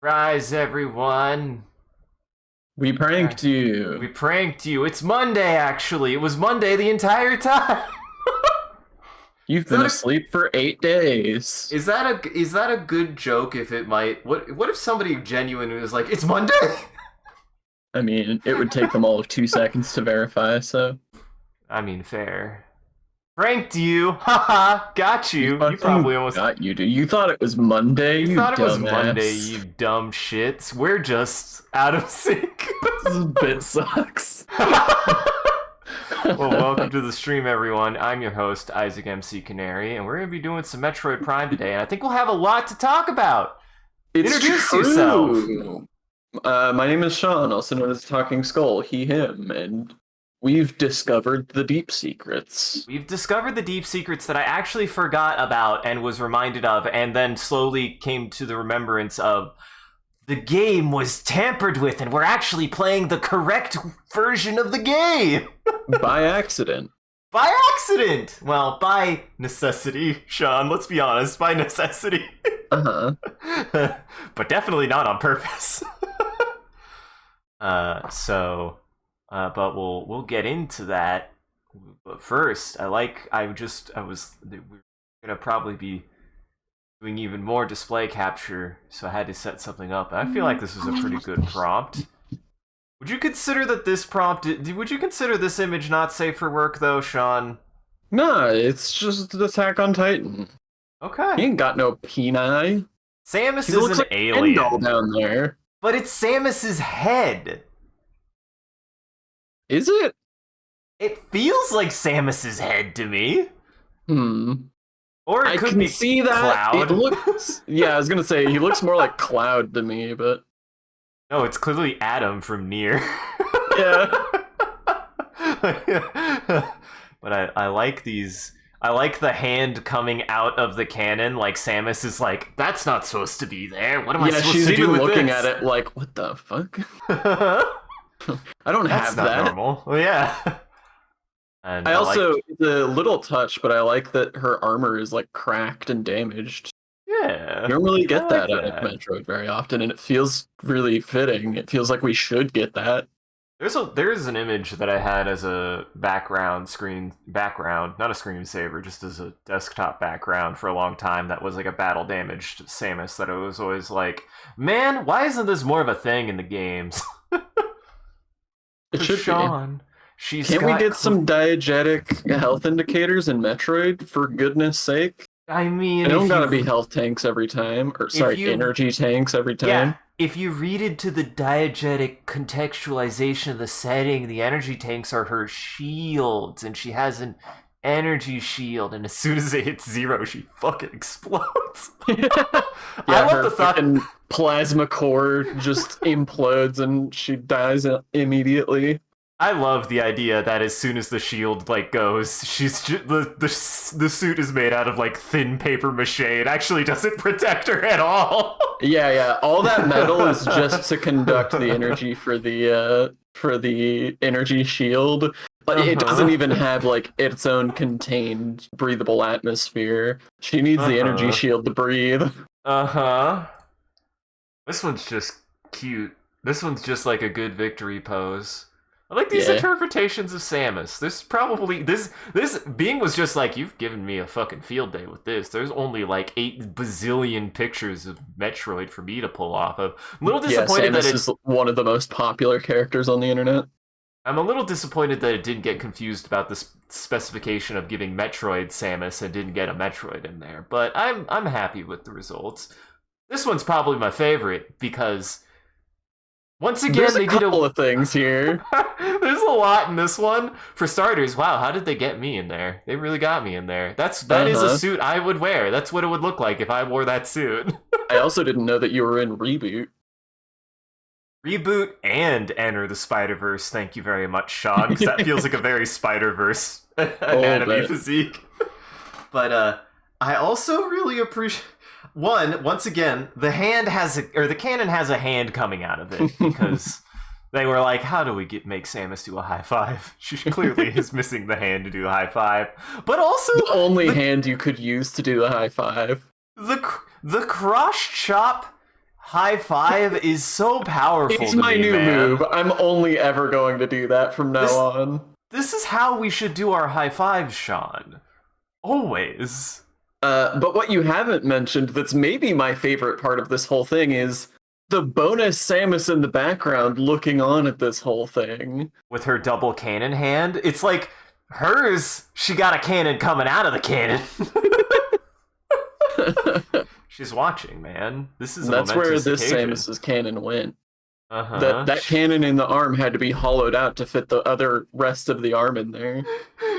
Rise, everyone. We Uh, pranked We you. pranked you. It's Monday, actually. It was Monday the entire time. You've Is been that a asleep for 8 days. is that a good joke? If it might, what if somebody genuinely was like, "It's Monday"? I mean, it would take them all of 2 seconds to verify, so I mean, fair. Pranked you. Haha. Got we you. You fucking probably almost. got you, dude. You thought it was Monday, You you thought it was Monday, dumbass. you dumb shits. We're just out of sync. This bit sucks. Well, welcome to the stream, everyone. I'm your host, Isaac MCCanary, and we're going to be doing some Metroid Prime today, and I think we'll have a lot to talk about. It's Introduce yourself. true. My name is Sean, also known as Talking Skull, he, him, and we've discovered the deep secrets. We've discovered the deep secrets that I actually forgot about and was reminded of, and then slowly came to the remembrance of. The game was tampered with, and we're actually playing the correct version of the game! By accident. By accident! Well, by necessity, Sean, let's be honest, by necessity. Uh-huh. But definitely not on purpose. But we'll get into that. But first, we're gonna probably be doing even more display capture, so I had to set something up. I feel like this was a pretty good prompt. Would you consider that this prompt? Would you consider this image not safe for work, though, Sean? Nah, it's just Attack on Titan. Okay. He ain't got no peni. Samus He is looks an like alien, Endall down there. but it's Samus's head. Is it? It feels like Samus's head to me. Hmm. Or it I could can be see that. Cloud. It looks. Yeah, I was gonna say he looks more like Cloud to me, but No, it's clearly Adam from Nier. yeah. But I like these. I like the hand coming out of the cannon. Like Samus is like, that's not supposed to be there. What am I Yeah, supposed she's to do even with looking this? at it like, what the fuck? I don't That's have not that. normal. Well, yeah. And I I also, like, it's a little touch, but I like that her armor is like cracked and damaged. yeah, You don't really I get like that out of that. Metroid very often, and it feels really fitting. It feels like we should get that. There's an image that I had as a background, not a screensaver, just as a desktop background for a long time that was like a battle damaged Samus that I was always like, man, why isn't this more of a thing in the games? It Cause should be. Sean, she's Can't we got get some diegetic health indicators in Metroid, for goodness sake? I mean, They don't gotta be health tanks every time, or if sorry, you energy tanks every yeah, time. if you read into the diegetic contextualization of the setting, the energy tanks are her shields, and she has an energy shield, and as soon as it hits zero, she fucking explodes. I Yeah, love her the thought. fucking plasma core just implodes and she dies immediately. I love the idea that as soon as the shield like goes, the suit is made out of like thin paper mache. It actually doesn't protect her at all. Yeah. All that metal is just to conduct the energy for the energy shield. But it doesn't Uh-huh. even have like its own contained breathable atmosphere. She needs the energy Uh-huh. shield to breathe. Uh-huh. This one's just cute. This one's just like a good victory pose. I like these Yeah. interpretations of Samus. This being was just like, you've given me a fucking field day with this. There's only like 8 bazillion pictures of Metroid for me to pull off of. I'm a little Yeah, disappointed that Samus it is one of the most popular characters on the internet. I'm a little disappointed that it didn't get confused about this specification of giving Metroid Samus and didn't get a Metroid in there. But I'm happy with the results. This one's probably my favorite because once again There's a they did couple a of things here. there's a lot in this one. For starters, wow, how did they get me in there? They really got me in there. That is a Uh-huh. suit I would wear. That's what it would look like if I wore that suit. I also didn't know that you were in Reboot. Reboot and Enter the Spider-Verse. Thank you very much, Sean, because that feels like a very Spider-Verse anatomy Bit. physique. But I also really appreciate once again, the cannon has a hand coming out of it because they were like, how do we make Samus do a high five? She clearly is missing the hand to do a high five. But also The only the hand you could use to do the high five. the cross chop high five is so powerful. It's to my me, new man. move. I'm only ever going to do that from now on. This is how we should do our high fives, Sean. Always. But what you haven't mentioned that's maybe my favorite part of this whole thing is the bonus Samus in the background looking on at this whole thing. With her double cannon hand. It's like hers, she got a cannon coming out of the cannon. She's watching, man. This is That's where momentous this occasion. Samus's cannon went. Uh-huh. That cannon in the arm had to be hollowed out to fit the other rest of the arm in there.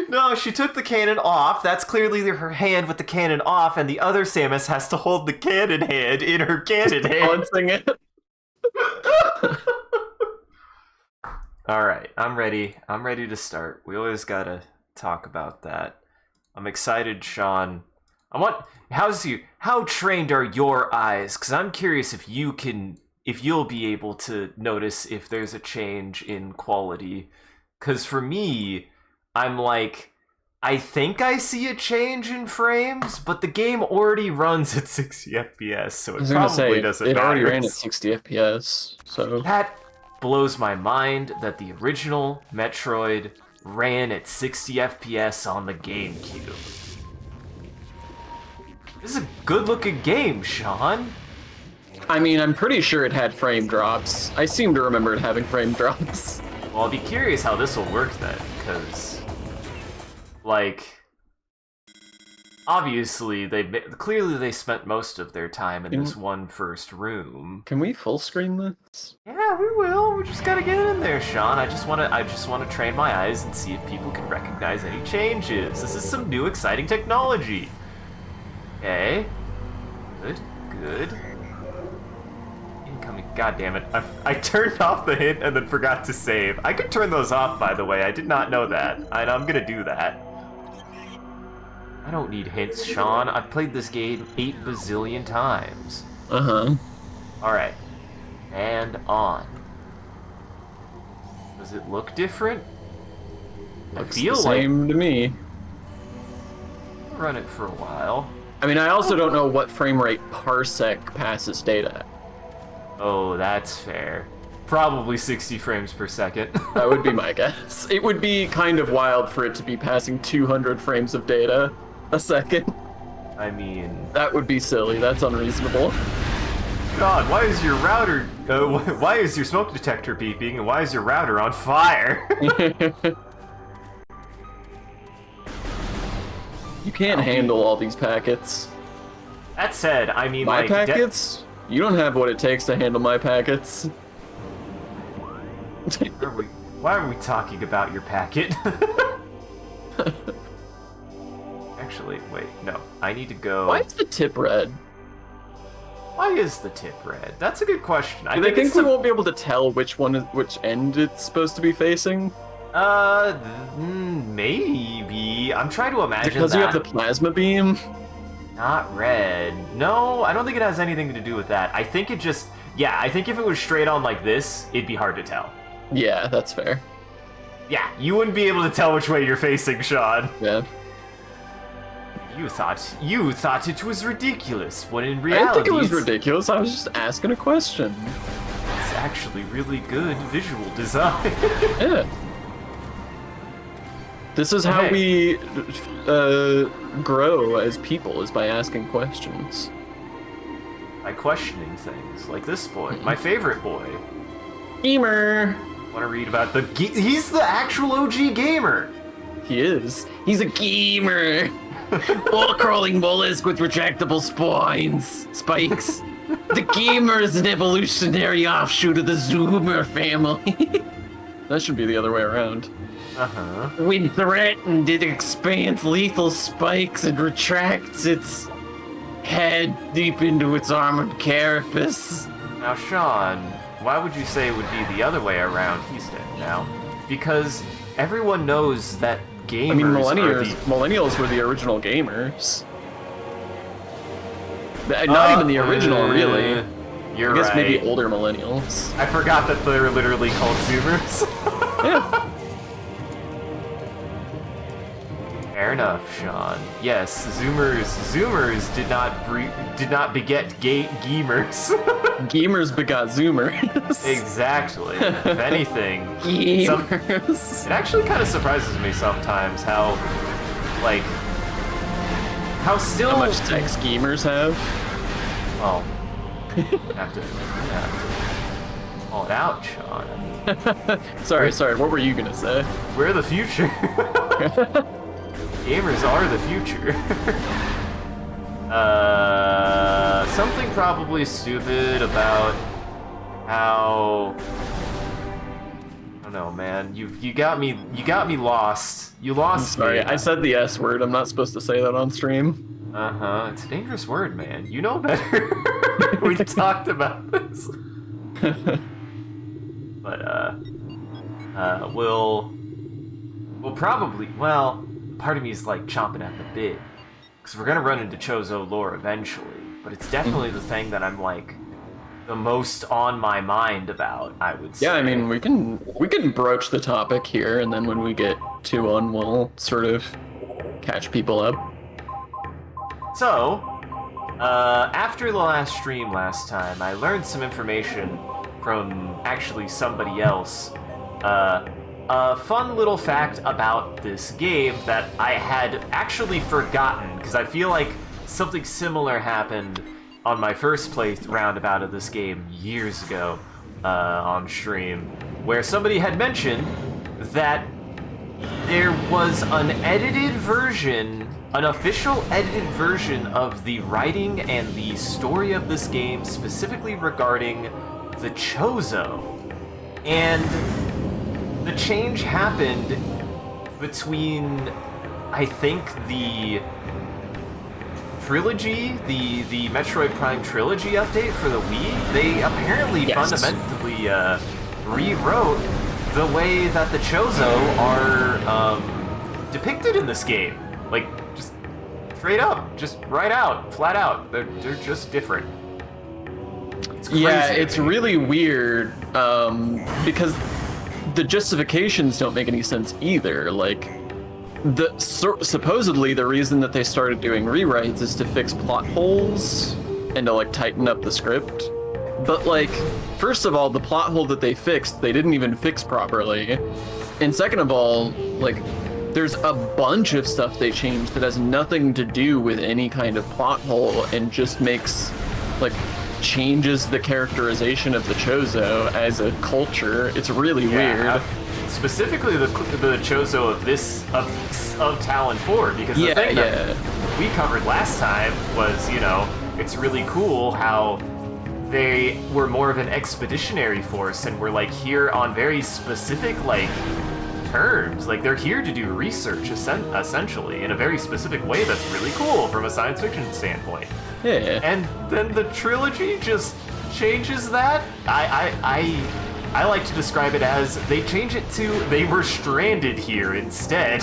No, she took the cannon off. That's clearly her hand with the cannon off, and the other Samus has to hold the cannon hand in her cannon hand. Balancing it. All right, I'm ready. I'm ready to start. We always gotta talk about that. I'm excited, Sean. How trained are your eyes? Because I'm curious if you'll be able to notice if there's a change in quality. Because for me, I'm like, I think I see a change in frames, but the game already runs at 60 FPS, so it probably doesn't matter. It already ran at 60 FPS, so... That blows my mind that the original Metroid ran at 60 FPS on the GameCube. This is a good-looking game, Sean. I mean, I'm pretty sure it had frame drops. I seem to remember it having frame drops. Well, I'll be curious how this will work then, because, like, obviously clearly they spent most of their time in this one first room. Can we full screen this? Yeah, we will. We just gotta get in there, Sean. I just wanna train my eyes and see if people can recognize any changes. This is some new exciting technology. Okay. Good. Incoming. God damn it. I turned off the hint and then forgot to save. I could turn those off, by the way. I did not know that. I'm gonna do that. I don't need hints, Sean. I've played this game 8 bazillion times. Uh-huh. Alright. And on. Does it look different? Looks I feel the same to me. I'll run it for a while. I mean, I also don't know what frame rate parsec passes data at. Oh, that's fair. Probably 60 frames per second. That would be my guess. It would be kind of wild for it to be passing 200 frames of data a second. I mean... That would be silly. That's unreasonable. God, why is your router... why is your smoke detector beeping, and why is your router on fire? You can't handle all these packets. That said, I mean, my like... packets? You don't have what it takes to handle my packets. Why are we talking about your packet? Actually, wait, no. I need to go... Why is the tip red? Why is the tip red? That's a good question. Do they think we won't be able to tell which end it's supposed to be facing? Maybe. I'm trying to imagine because you have the plasma beam? Not red. No, I don't think it has anything to do with that. I think it just... Yeah, I think if it was straight on like this, it'd be hard to tell. Yeah, that's fair. Yeah, you wouldn't be able to tell which way you're facing, Sean. Yeah. You thought it was ridiculous, when in I reality... didn't think it was ridiculous, I was just asking a question. It's actually really good visual design. Yeah. This is how we grow as people, is by asking questions. By questioning things, like this boy, my favorite boy. Gamer! Want to read about the... He's the actual OG gamer! He is. He's a gamer! Wall-crawling mollusk with retractable spikes. The gamer is an evolutionary offshoot of the Zoomer family. That should be the other way around. Uh-huh. When threatened, it expands lethal spikes and retracts its head deep into its armored carapace. Now, Sean, why would you say it would be the other way around? He's dead now. Because everyone knows that gamers millennials were the original gamers. Not even the original, really. You're I guess right. maybe older millennials. I forgot that they're literally called Zoomers. Yeah. Fair enough, Sean. Yes, Zoomers did not beget Gamers. Gamers begot Zoomers. Exactly. If anything, Gamers. it actually kind of surprises me sometimes how How much sex gamers have? Well, you have to call it out, Sean. Sorry, what were you gonna say? We're the future. Gamers are the future. Something probably stupid about how... I don't know, man. You got me lost. You lost me. Sorry, I said the S word. I'm not supposed to say that on stream. Uh-huh. It's a dangerous word, man. You know better. We talked about this. But we'll probably, well, part of me is like chomping at the bit, because we're gonna run into Chozo lore eventually, but it's definitely the thing that I'm like the most on my mind about, I would say. Yeah, I mean, we can broach the topic here, and then when we get to one, we'll sort of catch people up. So, after the last stream last time, I learned some information from actually somebody else. A fun little fact about this game that I had actually forgotten, because I feel like something similar happened on my first roundabout of this game years ago on stream, where somebody had mentioned that there was an official edited version of the writing and the story of this game, specifically regarding the Chozo. And the change happened between, I think, the trilogy, the Metroid Prime trilogy update for the Wii. They apparently fundamentally rewrote the way that the Chozo are depicted in this game. Like, just straight up, just right out, flat out. They're just different. It's crazy. Yeah, it's really weird because the justifications don't make any sense either. Like, supposedly the reason that they started doing rewrites is to fix plot holes and to like tighten up the script. But like, first of all, the plot hole that they fixed, they didn't even fix properly. And second of all, like, there's a bunch of stuff they changed that has nothing to do with any kind of plot hole and just makes, like, changes the characterization of the Chozo as a culture. It's really weird. Specifically the Chozo of Talon 4, because the thing that we covered last time was, you know, it's really cool how they were more of an expeditionary force and were like here on very specific like terms. Like, they're here to do research essentially in a very specific way that's really cool from a science fiction standpoint. Yeah. And then the trilogy just changes that. I like to describe it as they change it to they were stranded here instead.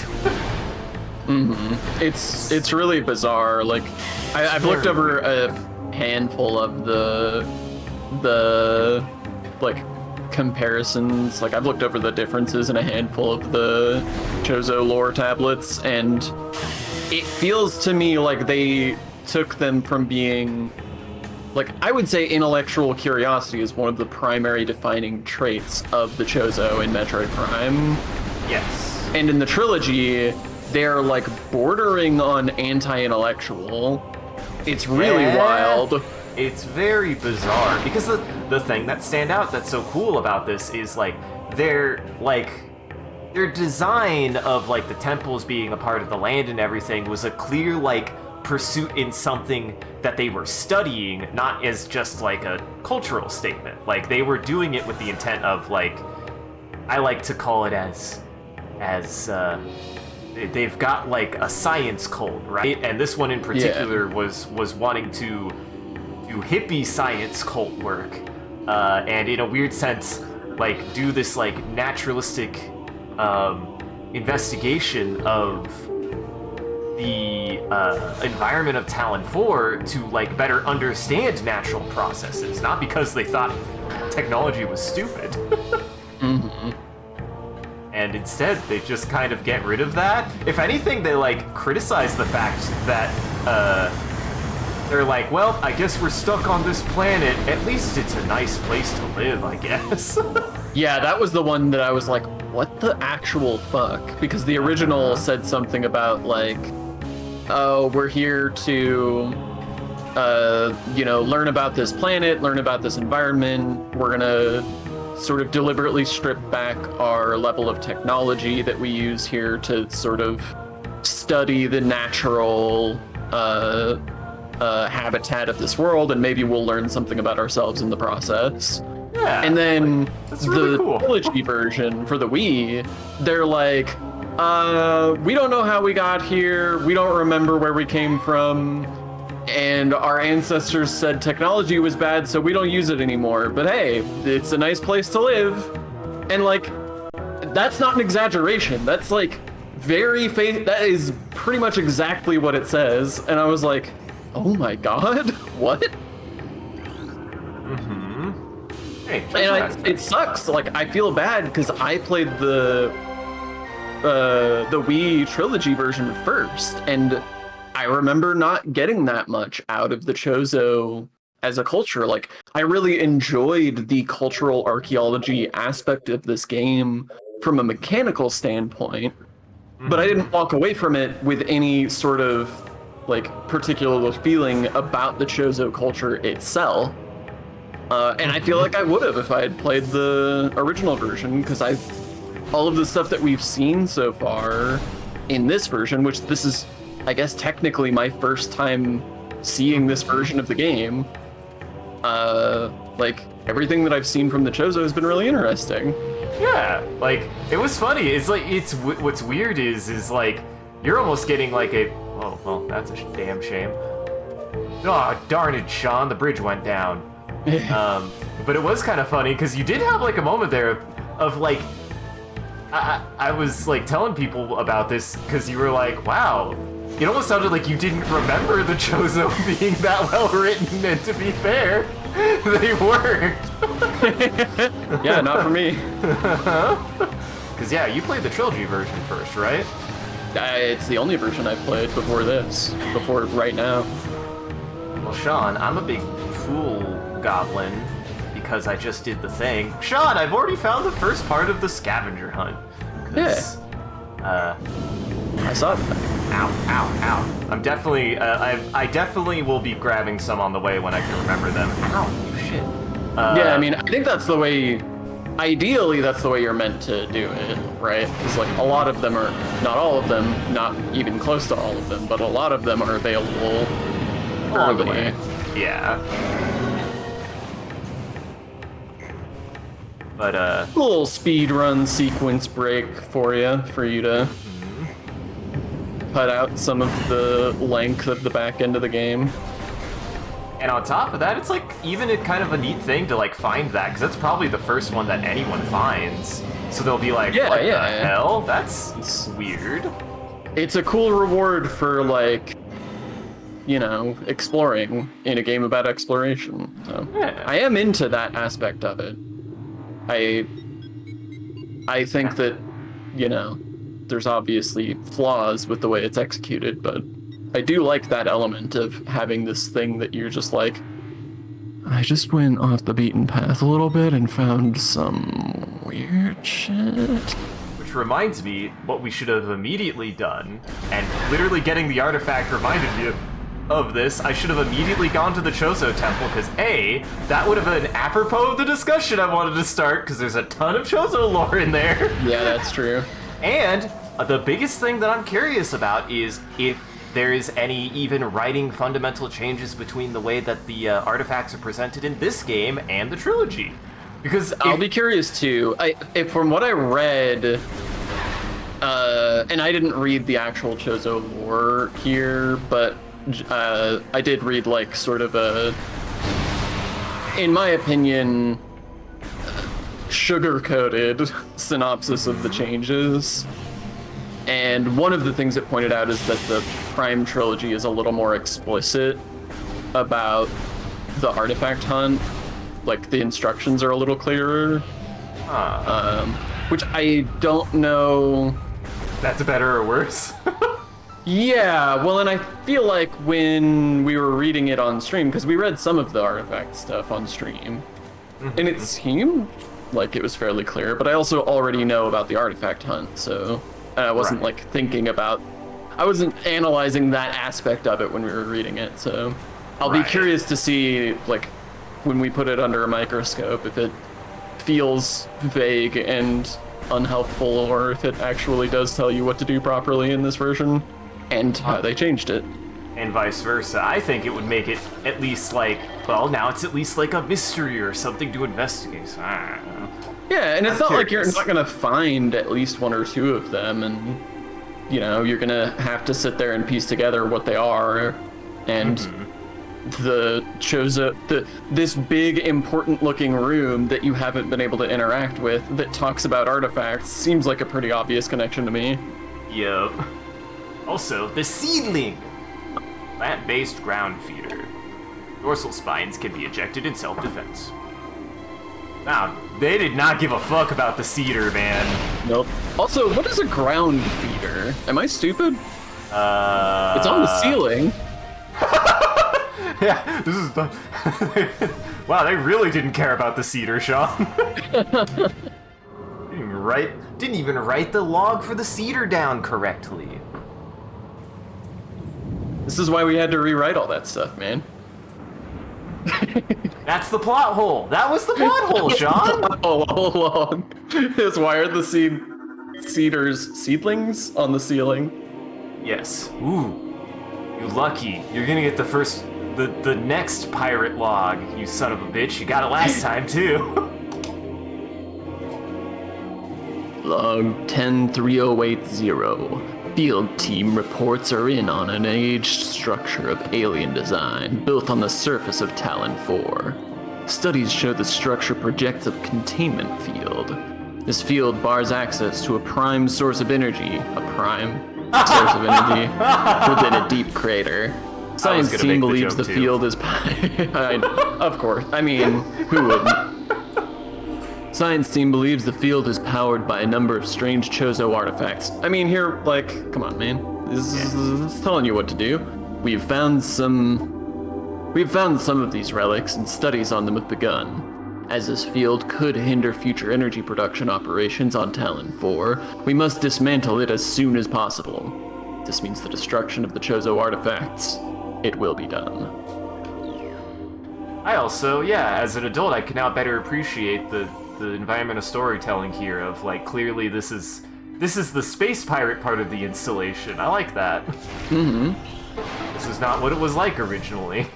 Mm-hmm. It's really bizarre. Like, I've looked over a handful of the like comparisons. Like, I've looked over the differences in a handful of the Chozo lore tablets, and it feels to me like they took them from being, like, I would say intellectual curiosity is one of the primary defining traits of the Chozo in Metroid Prime. Yes. And in the trilogy, they're like bordering on anti-intellectual. It's really wild. It's very bizarre, because the thing that stand out that's so cool about this is like their design of like the temples being a part of the land and everything was a clear like pursuit in something that they were studying, not as just like a cultural statement. Like, they were doing it with the intent of like, I like to call it as they've got like a science cult, right? And this one in particular was wanting to do hippie science cult work, and in a weird sense, like, do this like naturalistic investigation of the environment of Talon 4 to like better understand natural processes, not because they thought technology was stupid. Mm-hmm. And and instead they just kind of get rid of that. If anything, they like criticize the fact that they're like, well, I guess we're stuck on this planet. At least it's a nice place to live, I guess. Yeah, that was the one that I was like, what the actual fuck? Because the original said something about like, oh, we're here to, learn about this planet, learn about this environment. We're gonna sort of deliberately strip back our level of technology that we use here to sort of study the natural habitat of this world, and maybe we'll learn something about ourselves in the process. Yeah, and then that's really cool. trilogy version for the Wii, they're like, we don't know how we got here, we don't remember where we came from, and our ancestors said technology was bad, so we don't use it anymore. But hey, it's a nice place to live. And like, that's not an exaggeration. That's like that is pretty much exactly what it says. And I was like, oh my god, what? Hey, and it sucks. Like, I feel bad because I played the Wii trilogy version first, and I remember not getting that much out of the Chozo as a culture. Like, I really enjoyed the cultural archaeology aspect of this game from a mechanical standpoint, but I didn't walk away from it with any sort of like particular feeling about the Chozo culture itself. And I feel like I would have if I had played the original version, because all of the stuff that we've seen so far in this version, which this is, I guess, technically my first time seeing this version of the game, like everything that I've seen from the Chozo has been really interesting. Yeah, like it was funny. It's like what's weird is like you're almost getting like oh well, that's a damn shame. Oh darn it, Sean, the bridge went down. But it was kind of funny because you did have like a moment there of like I was like telling people about this because you were like, wow, it almost sounded like you didn't remember the Chozo being that well written, and to be fair, they weren't. Yeah, not for me. Because yeah, you played the trilogy version first, right? It's the only version I've played before right now. Well, Sean, I'm a big fool goblin because I just did the thing. Sean, I've already found the first part of the scavenger hunt. Yeah. I saw that. Ow. I'm definitely, I definitely will be grabbing some on the way when I can remember them. Ow, you shit. Yeah, I mean, I think that's the way, ideally that's the way you're meant to do it, right? Because like a lot of them are, not all of them, not even close to all of them, but a lot of them are available along the early. way. Yeah. But a little speed run sequence break for you to cut out some of the length of the back end of the game. And on top of that, it's like even kind of a neat thing to like find that, because that's probably the first one that anyone finds. So they'll be like, what the hell? That's weird. It's a cool reward for like, exploring in a game about exploration. So yeah. I am into that aspect of it. I think that, there's obviously flaws with the way it's executed, but I do like that element of having this thing that you're just like, I just went off the beaten path a little bit and found some weird shit. Which reminds me, what we should have immediately done, and literally getting the artifact reminded me of this, I should have immediately gone to the Chozo Temple, because A, that would have been apropos of the discussion I wanted to start, because there's a ton of Chozo lore in there. Yeah, that's true. And the biggest thing that I'm curious about is if there is any even writing fundamental changes between the way that the artifacts are presented in this game and the trilogy. Because I'll be curious too. From what I read, and I didn't read the actual Chozo lore here, but I did read like sort of a, in my opinion, sugar-coated synopsis of the changes. And one of the things it pointed out is that the Prime trilogy is a little more explicit about the artifact hunt. Like the instructions are a little clearer. which I don't know. That's better or worse? Yeah, well, and I feel like when we were reading it on stream, because we read some of the artifact stuff on stream, and it seemed like it was fairly clear, but I also already know about the artifact hunt, so I wasn't like thinking about, I wasn't analyzing that aspect of it when we were reading it, so I'll be curious to see, like, when we put it under a microscope, if it feels vague and unhelpful, or if it actually does tell you what to do properly in this version, and how they changed it. And vice versa. I think it would make it at least like, well, now it's at least like a mystery or something to investigate. So, I don't know. Yeah, and it's not like you're not gonna find at least one or two of them, and you know, you're gonna have to sit there and piece together what they are, and the Chozo, this big important looking room that you haven't been able to interact with that talks about artifacts seems like a pretty obvious connection to me. Yup. Also, the seedling! Plant-based ground feeder. Dorsal spines can be ejected in self-defense. Now, they did not give a fuck about the cedar, man. Nope. Also, what is a ground feeder? Am I stupid? It's on the ceiling. Yeah, this is the... Wow, they really didn't care about the cedar, Sean. Didn't even write the log for the cedar down correctly. This is why we had to rewrite all that stuff, man. That's the plot hole. That was the plot hole, Sean. All along. Is why are the seedlings on the ceiling? Yes. Ooh. You lucky. You're gonna get the next pirate log, you son of a bitch. You got it last time, too. Log 103080. Field team reports are in on an aged structure of alien design built on the surface of Talon 4. Studies show the structure projects a containment field. This field bars access to a prime source of energy, within a deep crater. Science team believes the field is... Of course. I mean, who wouldn't? Science team believes the field is powered by a number of strange Chozo artifacts. I mean, here, like, come on, man. This is telling you what to do. We've found some of these relics, and studies on them have begun. As this field could hinder future energy production operations on Talon 4, we must dismantle it as soon as possible. This means the destruction of the Chozo artifacts. It will be done. I also, as an adult, I can now better appreciate the environment of storytelling here of, like, clearly this is the space pirate part of the installation. I like that. This is not what it was like originally.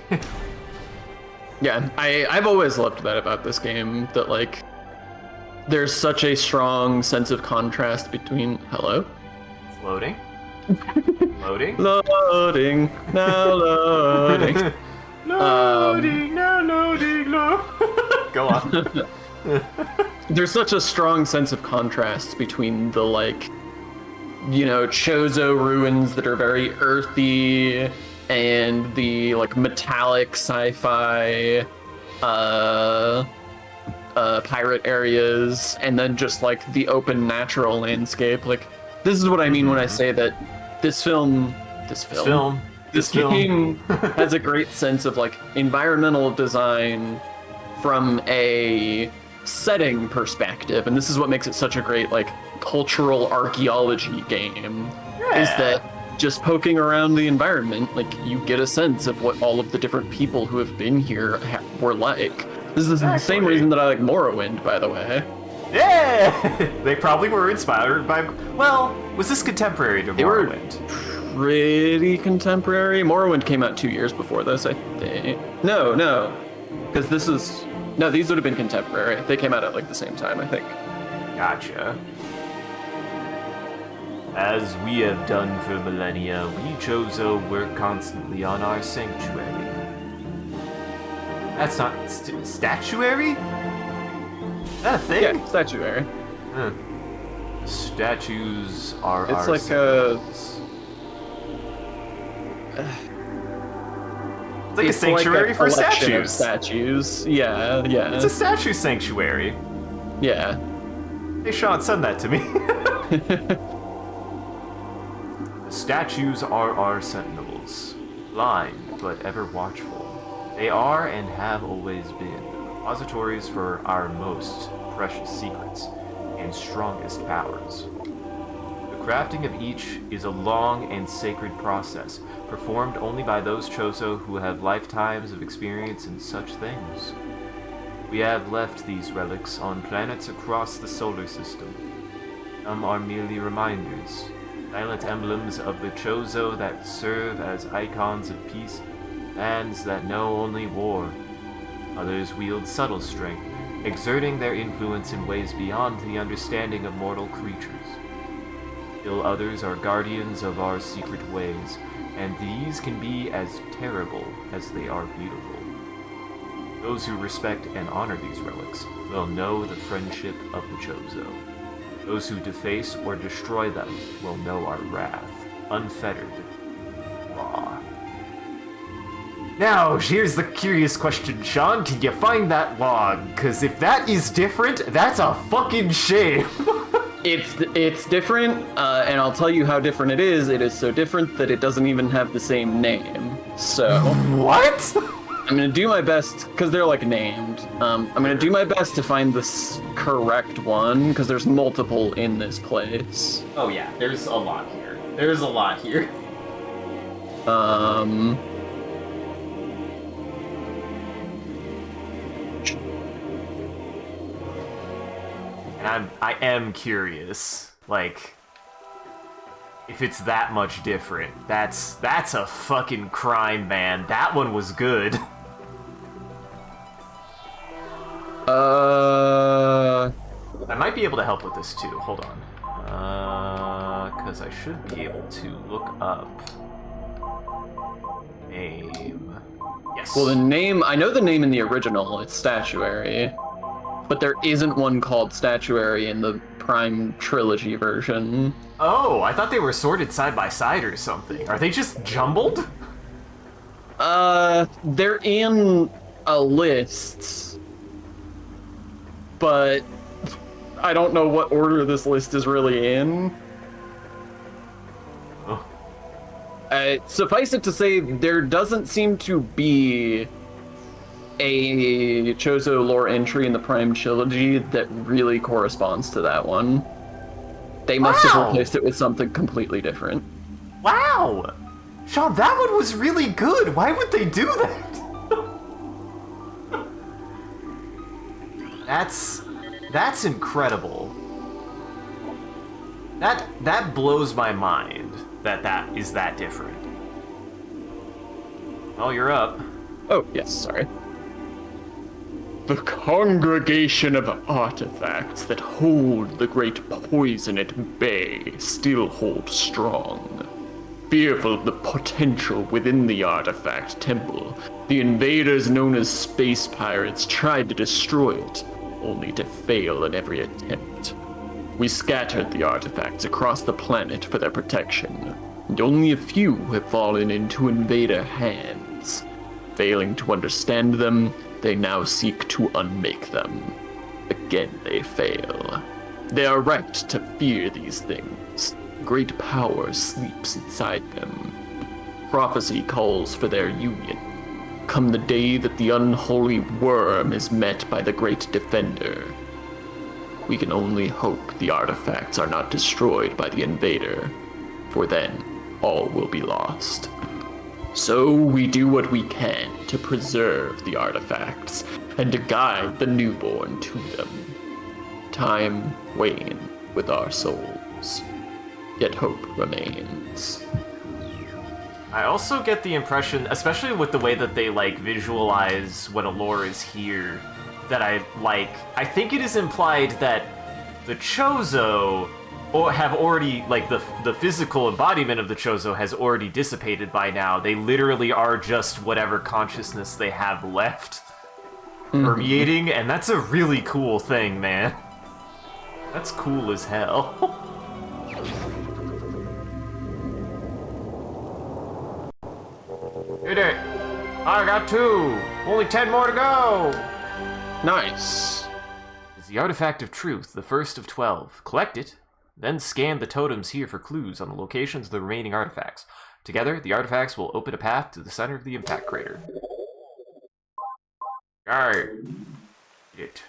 Yeah, I've always loved that about this game, that, like, there's such a strong sense of contrast between... Hello? It's loading. Loading. Loading. Now loading. Loading, now loading, Go on. There's such a strong sense of contrast between the, like, you know, Chozo ruins that are very earthy and the, like, metallic sci-fi pirate areas, and then just, like, the open natural landscape. Like, this is what I mean when I say that this game has a great sense of, like, environmental design from a setting perspective, and this is what makes it such a great, like, cultural archaeology game, is that just poking around the environment, like, you get a sense of what all of the different people who have been here were like. This is the same reason that I like Morrowind, by the way. Yeah! They probably were inspired by... Well, was this contemporary to Morrowind? Pretty contemporary. Morrowind came out 2 years before this, I think. No. Because this is... No, these would have been contemporary. They came out at, like, the same time, I think. Gotcha. As we have done for millennia, we Chozo work constantly on our sanctuary. That's not... statuary? Is that a thing? Yeah, statuary. Statues are It's our like symbols. It's like a sanctuary like a for collection of statues. statues. Yeah. It's a statue sanctuary. Yeah. Hey, Sean, send that to me. The statues are our sentinels, blind but ever watchful. They are and have always been repositories for our most precious secrets and strongest powers. The crafting of each is a long and sacred process, performed only by those Chozo who have lifetimes of experience in such things. We have left these relics on planets across the solar system. Some are merely reminders, silent emblems of the Chozo that serve as icons of peace, lands that know only war. Others wield subtle strength, exerting their influence in ways beyond the understanding of mortal creatures. Still others are guardians of our secret ways, and these can be as terrible as they are beautiful. Those who respect and honor these relics will know the friendship of the Chozo. Those who deface or destroy them will know our wrath, unfettered, raw. Now, here's the curious question, Sean. Can you find that log? Because if that is different, that's a fucking shame. It's different, and I'll tell you how different it is. It is so different that it doesn't even have the same name. So what? I'm gonna do my best, because they're like named. I'm gonna do my best to find this correct one, because there's multiple in this place. Oh yeah, there's a lot here. There's a lot here. And I am curious, like, if it's that much different. That's a fucking crime, man. That one was good. I might be able to help with this too. Hold on. Because I should be able to look up name. Yes. Well, the name, I know the name in the original, it's Statuary. But there isn't one called Statuary in the Prime Trilogy version. Oh, I thought they were sorted side by side or something. Are they just jumbled? They're in a list, but I don't know what order this list is really in. Oh. Suffice it to say, there doesn't seem to be a Chozo lore entry in the Prime Trilogy that really corresponds to that one. They must have replaced it with something completely different. Wow! Sean, that one was really good! Why would they do that? That's incredible. That blows my mind that is that different. Oh, you're up. Oh, yes, sorry. The congregation of artifacts that hold the great poison at bay still hold strong. Fearful of the potential within the artifact temple, the invaders known as space pirates tried to destroy it, only to fail in every attempt. We scattered the artifacts across the planet for their protection, and only a few have fallen into invader hands. Failing to understand them, they now seek to unmake them. Again they fail. They are right to fear these things. Great power sleeps inside them. Prophecy calls for their union. Come the day that the unholy worm is met by the great defender. We can only hope the artifacts are not destroyed by the invader, for then all will be lost. So we do what we can to preserve the artifacts and to guide the newborn to them. Time wane with our souls, yet hope remains. I also get the impression, especially with the way that they like visualize when a lore is here, that I think it is implied that the Chozo or have already, like, the physical embodiment of the Chozo has already dissipated by now. They literally are just whatever consciousness they have left permeating, and that's a really cool thing, man. That's cool as hell. Did it! I got 2! Only 10 more to go! Nice. Is The artifact of truth, the first of 12. Collect it, then scan the totems here for clues on the locations of the remaining artifacts. Together, the artifacts will open a path to the center of the impact crater. Alright. It.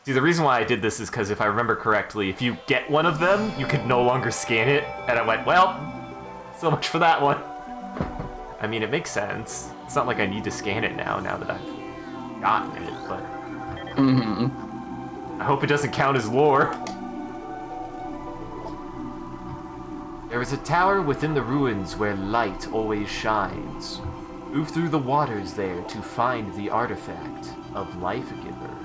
See, the reason why I did this is because if I remember correctly, if you get one of them, you can no longer scan it. And I went, well, so much for that one. I mean, it makes sense. It's not like I need to scan it now that I've gotten it, but... I hope it doesn't count as lore. There is a tower within the ruins where light always shines. Move through the waters there to find the artifact of Life Giver.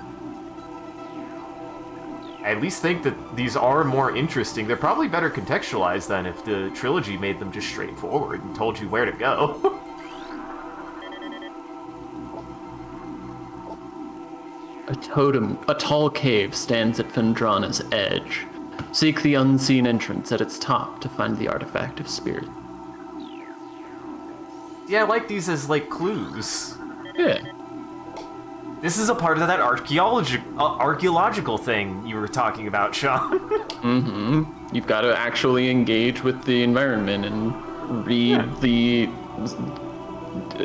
I at least think that these are more interesting. They're probably better contextualized than if the trilogy made them just straightforward and told you where to go. A totem, a tall cave stands at Fendrana's edge. Seek the unseen entrance at its top to find the artifact of spirit. Yeah, I like these as, like, clues. Yeah. This is a part of that archaeological thing you were talking about, Sean. You've got to actually engage with the environment and read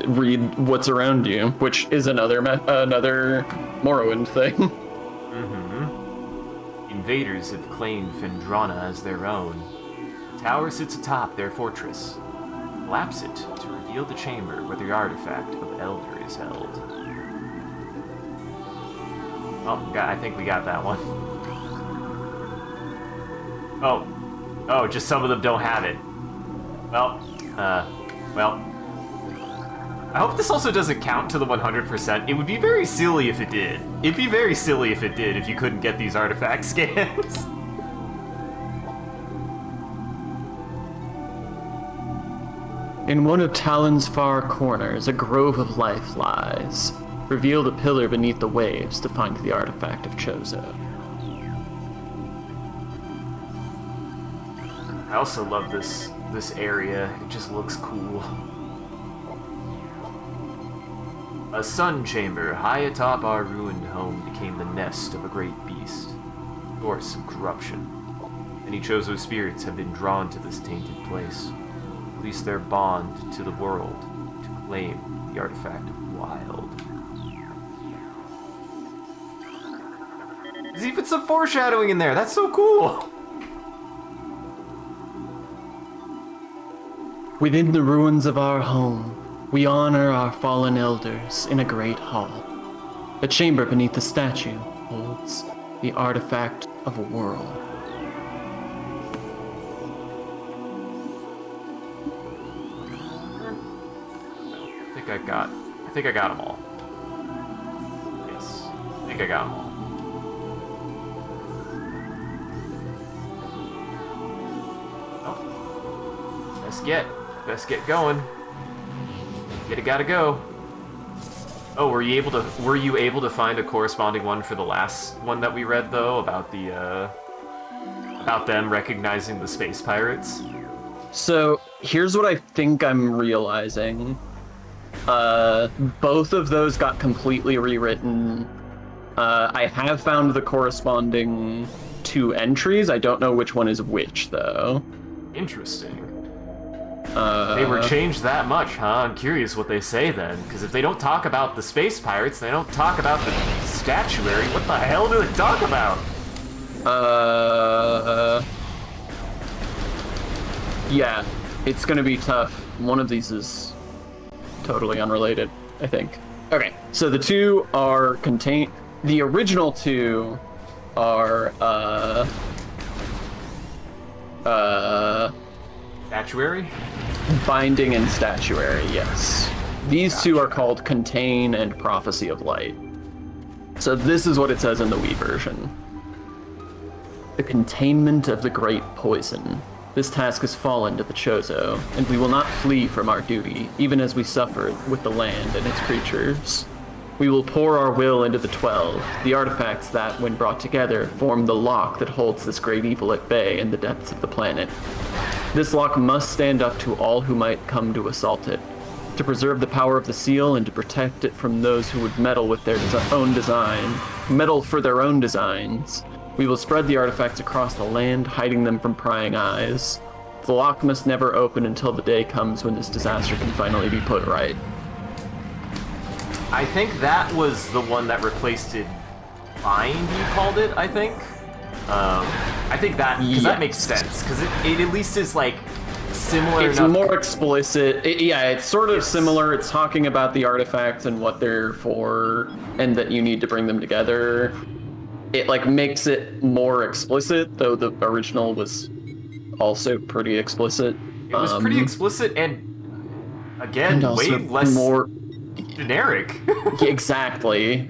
read what's around you, which is another Morrowind thing. Invaders have claimed Fendrana as their own. The tower sits atop their fortress. Collapse it to reveal the chamber where the artifact of Elder is held. Oh, I think we got that one. Oh, just some of them don't have it. Well. I hope this also doesn't count to the 100%. It would be very silly if it did. It'd be very silly if it did, if you couldn't get these artifact scans. In one of Talon's far corners, a grove of life lies. Reveal the pillar beneath the waves to find the artifact of Chozo. I also love this area. It just looks cool. A sun chamber high atop our ruined home became the nest of a great beast, source of corruption. Many Chozo spirits have been drawn to this tainted place, release their bond to the world to claim the artifact of Wild. There's even some foreshadowing in there. That's so cool. Within the ruins of our home, we honor our fallen elders in a great hall. The chamber beneath the statue holds the artifact of a world. I think I got them all. Yes, I think I got them all. Oh, best get going. Gotta go. Oh, were you able to find a corresponding one for the last one that we read though, about them recognizing the space pirates? So here's what I think I'm realizing. Both of those got completely rewritten. I have found the corresponding 2 entries. I don't know which one is which though. Interesting. They were changed that much, huh? I'm curious what they say then, because if they don't talk about the space pirates, they don't talk about the statuary, what the hell do they talk about? Yeah, it's gonna be tough. One of these is totally unrelated, I think. Okay, so the 2 are contained. The original 2 are, Statuary? Binding and Statuary, yes. These 2 are called Contain and Prophecy of Light. So this is what it says in the Wii version. The containment of the great poison. This task has fallen to the Chozo, and we will not flee from our duty, even as we suffer with the land and its creatures. We will pour our will into the 12, the artifacts that, when brought together, form the lock that holds this great evil at bay in the depths of the planet. This lock must stand up to all who might come to assault it. to preserve the power of the seal and to protect it from those who would meddle with their meddle for their own designs. We will spread the artifacts across the land, hiding them from prying eyes. The lock must never open until the day comes when this disaster can finally be put right. I think that was the one that replaced it. Bind, you called it, I think? I think that, because that makes sense, because it at least is, like, similar It's enough. more explicit. It's sort of similar. It's talking about the artifacts and what they're for, and that you need to bring them together. It, like, makes it more explicit, though the original was also pretty explicit. It was pretty explicit and, again, and way less more generic. Exactly.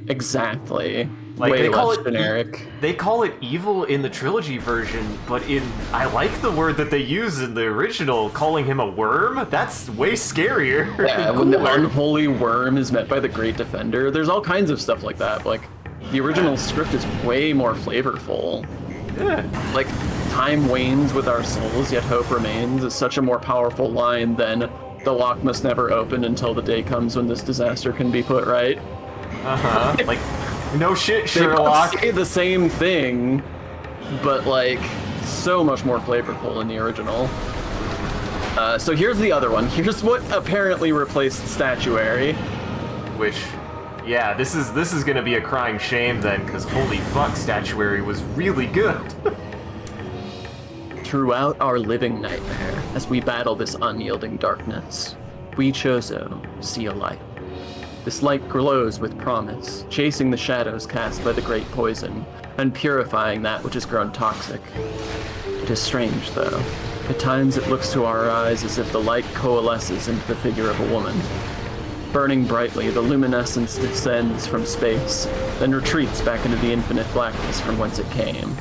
Like, way they call less it generic. They call it evil in the trilogy version, but I like the word that they use in the original, calling him a worm. That's way scarier. Yeah, when the unholy worm is met by the great defender, there's all kinds of stuff like that. Like, the original script is way more flavorful. Yeah. Like, time wanes with our souls, yet hope remains is such a more powerful line than the lock must never open until the day comes when this disaster can be put right. Like, no shit, They Sherlock. both say the same thing, but, like, so much more flavorful in the original. So here's the other one. Here's what apparently replaced statuary. Which, yeah, this is gonna be a crying shame then, because holy fuck, statuary was really good. Throughout our living nightmare, as we battle this unyielding darkness, we Chozo see a light. This light glows with promise, chasing the shadows cast by the great poison, and purifying that which has grown toxic. It is strange, though. At times it looks to our eyes as if the light coalesces into the figure of a woman. Burning brightly, the luminescence descends from space, then retreats back into the infinite blackness from whence it came.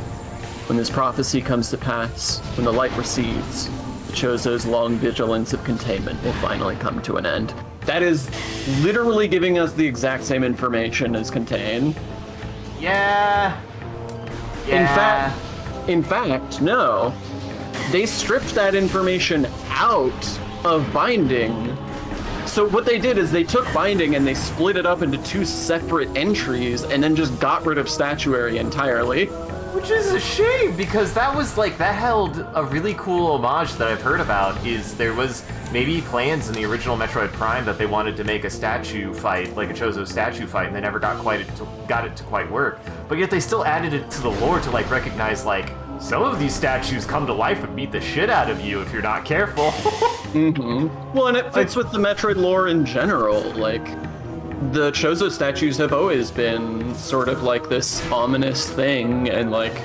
When this prophecy comes to pass, when the light recedes, Chozo's long vigilance of containment will finally come to an end. That is literally giving us the exact same information as Contain. Yeah. In fact, no. They stripped that information out of Binding. So what they did is they took Binding and they split it up into two separate entries and then just got rid of Statuary entirely. Which is a shame, because that held a really cool homage that I've heard about, is there was maybe plans in the original Metroid Prime that they wanted to make a statue fight, like a Chozo statue fight, and they never got it to quite work. But yet they still added it to the lore to, like, recognize, like, some of these statues come to life and beat the shit out of you if you're not careful. Well, and it fits with the Metroid lore in general, like... The Chozo statues have always been sort of like this ominous thing, and like,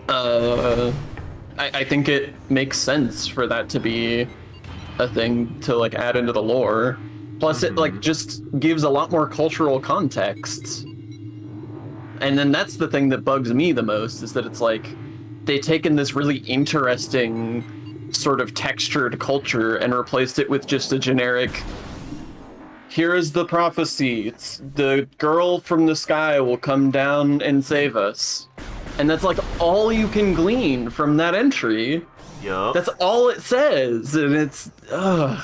I think it makes sense for that to be a thing to like add into the lore. Plus, it like just gives a lot more cultural context. And then that's the thing that bugs me the most, is that it's like they've taken this really interesting sort of textured culture and replaced it with just a generic, here is the prophecy. It's the girl from the sky will come down and save us. And that's like all you can glean from that entry. Yup. That's all it says, and it's ugh.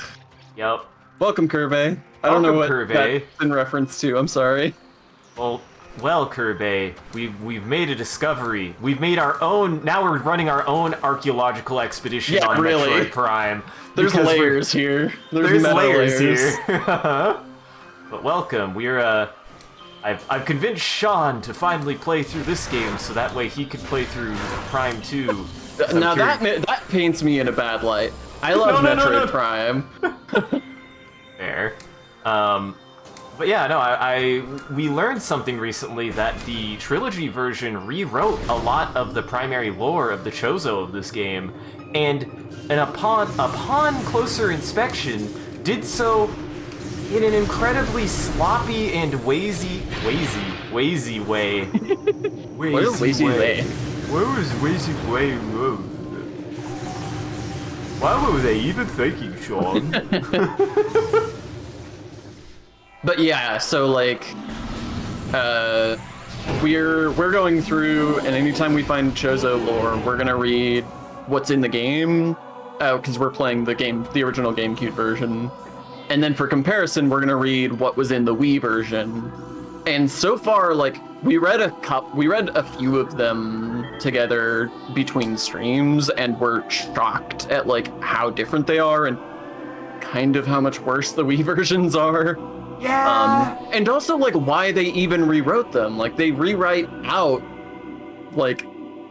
Yup. Welcome, Kirby. I don't know what Kirby. that's in reference to. I'm sorry. Well, Kirby, we've made a discovery. We've made our own. Now we're running our own archeological expedition on really. Metroid Prime. There's layers here. There's meta layers here. But welcome. We're I've convinced Sean to finally play through this game, so that way he could play through Prime 2. Now that paints me in a bad light. I love Metroid Prime. Fair. But yeah, no, we learned something recently, that the trilogy version rewrote a lot of the primary lore of the Chozo of this game, and upon closer inspection, did so in an incredibly sloppy and wazy way. Where's Wazy Way? Where was Wazy Way? Why were they even thinking, Sean? But yeah, so like, we're going through, and anytime we find Chozo lore, we're gonna read what's in the game, because we're playing the original GameCube version. And then for comparison, we're gonna read what was in the Wii version. And so far, like, we read a few of them together between streams, and we're shocked at like how different they are and kind of how much worse the Wii versions are. Yeah. And also like why they even rewrote them. Like they rewrite out like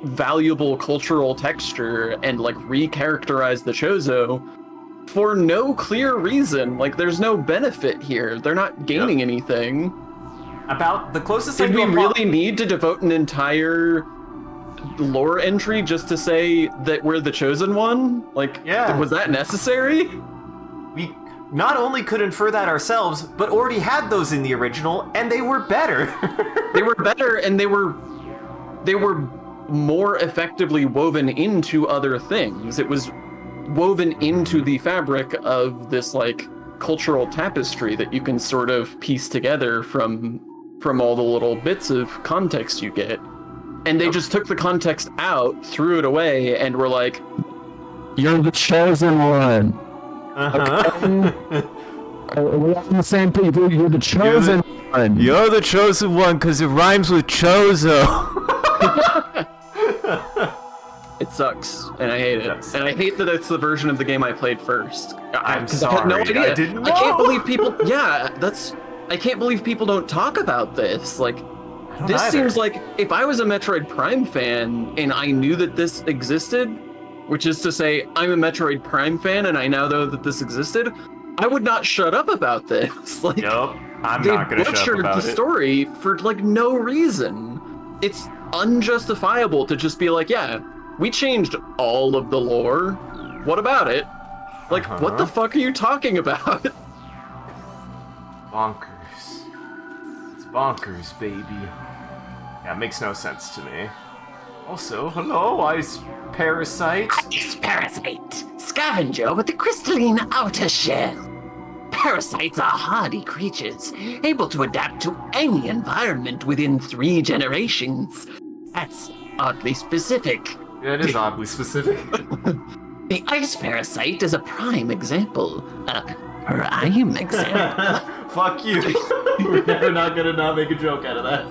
valuable cultural texture and like recharacterize the Chozo for no clear reason. Like there's no benefit here. They're not gaining anything. About the closest Did thing we to a really need to devote an entire lore entry just to say that we're the chosen one? Like, was that necessary? We not only could infer that ourselves, but already had those in the original, and they were better. They were better, and they were more effectively woven into other things. It was woven into the fabric of this like cultural tapestry that you can sort of piece together from all the little bits of context you get. And they just took the context out, threw it away, and were like, "You're the chosen one." Okay. We're on the same people. You're the chosen one. You're the chosen one because it rhymes with Chozo. It sucks, and I hate it. Yes. And I hate that it's the version of the game I played first. I'm sorry. I had no idea. I didn't know. I can't believe people. Yeah, I can't believe people don't talk about this. Like, this seems like if I was a Metroid Prime fan and I knew that this existed, which is to say, I'm a Metroid Prime fan and I now know that this existed, I would not shut up about this. Like, I'm not gonna shut up about it. They butchered the story for like no reason. It's unjustifiable to just be like, yeah, we changed all of the lore. What about it? Like, what the fuck are you talking about? Bonkers. It's bonkers, baby. Yeah, it makes no sense to me. Also, hello, Ice Parasite. Ice Parasite, scavenger with a crystalline outer shell. Parasites are hardy creatures, able to adapt to any environment within 3 generations. That's oddly specific. Yeah, it is oddly specific. The ice parasite is a prime example. Prime example. Fuck you. We're never not gonna not make a joke out of that.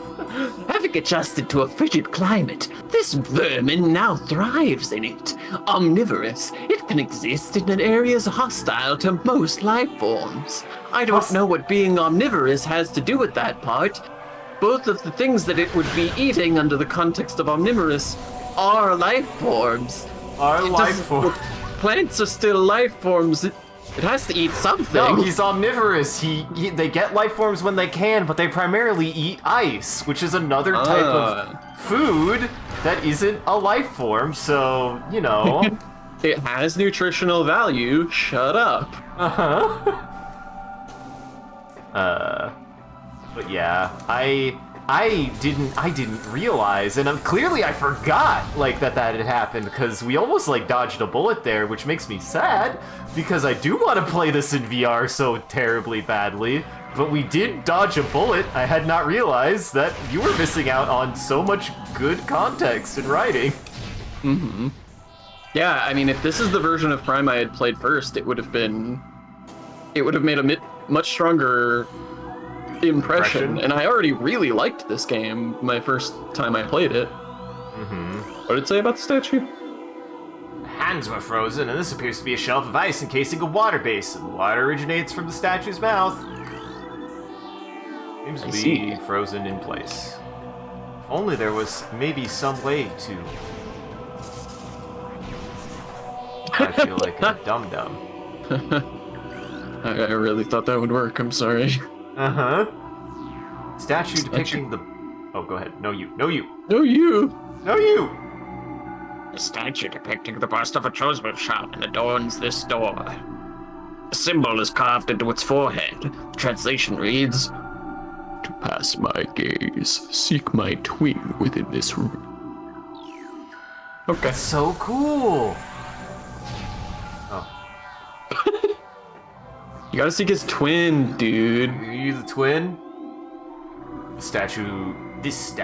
Having adjusted to a frigid climate, this vermin now thrives in it. Omnivorous, it can exist in areas hostile to most life forms. I don't know what being omnivorous has to do with that part. Both of the things that it would be eating under the context of omnivorous are life forms. Plants are still life forms. It has to eat something. No, he's omnivorous. They get life forms when they can, but they primarily eat ice, which is another type of food that isn't a life form, so, you know. It has nutritional value. Shut up. But yeah, I didn't realize, and clearly I forgot, like, that had happened, because we almost, like, dodged a bullet there, which makes me sad, because I do want to play this in VR so terribly badly, but we did dodge a bullet. I had not realized that you were missing out on so much good context and writing. Mm-hmm. Yeah, I mean, if this is the version of Prime I had played first, it would have made a much stronger impression, and I already really liked this game my first time I played it. What did it say about the statue? Hands were frozen, and this appears to be a shelf of ice encasing a water basin. The water originates from the statue's mouth. Seems to be frozen in place. If only there was maybe some way to... I feel like a dum-dum. I really thought that would work, I'm sorry. Statue depicting the... Oh, go ahead. No, you. No, you. No, you. No, you. A statue depicting the bust of a Chozo shaman adorns this door. A symbol is carved into its forehead. The translation reads, "To pass my gaze, seek my twin within this room." Okay. That's so cool. You gotta seek his twin, dude. Are you the twin? The statue... This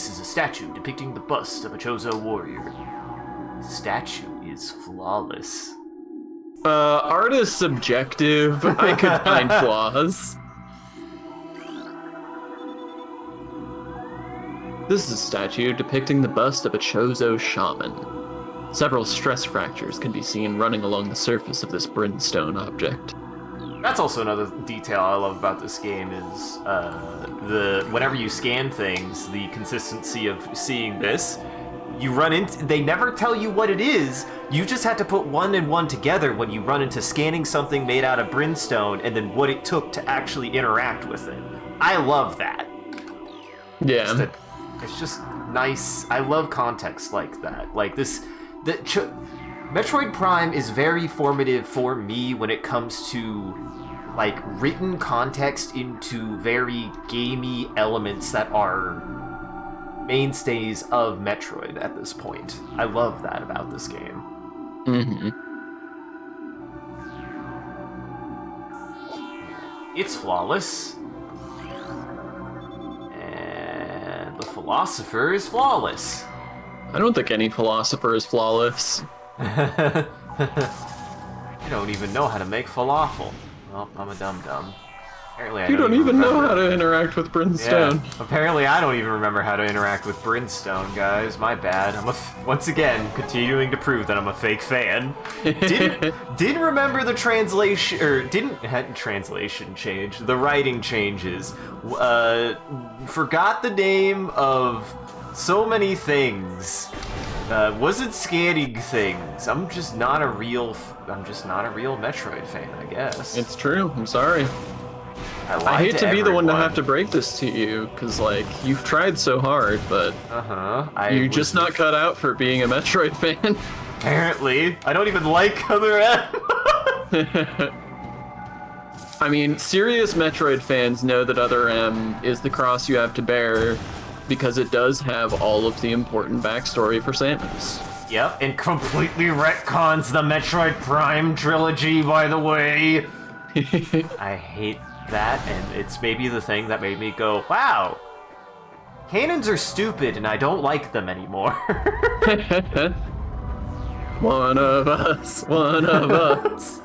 is a statue depicting the bust of a Chozo warrior. The statue is flawless. Art is subjective. I could find flaws. This is a statue depicting the bust of a Chozo shaman. Several stress fractures can be seen running along the surface of this brimstone object. That's also another detail I love about this game is whenever you scan things, the consistency of seeing this. You run into, they never tell you what it is. You just had to put one and one together when you run into scanning something made out of brimstone and then what it took to actually interact with it. I love that. Yeah. It's just nice. I love context like that. Like this, Metroid Prime is very formative for me when it comes to like written context into very gamey elements that are mainstays of Metroid at this point. I love that about this game. Mm-hmm. It's flawless. And the philosopher is flawless. I don't think any philosopher is flawless. I don't even know how to make falafel. Well, I'm a dum-dum. Apparently, You don't even know how to interact with brimstone. Yeah, apparently I don't even remember how to interact with brimstone, guys. My bad. Once again, continuing to prove that I'm a fake fan. Didn't remember the translation, or hadn't translation change, the writing changes. Forgot the name of so many things. Wasn't scanning things. I'm just not a real Metroid fan, I guess. It's true. I'm sorry. I hate to be the one to have to break this to you, because, like, you've tried so hard, but you're just not cut out for being a Metroid fan. Apparently. I don't even like Other M. I mean, serious Metroid fans know that Other M is the cross you have to bear, because it does have all of the important backstory for Samus. Yep, and completely retcons the Metroid Prime trilogy, by the way. I hate that, and it's maybe the thing that made me go, wow, canons are stupid and I don't like them anymore. One of us, one of us.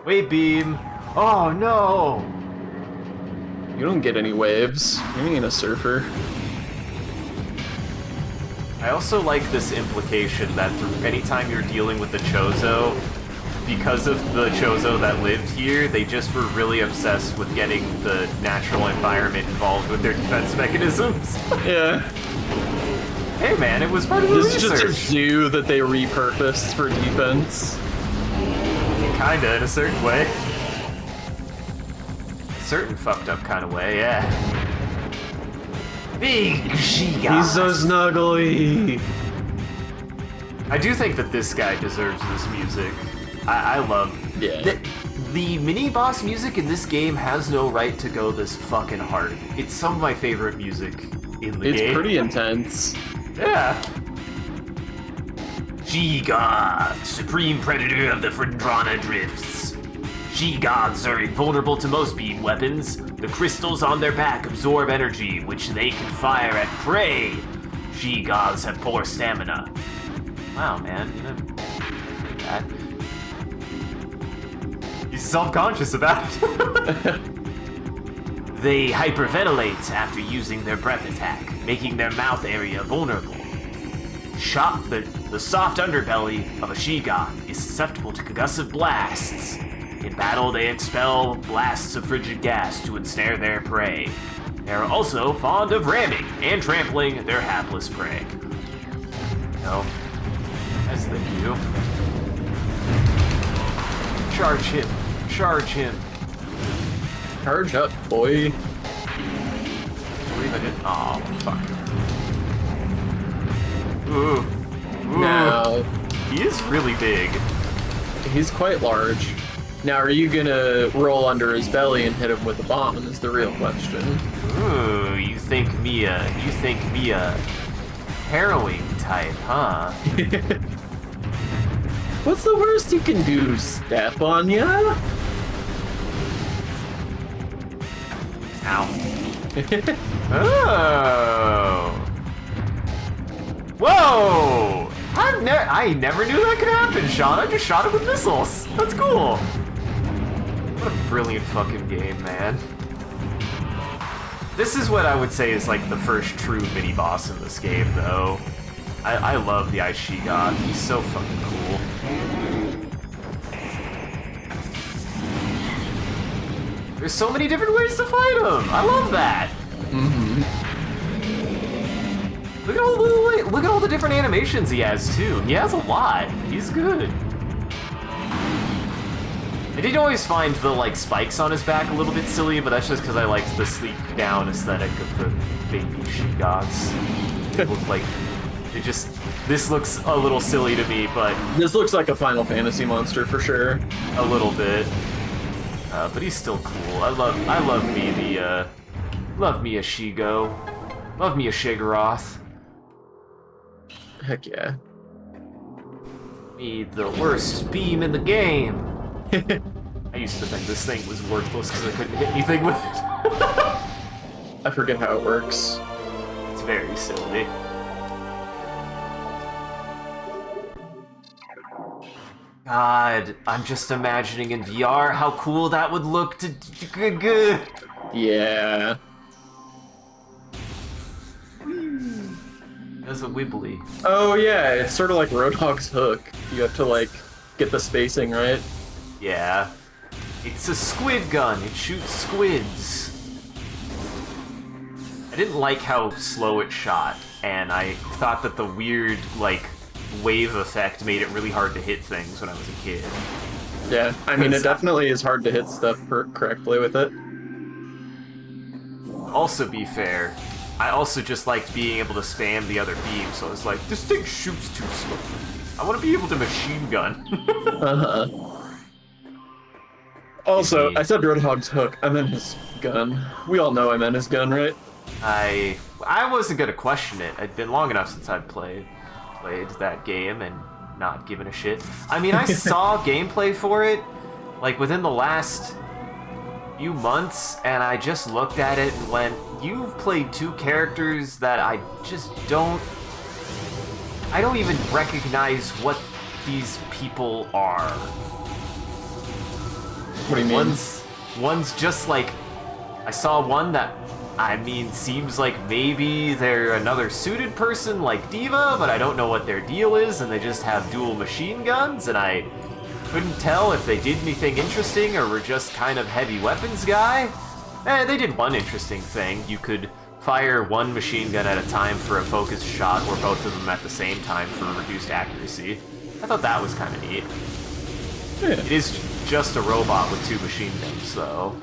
Wait, Beam. Oh no! You don't get any waves. You ain't a surfer. I also like this implication that anytime you're dealing with the Chozo, because of the Chozo that lived here, they just were really obsessed with getting the natural environment involved with their defense mechanisms. Yeah. Hey man, it was part of the This is research. just a zoo that they repurposed for defense. Kinda, in a certain way. A certain fucked up kind of way, yeah. Big Giga. He's so snuggly. I do think that this guy deserves this music. I love... Yeah. The mini-boss music in this game has no right to go this fucking hard. It's some of my favorite music in the game. It's pretty intense. Yeah. Giga, supreme predator of the Frendrana drifts. G-Gods are invulnerable to most beam weapons. The crystals on their back absorb energy, which they can fire at prey. G-Gods have poor stamina. Wow, man, you know that. He's self-conscious about it. They hyperventilate after using their breath attack, making their mouth area vulnerable. The soft underbelly of a She-God is susceptible to concussive blasts. In battle, they expel blasts of frigid gas to ensnare their prey. They are also fond of ramming and trampling their hapless prey. No, as they do. Charge him. Charge him. Charge up, boy. I believe I did. Oh, fuck. Ooh. Ooh. Now, He is really big. he's quite large. Now, are you gonna roll under his belly and hit him with a bomb? Is the real question. Ooh, you think me a harrowing type, huh? What's the worst he can do? Step on ya? Ow. Oh. Whoa! I never knew that could happen, Sean. I just shot it with missiles. That's cool. What a brilliant fucking game, man. This is what I would say is like the first true mini-boss in this game, though. I love the Ice God. He's so fucking cool. There's so many different ways to fight him. I love that. Mm-hmm. Look at all the different animations he has too. He has a lot. He's good. I did always find the like spikes on his back a little bit silly, but that's just because I liked the sleek down aesthetic of the baby she-gods. It looked like this looks a little silly to me, but This looks like a Final Fantasy monster for sure. a little bit. But he's still cool. I love me a Shigo. Love me a Shigaroth. Heck yeah. Me the worst beam in the game. I used to think this thing was worthless because I couldn't hit anything with it. I forget how it works. It's very silly. God, I'm just imagining in VR how cool that would look to good. Yeah. That's a wibbly. Oh yeah, it's sort of like Roadhog's Hook. You have to like get the spacing right. Yeah. It's a squid gun. It shoots squids. I didn't like how slow it shot, and I thought that the weird, like, wave effect made it really hard to hit things when I was a kid. Yeah, I mean, it definitely is hard to hit stuff correctly with it. Also, be fair, I also just liked being able to spam the other beam, so I was like, this thing shoots too slow for me. I want to be able to machine gun. Uh-huh. Also, I said Roadhog's Hook. I meant his gun. We all know I meant his gun, right? I wasn't gonna question it. It'd been long enough since I'd played that game and not given a shit. I mean, I saw gameplay for it, like, within the last few months, and I just looked at it and went, you've played two characters that I just don't even recognize what these people are. What do you mean? One's just like, I saw one that, I mean, seems like maybe they're another suited person like Diva, but I don't know what their deal is, and they just have dual machine guns, and I couldn't tell if they did anything interesting or were just kind of heavy weapons guy. They did one interesting thing. You could fire one machine gun at a time for a focused shot, or both of them at the same time for reduced accuracy. I thought that was kind of neat. Yeah. It is just a robot with two machine guns, though.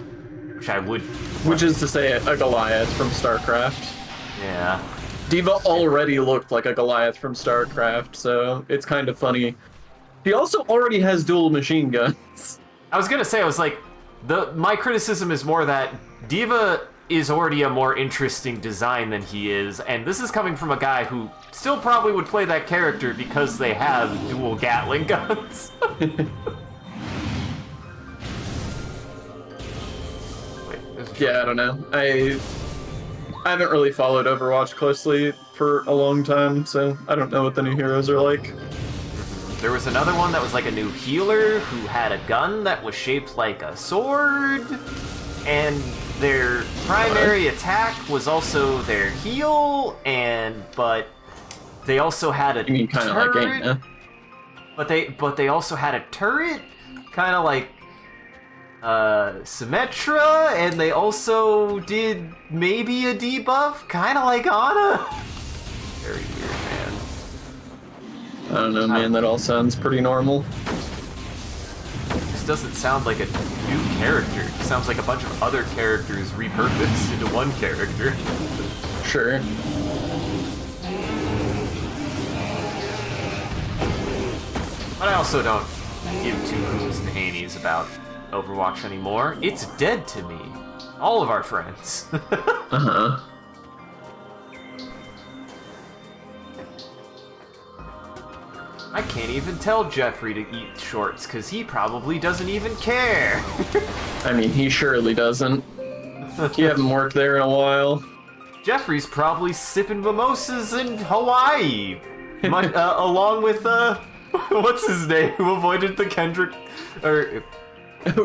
Which is to say, a Goliath from StarCraft. Yeah. Diva already looked like a Goliath from StarCraft, so it's kind of funny. He also already has dual machine guns. I was gonna say, I was like, my criticism is more that Diva is already a more interesting design than he is, and this is coming from a guy who still probably would play that character because they have dual Gatling guns. Yeah, I don't know. I haven't really followed Overwatch closely for a long time, so I don't know what the new heroes are like. There was another one that was like a new healer who had a gun that was shaped like a sword, and their primary attack was also their heal, but they also had a You mean kind of like turret. Game, But they also had a turret, kind of like Symmetra, and they also did maybe a debuff, kind of like Ana. Very weird, man. I don't know, man. That all sounds pretty normal. This doesn't sound like a new character. It sounds like a bunch of other characters repurposed into one character. Sure. But I also don't give two hoots and hannies about Overwatch anymore. It's dead to me. All of our friends. Uh-huh. I can't even tell Jeffrey to eat shorts, because he probably doesn't even care. I mean, he surely doesn't. You haven't worked there in a while. Jeffrey's probably sipping mimosas in Hawaii. Along with what's his name? Who avoided the Kendrick or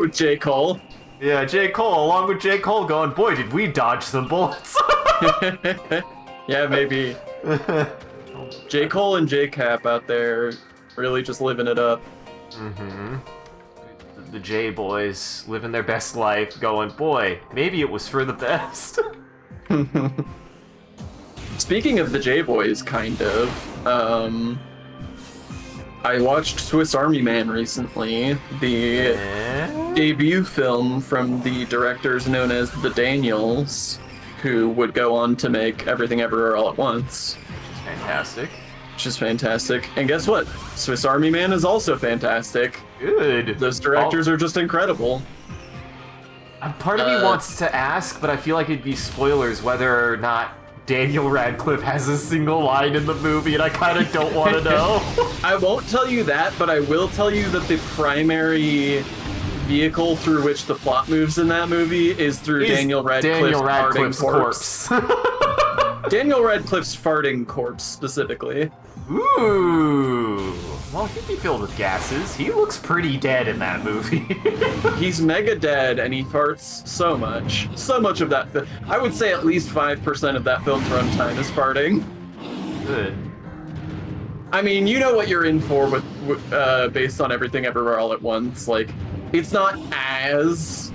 J. Cole. yeah, J. Cole. Along with J. Cole, going, boy, did we dodge some bullets. Yeah, maybe. J. Cole and J. Cap out there really just living it up. The J boys living their best life, going, boy, maybe it was for the best. Speaking of the J Boys, kind of, I watched Swiss Army Man recently, the debut film from the directors known as the Daniels, who would go on to make Everything Everywhere All at Once. Fantastic. Which is fantastic. And guess what? Swiss Army Man is also fantastic. Good. Those directors are just incredible. Part of me wants to ask, but I feel like it'd be spoilers whether or not Daniel Radcliffe has a single line in the movie, and I kind of don't want to know. I won't tell you that, but I will tell you that the primary vehicle through which the plot moves in that movie is through Daniel Radcliffe's corpse. Daniel Radcliffe's farting corpse, specifically. Ooh. Well, he'd be filled with gases. He looks pretty dead in that movie. He's mega dead, and he farts so much. So much of that I would say at least 5% of that film's runtime is farting. Good. I mean, you know what you're in for with based on Everything Everywhere All at Once. Like, it's not as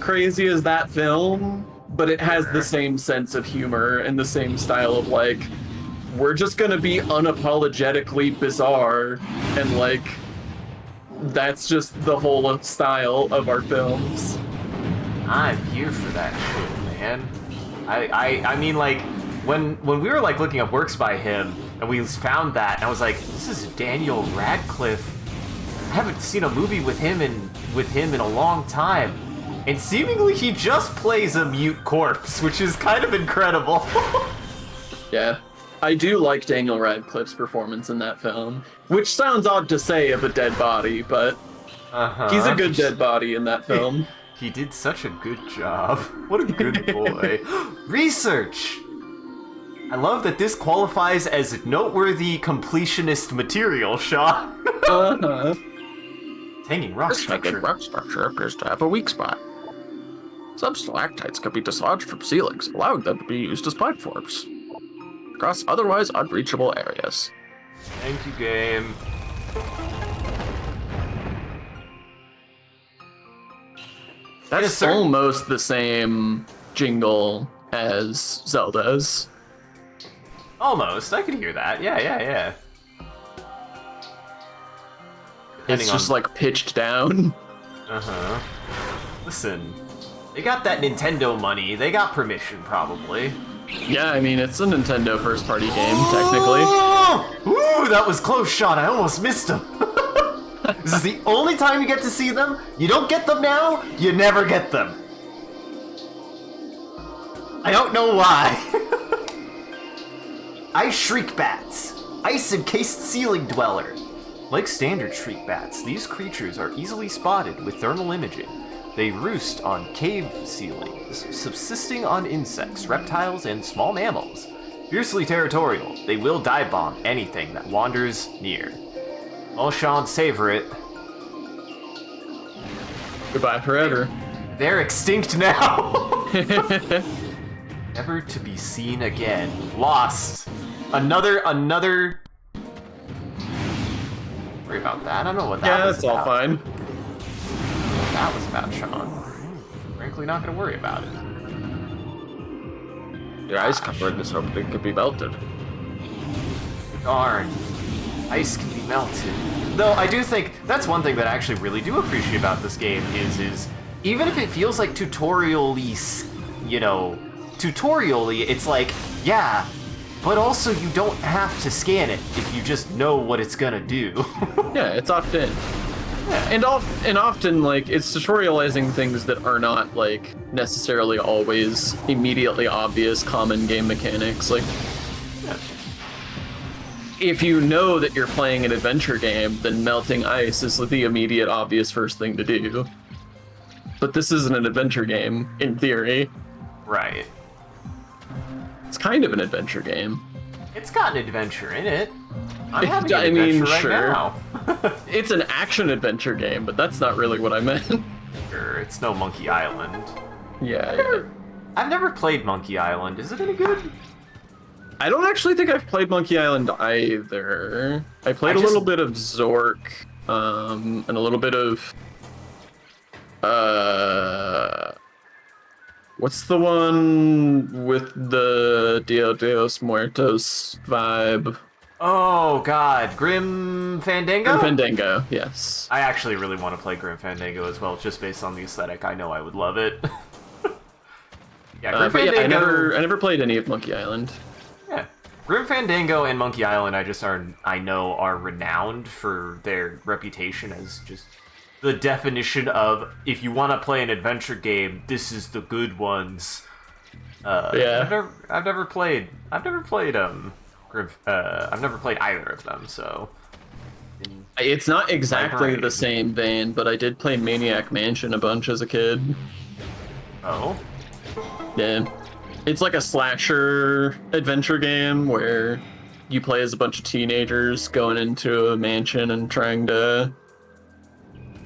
crazy as that film, but it has the same sense of humor and the same style of, like, we're just gonna be unapologetically bizarre, and, like, that's just the whole style of our films. I'm here for that shit, man. I mean, like, when we were, like, looking up works by him, and we found that, and I was like, this is Daniel Radcliffe. I haven't seen a movie with him in a long time. And seemingly he just plays a mute corpse, which is kind of incredible. Yeah. I do like Daniel Radcliffe's performance in that film, which sounds odd to say of a dead body, but he's a good dead body in that film. He did such a good job. What a good boy. Research! I love that this qualifies as noteworthy completionist material, Sean. Hanging rock This structure. hanging rock structure appears to have a weak spot. Some stalactites can be dislodged from ceilings, allowing them to be used as platforms across otherwise unreachable areas. Thank you, game. That's almost the same jingle as Zelda's. Almost. I could hear that. Yeah. It's just like pitched down. Listen, they got that Nintendo money. They got permission, probably. Yeah, I mean, it's a Nintendo first-party game, technically. Ooh, that was close shot. I almost missed him. This is the only time you get to see them. You don't get them now, you never get them. I don't know why. Ice shriek bats. Ice-encased ceiling dweller. Like standard shriek bats, these creatures are easily spotted with thermal imaging. They roost on cave ceilings, subsisting on insects, reptiles, and small mammals. Fiercely territorial, they will dive bomb anything that wanders near. Oh, Sean, savor it. Goodbye forever. They're extinct now. Never to be seen again. Lost. Another. Worry about that. I don't know what that was that's all fine. What that was about, Sean. Frankly, not gonna worry about it. The ice covered this opening could be melted. Darn. Ice can be melted. Though I do think that's one thing that I actually really do appreciate about this game is even if it feels like tutorially, it's like, yeah, but also you don't have to scan it if you just know what it's gonna do. Yeah, it's opt-in. Yeah. And often, like, it's tutorializing things that are not, like, necessarily always immediately obvious common game mechanics. Like, Yeah. if you know that you're playing an adventure game, then melting ice is the immediate obvious first thing to do. But this isn't an adventure game, in theory. Right. It's kind of an adventure game. It's got an adventure in it. I'm having an adventure right now. It's an action-adventure game, but that's not really what I meant. Sure, it's no Monkey Island. Yeah. I've never played Monkey Island. Is it any good? I don't actually think I've played Monkey Island either. I played a little bit of Zork, and a little bit of... What's the one with the Dia de los Muertos vibe? Oh god, Grim Fandango? Grim Fandango, yes. I actually really want to play Grim Fandango as well, just based on the aesthetic. I know I would love it. Yeah, Grim Fandango... Yeah, I never played any of Monkey Island. Yeah. Grim Fandango and Monkey Island I know are renowned for their reputation as just the definition of, if you want to play an adventure game, this is the good ones. Yeah. I've never played I've never played either of them, so it's not exactly the same vein, but I did play Maniac Mansion a bunch as a kid. Oh. Yeah. It's like a slasher adventure game where you play as a bunch of teenagers going into a mansion and trying to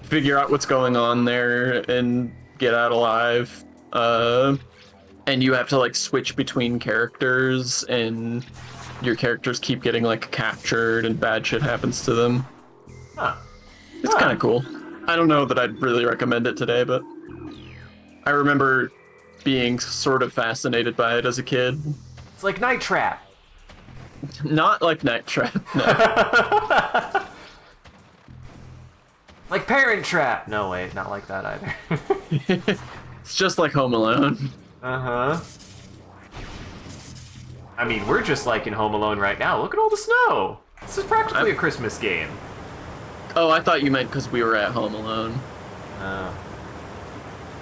figure out what's going on there and get out alive. And you have to like switch between characters, and your characters keep getting like captured and bad shit happens to them. Huh. It's kind of cool. I don't know that I'd really recommend it today, but I remember being sort of fascinated by it as a kid. It's like Night Trap. Not like Night Trap, no. Like Parent Trap. No, wait, not like that either. It's just like Home Alone. Uh-huh. I mean, we're just like in Home Alone right now. Look at all the snow. This is practically a Christmas game. Oh, I thought you meant because we were at Home Alone.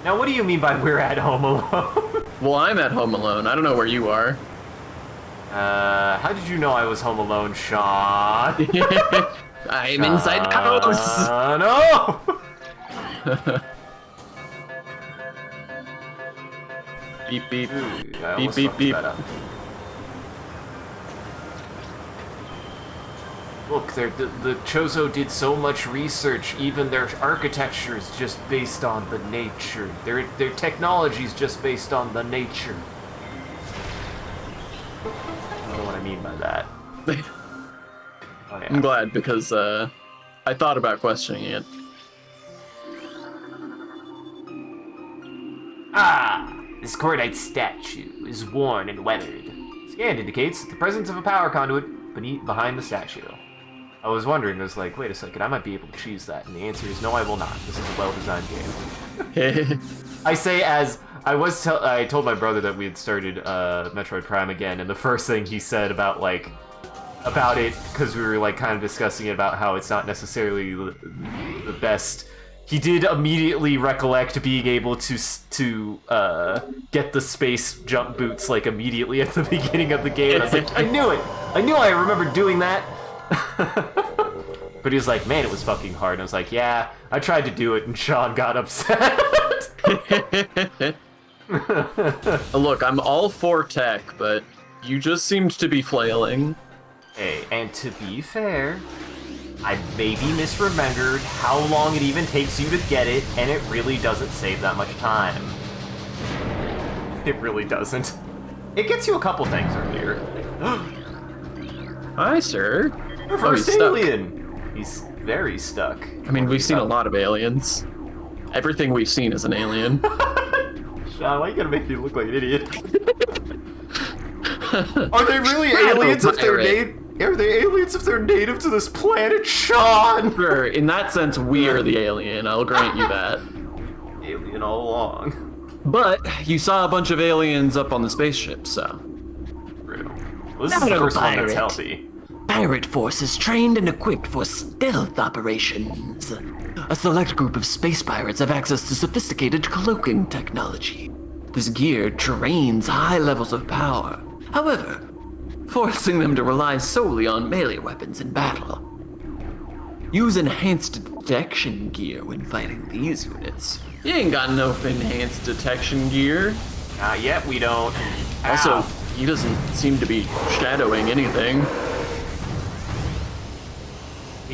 Now, what do you mean by we're at Home Alone? Well, I'm at Home Alone. I don't know where you are. How did you know I was Home Alone, Sean? I'm inside the house! No! Beep, beep. Ooh, Beep, beep, beep. Look, the Chozo did so much research, even their architecture is just based on the nature. Their technology is just based on the nature. I don't know what I mean by that. Oh, yeah. I'm glad, because I thought about questioning it. Ah! This cordite statue is worn and weathered. Scan indicates the presence of a power conduit behind the statue. I was wondering, I was like, wait a second, I might be able to choose that. And the answer is no, I will not. This is a well-designed game. I say as I told my brother that we had started Metroid Prime again, and the first thing he said about it, because we were like kind of discussing it about how it's not necessarily the best. He did immediately recollect being able to get the space jump boots like immediately at the beginning of the game. And I was like, I knew it. I knew I remembered doing that. But he was like, man, it was fucking hard. And I was like, yeah, I tried to do it, and Sean got upset. Look, I'm all for tech, but you just seemed to be flailing. Hey, and to be fair, I maybe misremembered how long it even takes you to get it, and it really doesn't save that much time. It really doesn't. It gets you a couple things earlier. Hi, sir. Your first alien! He's very stuck. I mean, we've seen a lot of aliens. Everything we've seen is an alien. Sean, why are you gonna make me look like an idiot? Are they really aliens if they're native? Are they aliens if they're native to this planet, Sean? Sure, in that sense, we are the alien. I'll grant you that. Alien all along. But you saw a bunch of aliens up on the spaceship, so. True. Well, this is the first one that's healthy. Pirate forces trained and equipped for stealth operations. A select group of space pirates have access to sophisticated cloaking technology. This gear drains high levels of power, however, forcing them to rely solely on melee weapons in battle. Use enhanced detection gear when fighting these units. You ain't got no enhanced detection gear. Not yet, we don't. Also, he doesn't seem to be shadowing anything.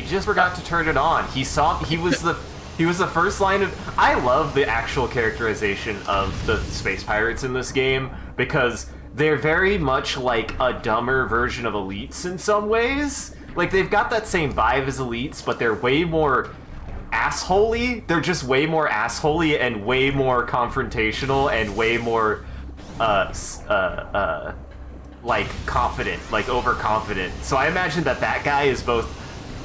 He just forgot to turn it on. He was the first line of... I love the actual characterization of the space pirates in this game, because they're very much like a dumber version of elites in some ways. Like, they've got that same vibe as elites, but they're way more assholey. They're just way more assholey and way more confrontational and way more, like, confident, like, overconfident. So I imagine that guy is both...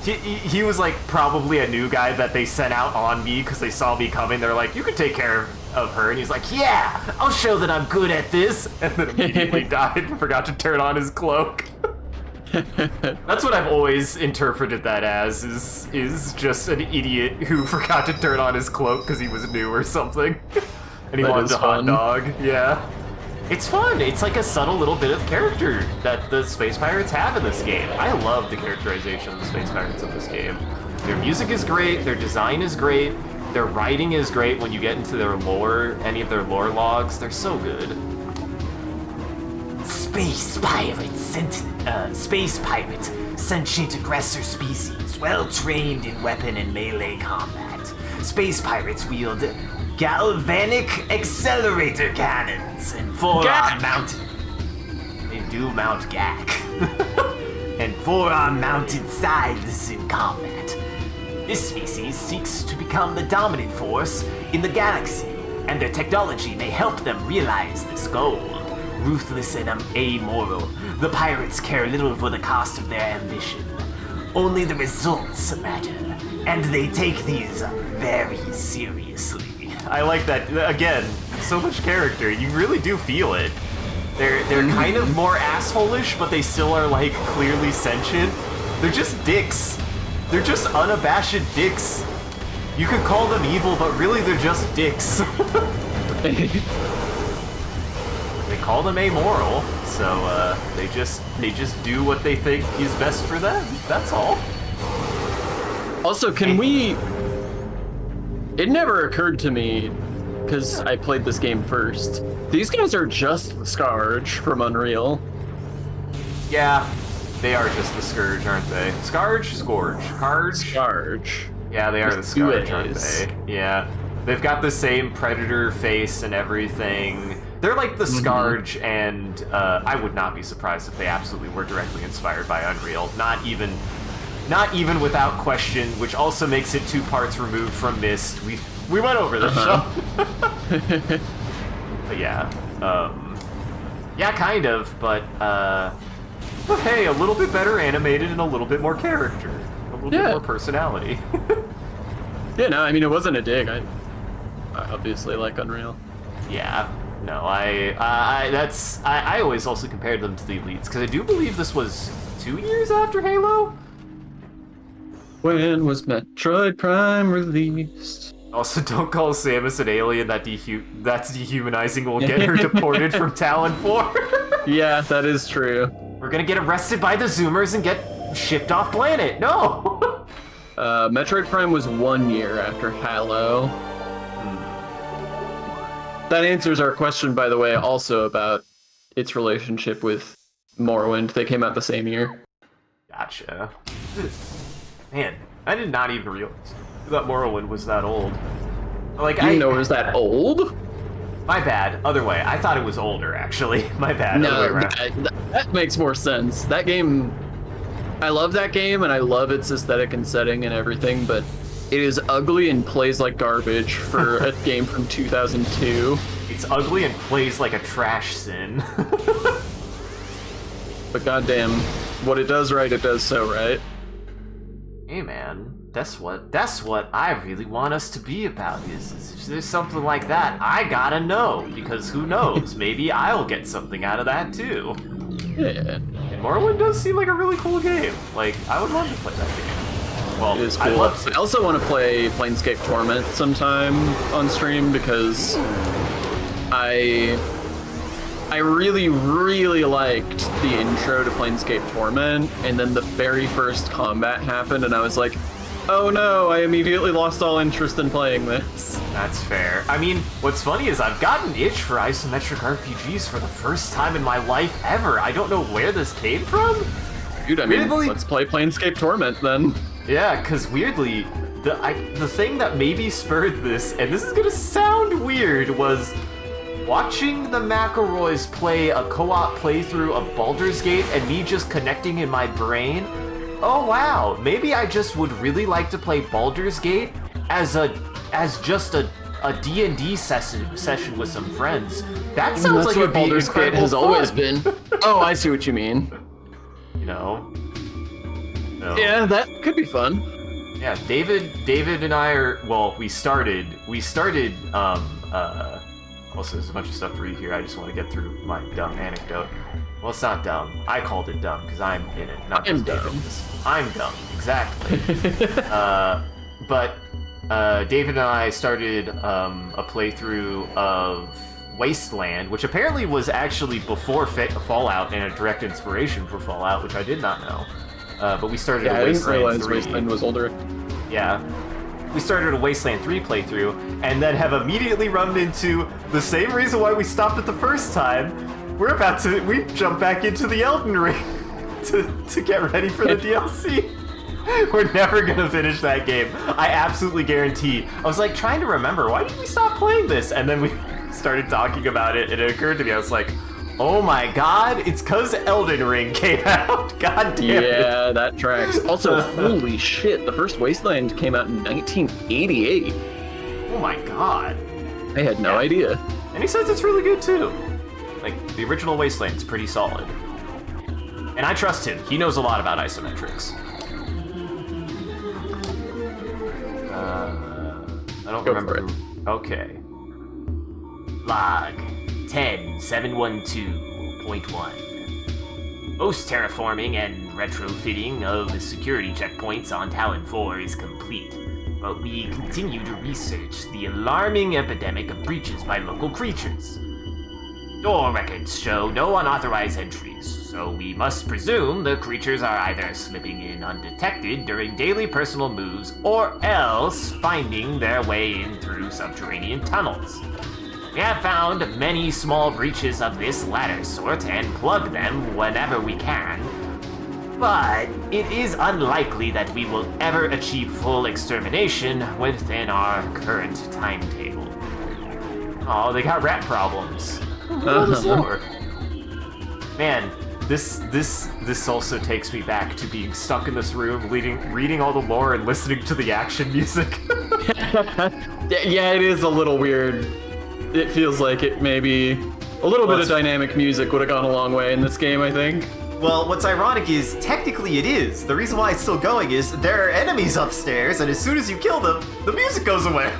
He was, like, probably a new guy that they sent out on me because they saw me coming. They're like, you can take care of her. And he's like, yeah, I'll show that I'm good at this. And then immediately died and forgot to turn on his cloak. That's what I've always interpreted that as, is just an idiot who forgot to turn on his cloak because he was new or something. And he wanted a hot dog. Yeah. It's fun. It's like a subtle little bit of character that the Space Pirates have in this game. I love the characterization of the Space Pirates in this game. Their music is great, their design is great, their writing is great when you get into their lore, any of their lore logs. They're so good. Space pirate, sentient aggressor species, well trained in weapon and melee combat. Space pirates wield galvanic accelerator cannons and forearm mounted. They do mount GAC. And forearm mounted scythes in combat. This species seeks to become the dominant force in the galaxy, and their technology may help them realize this goal. Ruthless and amoral, the pirates care little for the cost of their ambition. Only the results matter, and they take these very seriously. I like that. Again, so much character. You really do feel it. They're kind of more asshole-ish, but they still are, like, clearly sentient. They're just dicks. They're just unabashed dicks. You could call them evil, but really they're just dicks. They call them amoral, so they just do what they think is best for them. That's all. Also, it never occurred to me, because I played this game first. These guys are just the Scourge from Unreal. Yeah, they are just the Scourge, aren't they? Scourge? Scourge. Scourge. Yeah, they are the Scourge, aren't they? Yeah. They've got the same Predator face and everything. They're like the Scourge, and I would not be surprised if they absolutely were directly inspired by Unreal. Not even without question, which also makes it 2 parts removed from Myst. We went over this show. But yeah. Yeah, kind of, but hey, a little bit better animated and a little bit more character. A little bit more personality. Yeah, no, I mean, it wasn't a dig. I obviously like Unreal. Yeah. No, I always also compared them to the Elites, because I do believe this was 2 years after Halo? When was Metroid Prime released? Also, don't call Samus an alien. That's dehumanizing. We'll get her deported from Talon 4. Yeah, that is true. We're gonna get arrested by the Zoomers and get shipped off planet. No! Metroid Prime was 1 year after Halo. That answers our question, by the way, also about its relationship with Morrowind. They came out the same year. Gotcha. Man, I did not even realize that Morrowind was that old. Like, You know it was that old? My bad. Other way. I thought it was older, actually. My bad. No, Other way around. that makes more sense. That game... I love that game, and I love its aesthetic and setting and everything, but it is ugly and plays like garbage for a game from 2002. It's ugly and plays like a trash sin. But goddamn, what it does right, it does so right. Hey man, that's what I really want us to be about, is if there's something like that, I gotta know, because who knows, maybe I'll get something out of that too. Yeah. And Morrowind does seem like a really cool game. Like, I would love to play that game. Well, It is I'd cool. love to. I also want to play Planescape Torment sometime on stream, because I really, really liked the intro to Planescape Torment, and then the very first combat happened, and I was like, oh no, I immediately lost all interest in playing this. That's fair. I mean, what's funny is I've gotten an itch for isometric RPGs for the first time in my life ever. I don't know where this came from. Dude, I mean, Really? let's play Planescape Torment then. Yeah, because weirdly, the thing that maybe spurred this, and this is gonna sound weird, was watching the McElroys play a co-op playthrough of Baldur's Gate and me just connecting in my brain. Oh wow, maybe I just would really like to play Baldur's Gate as just a D&D session with some friends. That sounds That's like what it'd be Baldur's Gate has incredible always fun. been. Oh, I see what you mean. You know? No. Yeah, that could be fun. Yeah, David and I are, well, we started, also there's a bunch of stuff to read here, I just want to get through my dumb anecdote. Well, it's not dumb. I called it dumb, because I'm in it, not I'm just David. dumb. I'm dumb, exactly. But David and I started a playthrough of Wasteland, which apparently was actually before Fallout and a direct inspiration for Fallout, which I did not know. But we started Yeah, a I didn't Wasteland realize 3. Wasteland was older. Yeah. We started a Wasteland 3 playthrough, and then have immediately run into the same reason why we stopped it the first time. We jump back into the Elden Ring to get ready for the DLC. We're never gonna finish that game. I absolutely guarantee. I was like trying to remember, why did we stop playing this? And then we started talking about it, and it occurred to me, I was like, oh my god, it's cause Elden Ring came out. God damn it. Yeah, that tracks. Also, holy shit, the first Wasteland came out in 1988. Oh my god. I had no idea. And he says it's really good too. Like, the original Wasteland's pretty solid. And I trust him. He knows a lot about isometrics. I don't Go remember. Okay. Log 10712.1. Most terraforming and retrofitting of the security checkpoints on Talon 4 is complete, but we continue to research the alarming epidemic of breaches by local creatures. Door records show no unauthorized entries, so we must presume the creatures are either slipping in undetected during daily personal moves or else finding their way in through subterranean tunnels. We have found many small breaches of this latter sort and plug them whenever we can, but it is unlikely that we will ever achieve full extermination within our current timetable. Oh, they got rat problems. All this lore. Man, this also takes me back to being stuck in this room, reading all the lore and listening to the action music. Yeah, it is a little weird. It feels like it maybe a little bit of dynamic music would have gone a long way in this game, I think. Well, what's ironic is, technically it is. The reason why it's still going is there are enemies upstairs, and as soon as you kill them, the music goes away.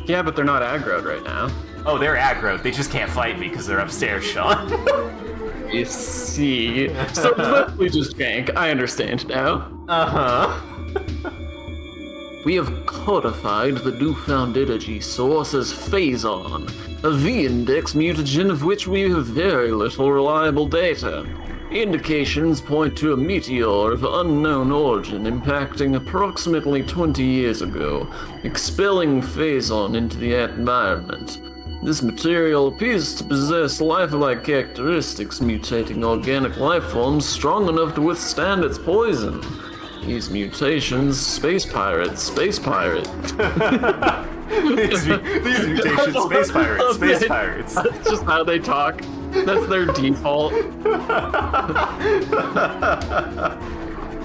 Yeah, but they're not aggroed right now. Oh, they're aggro. They just can't fight me because they're upstairs, Sean. You see. So it's mostly just jank. I understand now. Uh-huh. We have codified the newfound energy source as Phazon, a V-index mutagen of which we have very little reliable data. Indications point to a meteor of unknown origin impacting approximately 20 years ago, expelling Phazon into the environment. This material appears to possess lifelike characteristics, mutating organic life forms strong enough to withstand its poison. These mutations, space pirate. these mutations, space pirates. That's just how they talk. That's their default.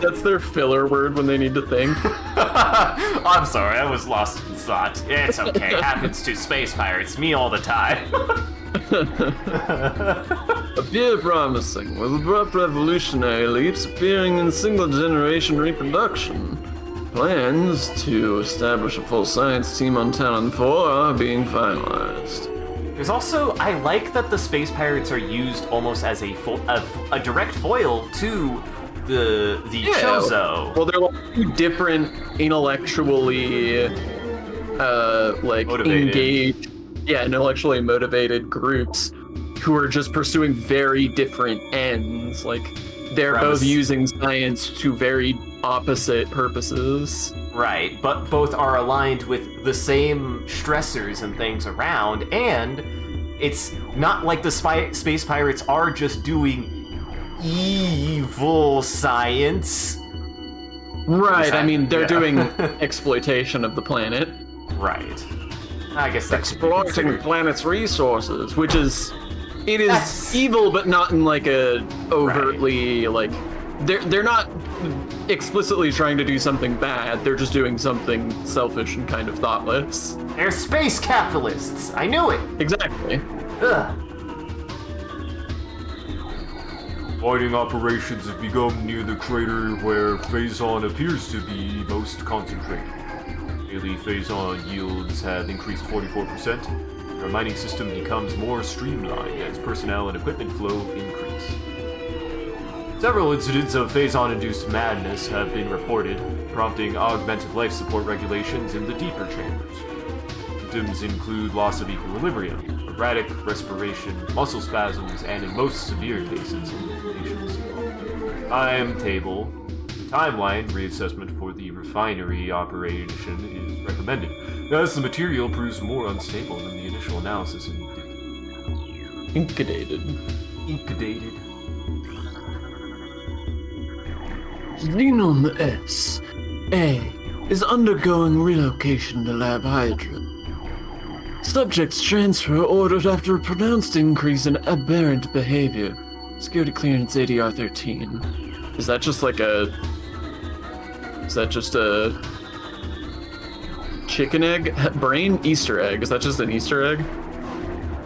That's their filler word when they need to think. I'm sorry, I was lost in thought. It's okay, it happens to space pirates, me all the time. Appear promising, with abrupt revolutionary leaps appearing in single-generation reproduction. Plans to establish a full science team on Talon 4 are being finalized. There's also, I like that the space pirates are used almost as a direct foil to the Chozo. Well, they're like two different intellectually Motivated. engaged, intellectually motivated groups who are just pursuing very different ends. Like they're both using science to very opposite purposes. Right, but both are aligned with the same stressors and things around, and it's not like the space pirates are just doing evil science. Right, I mean, they're Yeah. doing exploitation of the planet. Right. I guess that could be Exploiting the considered. planet's resources, which is... It is That's- evil, but not in like a overtly, like... They're not explicitly trying to do something bad, they're just doing something selfish and kind of thoughtless. They're space capitalists. I knew it. Exactly. Ugh. Mining operations have begun near the crater where Phazon appears to be most concentrated. Daily Phazon yields have increased 44%. Our mining system becomes more streamlined as personnel and equipment flow increase. Several incidents of Phazon-induced madness have been reported, prompting augmented life support regulations in the deeper chambers. Symptoms include loss of equilibrium, erratic respiration, muscle spasms, and in most severe cases, hallucinations. Timetable. Timeline reassessment for the refinery operation is recommended, as the material proves more unstable than the initial analysis indicated. Incubated. Incubated. Xenon S. A is undergoing relocation to Lab Hydra. Subject's transfer ordered after a pronounced increase in aberrant behavior. Security clearance ADR 13. Is that just like a... Is that just a... chicken egg? Brain? Easter egg. Is that just an Easter egg?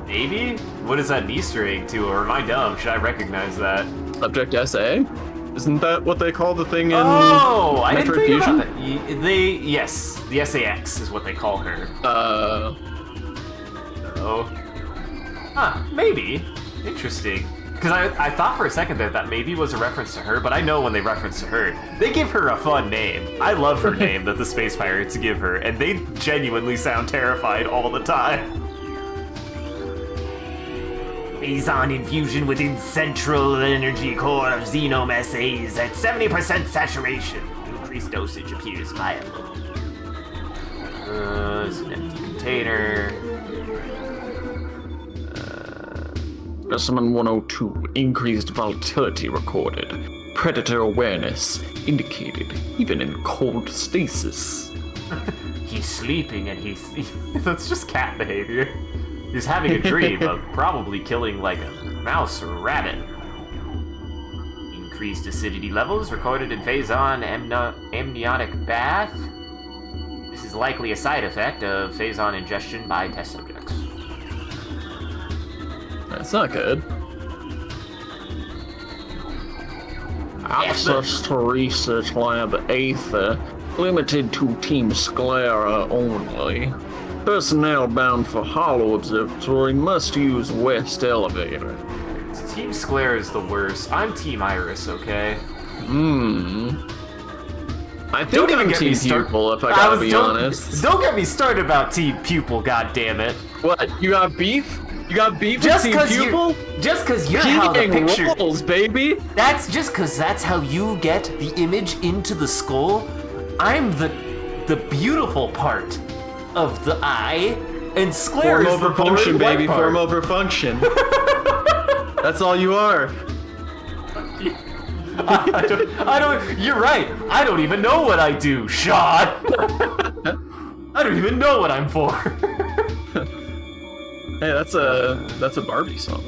Maybe? What is that an Easter egg to, or am I dumb? Should I recognize that? Subject SA? Isn't that what they call the thing in Oh, I didn't Metroid think Fusion? about that. Yes, the SAX is what they call her. Oh. Huh, maybe. Interesting. Because I thought for a second that that maybe was a reference to her, but I know when they reference to her, they give her a fun name. I love her name that the Space Pirates give her, and they genuinely sound terrified all the time. Phazon infusion within central energy core of Xenome SAs at 70% saturation. Increased dosage appears viable. It's an empty container. Specimen 102, increased volatility recorded. Predator awareness indicated, even in cold stasis. He's sleeping and that's just cat behavior. He's having a dream of probably killing like a mouse or a rabbit. Increased acidity levels recorded in Phazon amniotic bath. This is likely a side effect of Phazon ingestion by test subjects. That's not good. Access to Research Lab Aether, limited to Team Sclera only. Personnel bound for Hollow Observatory must use West Elevator. Team Sclare is the worst. I'm Team Iris, okay? I think I'm Team Pupil, if I gotta be honest. Don't get me started about Team Pupil, goddammit. What, you got beef? You got beef with Team Pupil? Just cause you're how the King picture... rolls, baby! That's just cause that's how you get the image into the skull. I'm the beautiful part of the eye, and Sclare Form is the over function, boring baby. white Form part. over function. That's all you are. I don't. You're right. I don't even know what I do, Sean. I don't even know what I'm for. Hey, that's a Barbie song.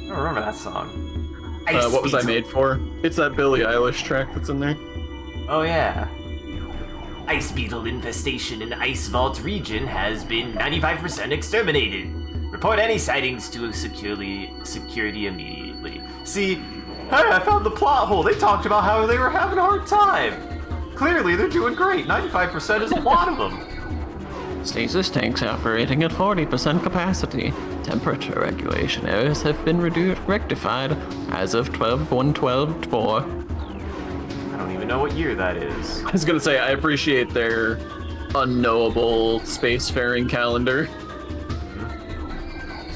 I don't remember that song. What was I made for? It's that Billie Eilish track that's in there. Oh yeah. Ice beetle infestation in Ice Vault region has been 95% exterminated. Report any sightings to security immediately. See, hey, I found the plot hole. They talked about how they were having a hard time. Clearly, they're doing great. 95% is a lot of them. Stasis tanks operating at 40% capacity. Temperature regulation errors have been rectified as of 12/1/12/4. I don't even know what year that is. I was gonna say, I appreciate their unknowable spacefaring calendar.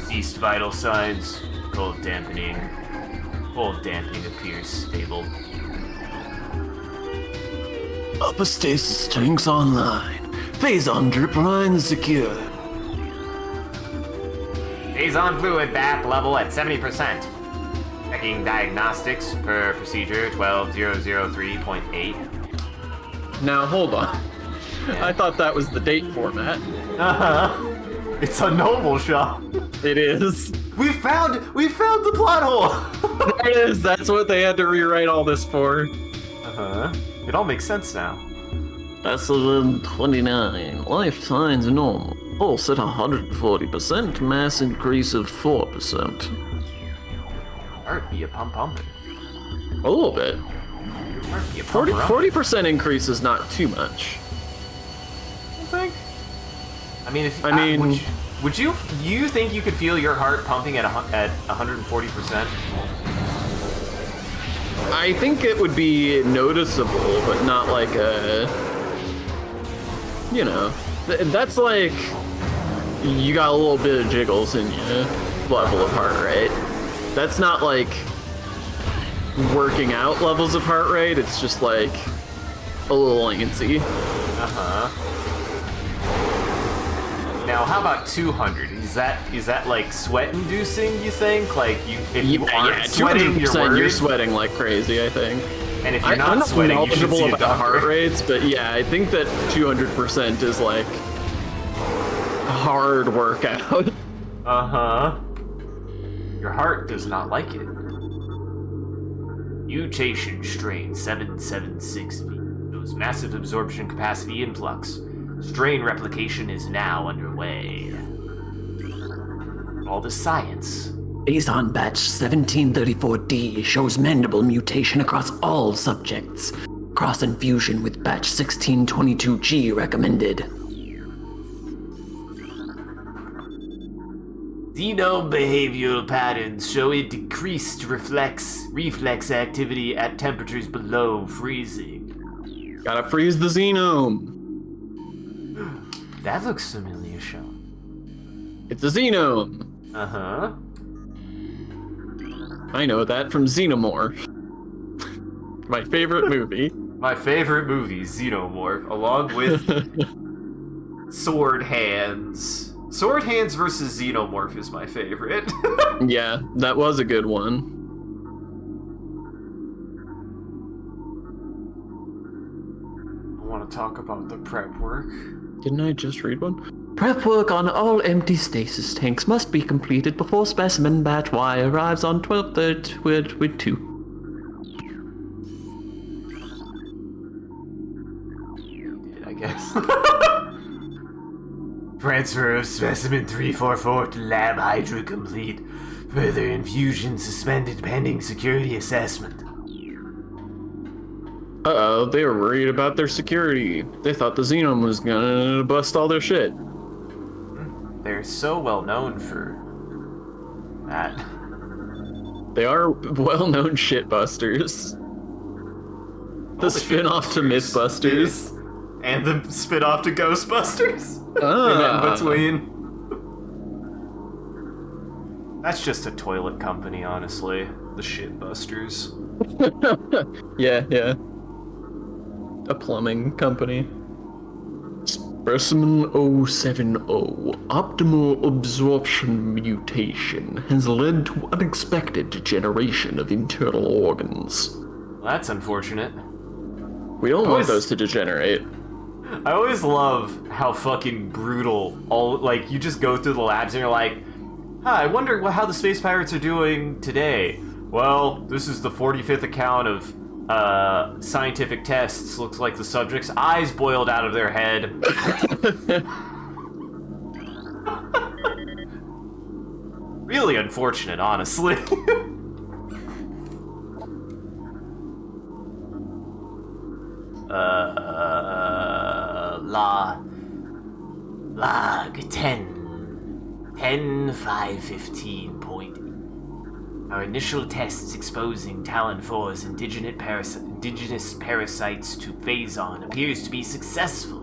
Ceased vital signs. Cold dampening. Cold damping appears stable. Upper stasis tanks online. Phazon drip lines secure. Phazon fluid bath level at 70%. Checking diagnostics per procedure 12003.8. Now, hold on. I thought that was the date format. It's a noble shop. It is. We found the plot hole. There it is. That's what they had to rewrite all this for. It all makes sense now. S1129. Life signs normal. Pulse at 140%. Mass increase of 4%. Heart be a pumping. A little bit. Heart be a 40% increase is not too much. I think. I mean, if would you think you could feel your heart pumping at 140%? I think it would be noticeable, but not like a, that's like you got a little bit of jiggles in your level of heart rate. That's not like working out levels of heart rate. It's just like a little latency. Now, how about 200? Is that like sweat-inducing? You think? Like if you aren't sweating, you're worried? You're sweating like crazy. I think. And if you're not sweating, you should see a doctor. About heart rates, but yeah, I think that 200% is like a hard workout. Your heart does not like it. Mutation strain 776V shows massive absorption capacity influx. Strain replication is now underway. All the science. Phazon batch 1734D shows mandible mutation across all subjects. Cross infusion with batch 1622G recommended. Xeno behavioral patterns show a decreased reflex activity at temperatures below freezing. Gotta freeze the xenome. That looks familiar, Sean. It's a xenome. I know that from Xenomorph. My favorite movie. My favorite movie, Xenomorph, along with Sword Hands. Sword Hands versus Xenomorph is my favorite. Yeah, that was a good one. I want to talk about the prep work. Didn't I just read one? Prep work on all empty stasis tanks must be completed before specimen batch Y arrives on 12/3/2. I guess. Transfer of specimen 344 to lab Hydra complete. Further infusion suspended pending security assessment. Uh-oh, they were worried about their security. They thought the Xenome was gonna bust all their shit. They're so well known for that. They are well-known shitbusters. The spin-off to Mythbusters. And the spin-off to Ghostbusters. Ah. And in between. That's just a toilet company, honestly. The Shitbusters. Yeah. A plumbing company. Specimen 070, optimal absorption mutation, has led to unexpected degeneration of internal organs. Well, that's unfortunate. We don't want those to degenerate. I always love how fucking brutal you just go through the labs and you're like, I wonder how the space pirates are doing today. Well, this is the 45th account of scientific tests. Looks like the subject's eyes boiled out of their head. Really unfortunate, honestly. Log 10.515. Our initial tests exposing Talon 4's indigenous parasites to Phazon appears to be successful.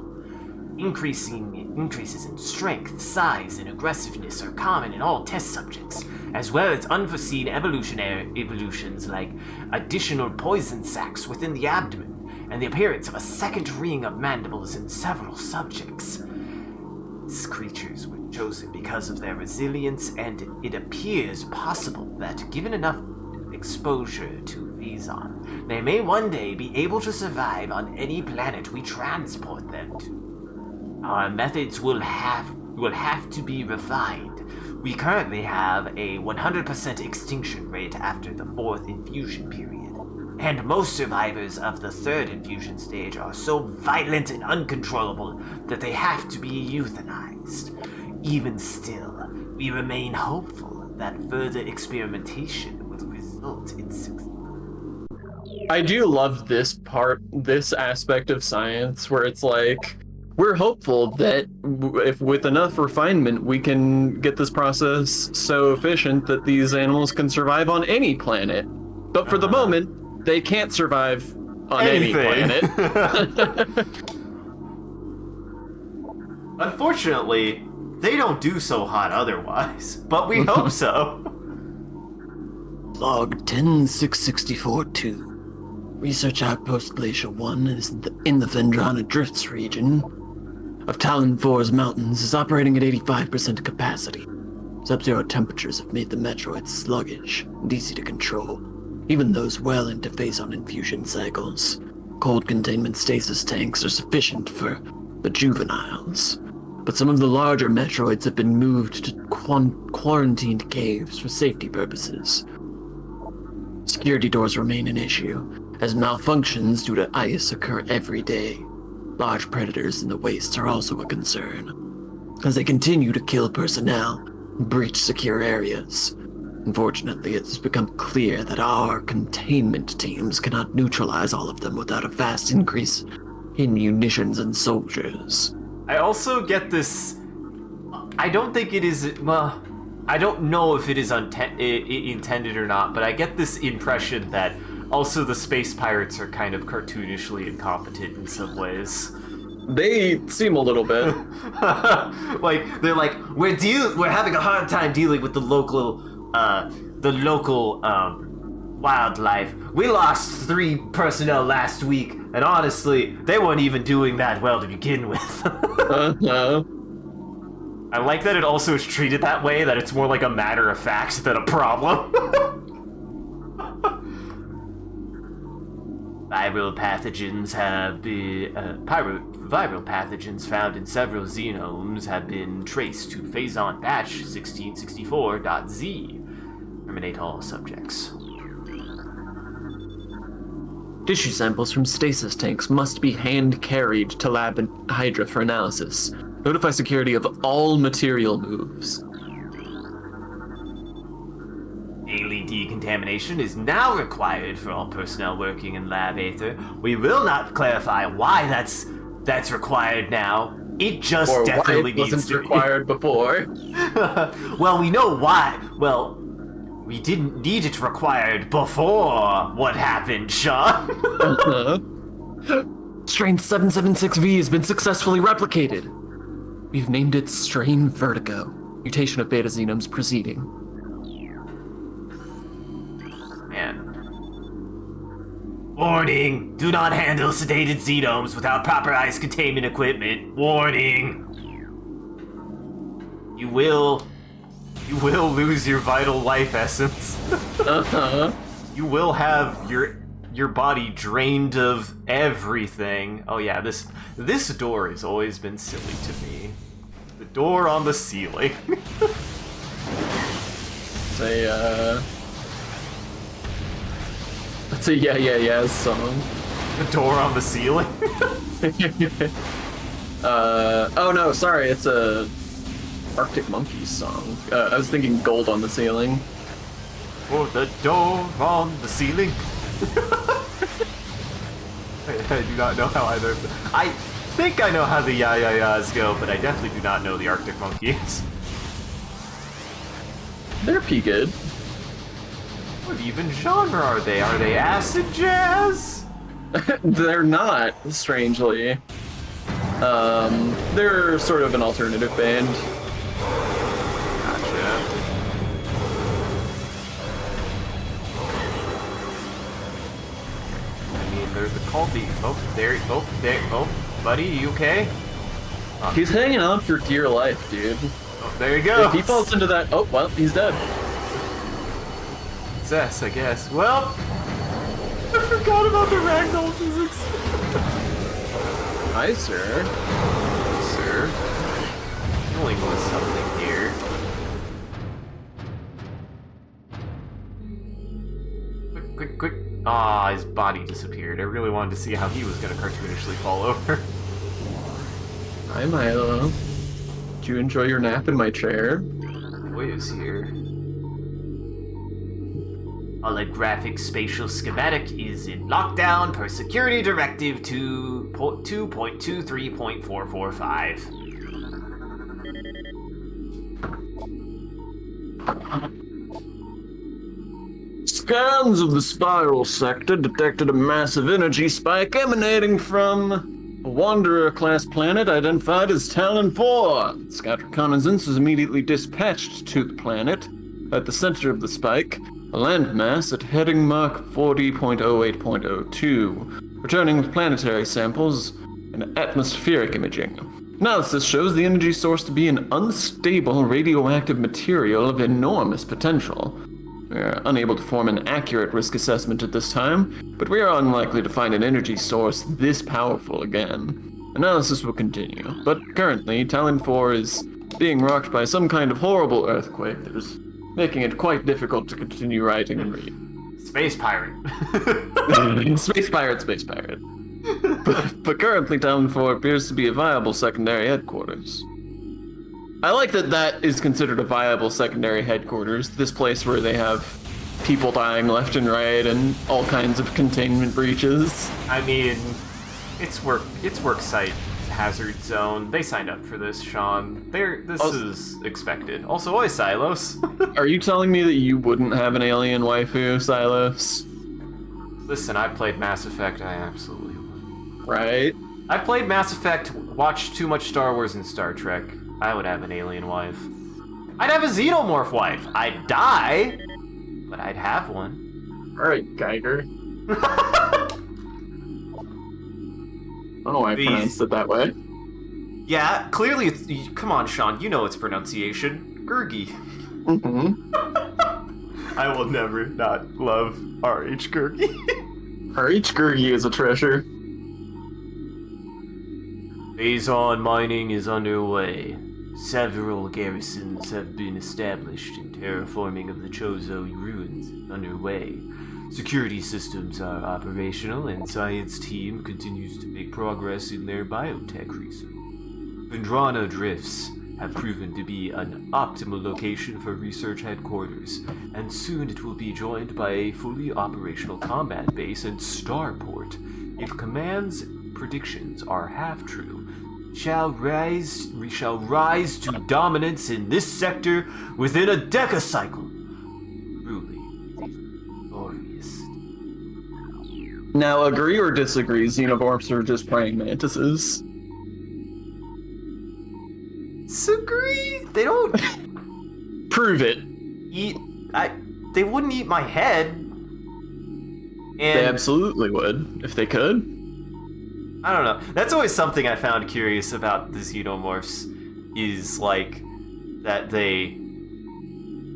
Increases in strength, size, and aggressiveness are common in all test subjects, as well as unforeseen evolutions like additional poison sacs within the abdomen, and the appearance of a second ring of mandibles in several subjects. These creatures were chosen because of their resilience, and it appears possible that given enough exposure to Phazon, they may one day be able to survive on any planet we transport them to. Our methods will have to be refined. We currently have a 100% extinction rate after the 4th infusion period, and most survivors of the 3rd infusion stage are so violent and uncontrollable that they have to be euthanized. Even still, we remain hopeful that further experimentation will result in success. I do love this aspect of science where it's like, we're hopeful that if with enough refinement, we can get this process so efficient that these animals can survive on any planet. But for the moment, they can't survive on any planet. Unfortunately, they don't do so hot otherwise, but we hope so. Log 10664-2. Research Outpost Glacier 1 is in the Vendrana Drifts region of Talon 4's mountains is operating at 85% capacity. Sub-zero temperatures have made the Metroid sluggish and easy to control, even those well into Phazon infusion cycles. Cold containment stasis tanks are sufficient for the juveniles, but some of the larger Metroids have been moved to quarantined caves for safety purposes. Security doors remain an issue, as malfunctions due to ice occur every day. Large predators in the wastes are also a concern, as they continue to kill personnel and breach secure areas. Unfortunately, it's become clear that our containment teams cannot neutralize all of them without a vast increase in munitions and soldiers. I also get this. I don't think it is. Well, I don't know if it is intended or not, but I get this impression that also the space pirates are kind of cartoonishly incompetent in some ways. They seem a little bit. Like they're like, we're having a hard time dealing with the local wildlife. We lost 3 personnel last week, and honestly, they weren't even doing that well to begin with. I like that it also is treated that way, that it's more like a matter of fact than a problem. Viral pathogens viral pathogens found in several xenomes have been traced to Phazon batch 1664.Z. Terminate all subjects. Tissue samples from stasis tanks must be hand-carried to Lab and Hydra for analysis. Notify security of all material moves. Daily decontamination is now required for all personnel working in Lab Aether. We will not clarify why that's required now. It just Or definitely why it needs wasn't to required before. Well, we know why. Well, we didn't need it required before what happened, Sean. Strain 776V has been successfully replicated. We've named it Strain Vertigo. Mutation of beta xenomes proceeding. Man. Warning! Do not handle sedated xenomes without proper ice containment equipment. Warning! You will lose your vital life essence. You will have your body drained of everything. Oh yeah, this door has always been silly to me. The door on the ceiling. It's a yeah song. The door on the ceiling. Oh no, sorry, it's a Arctic Monkeys song. I was thinking Gold on the Ceiling. For the door on the ceiling. I do not know how either. I think I know how the ya-ya-ya's go, but I definitely do not know the Arctic Monkeys. They're pretty good. What even genre are they? Are they acid jazz? They're not, strangely. They're sort of an alternative band. Gotcha. I mean, there's called the. Oh, buddy, you okay? He's hanging on for dear life, dude. Oh, there you go. If he falls into that, oh well, he's dead. success, I guess. Well, I forgot about the ragdoll physics. Hi, sir. Sir, dealing with something here. Quick. Ah, his body disappeared. I really wanted to see how he was going to cartoonishly fall over. Hi, Milo. Did you enjoy your nap in my chair? Boy is here. Holographic spatial schematic is in lockdown per security directive 2.23.445. Scans of the spiral sector detected a massive energy spike emanating from a Wanderer-class planet identified as Talon 4. Scout reconnaissance was immediately dispatched to the planet. At the center of the spike, a landmass at heading mark 40.08.02, returning with planetary samples and atmospheric imaging. Analysis shows the energy source to be an unstable radioactive material of enormous potential. We are unable to form an accurate risk assessment at this time, but we are unlikely to find an energy source this powerful again. Analysis will continue, but currently, Talon 4 is being rocked by some kind of horrible earthquake that is making it quite difficult to continue writing and read. Space pirate. Space pirate. But currently, Talon 4 appears to be a viable secondary headquarters. I like that is considered a viable secondary headquarters, this place where they have people dying left and right and all kinds of containment breaches. I mean, it's work site hazard zone. They signed up for this, Sean. This is expected. Also, oi, Silos. Are you telling me that you wouldn't have an alien waifu, Silos? Listen, I played Mass Effect. I absolutely would. Right? I played Mass Effect, watched too much Star Wars and Star Trek. I would have an alien wife. I'd have a xenomorph wife. I'd die, but I'd have one. Alright, Geiger. I don't know why I pronounced it that way. Yeah, clearly it's... Come on, Sean, you know its pronunciation. Gurgi. Mm-hmm. I will never not love R.H. Gurgi. R.H. Gurgi is a treasure. Phazon mining is underway. Several garrisons have been established and terraforming of the Chozo ruins is underway. Security systems are operational and science team continues to make progress in their biotech research. Vendrana drifts have proven to be an optimal location for research headquarters, and soon it will be joined by a fully operational combat base and starport. If Command's predictions are half true, we shall rise to dominance in this sector within a decacycle. Truly, glorious. Now, agree or disagree, xenomorphs are just praying mantises. Disagree? They don't Prove it. eat... They wouldn't eat my head. And They absolutely would, if they could. I don't know. That's always something I found curious about the xenomorphs, is like that they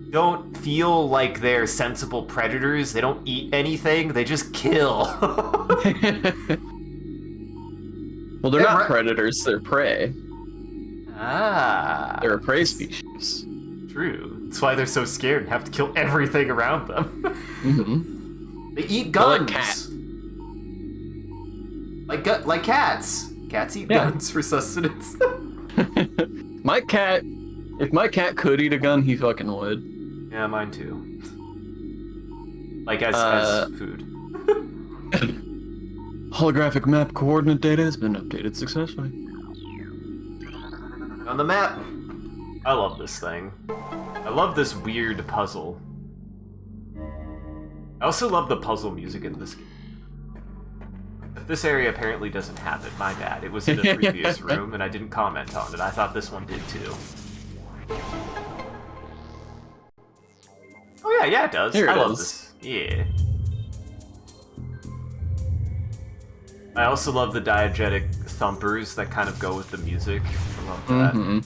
don't feel like they're sensible predators. They don't eat anything. They just kill. Well, they're not predators, they're prey. Ah, They're a prey species. true. That's why they're so scared and have to kill everything around them. Mm-hmm. They eat They're guns. like cats. Like cats. Cats eat guns for sustenance. My cat, if my cat could eat a gun, he fucking would. Yeah, mine too. Like as food. Holographic map coordinate data has been updated successfully. On the map. I love this thing. I love this weird puzzle. I also love the puzzle music in this game. But this area apparently doesn't have it. My bad. It was in a previous room and I didn't comment on it. I thought this one did too. Oh yeah, it does. Here it I love is. this. Yeah. I also love the diegetic thumpers that kind of go with the music. I love that. Mm-hmm.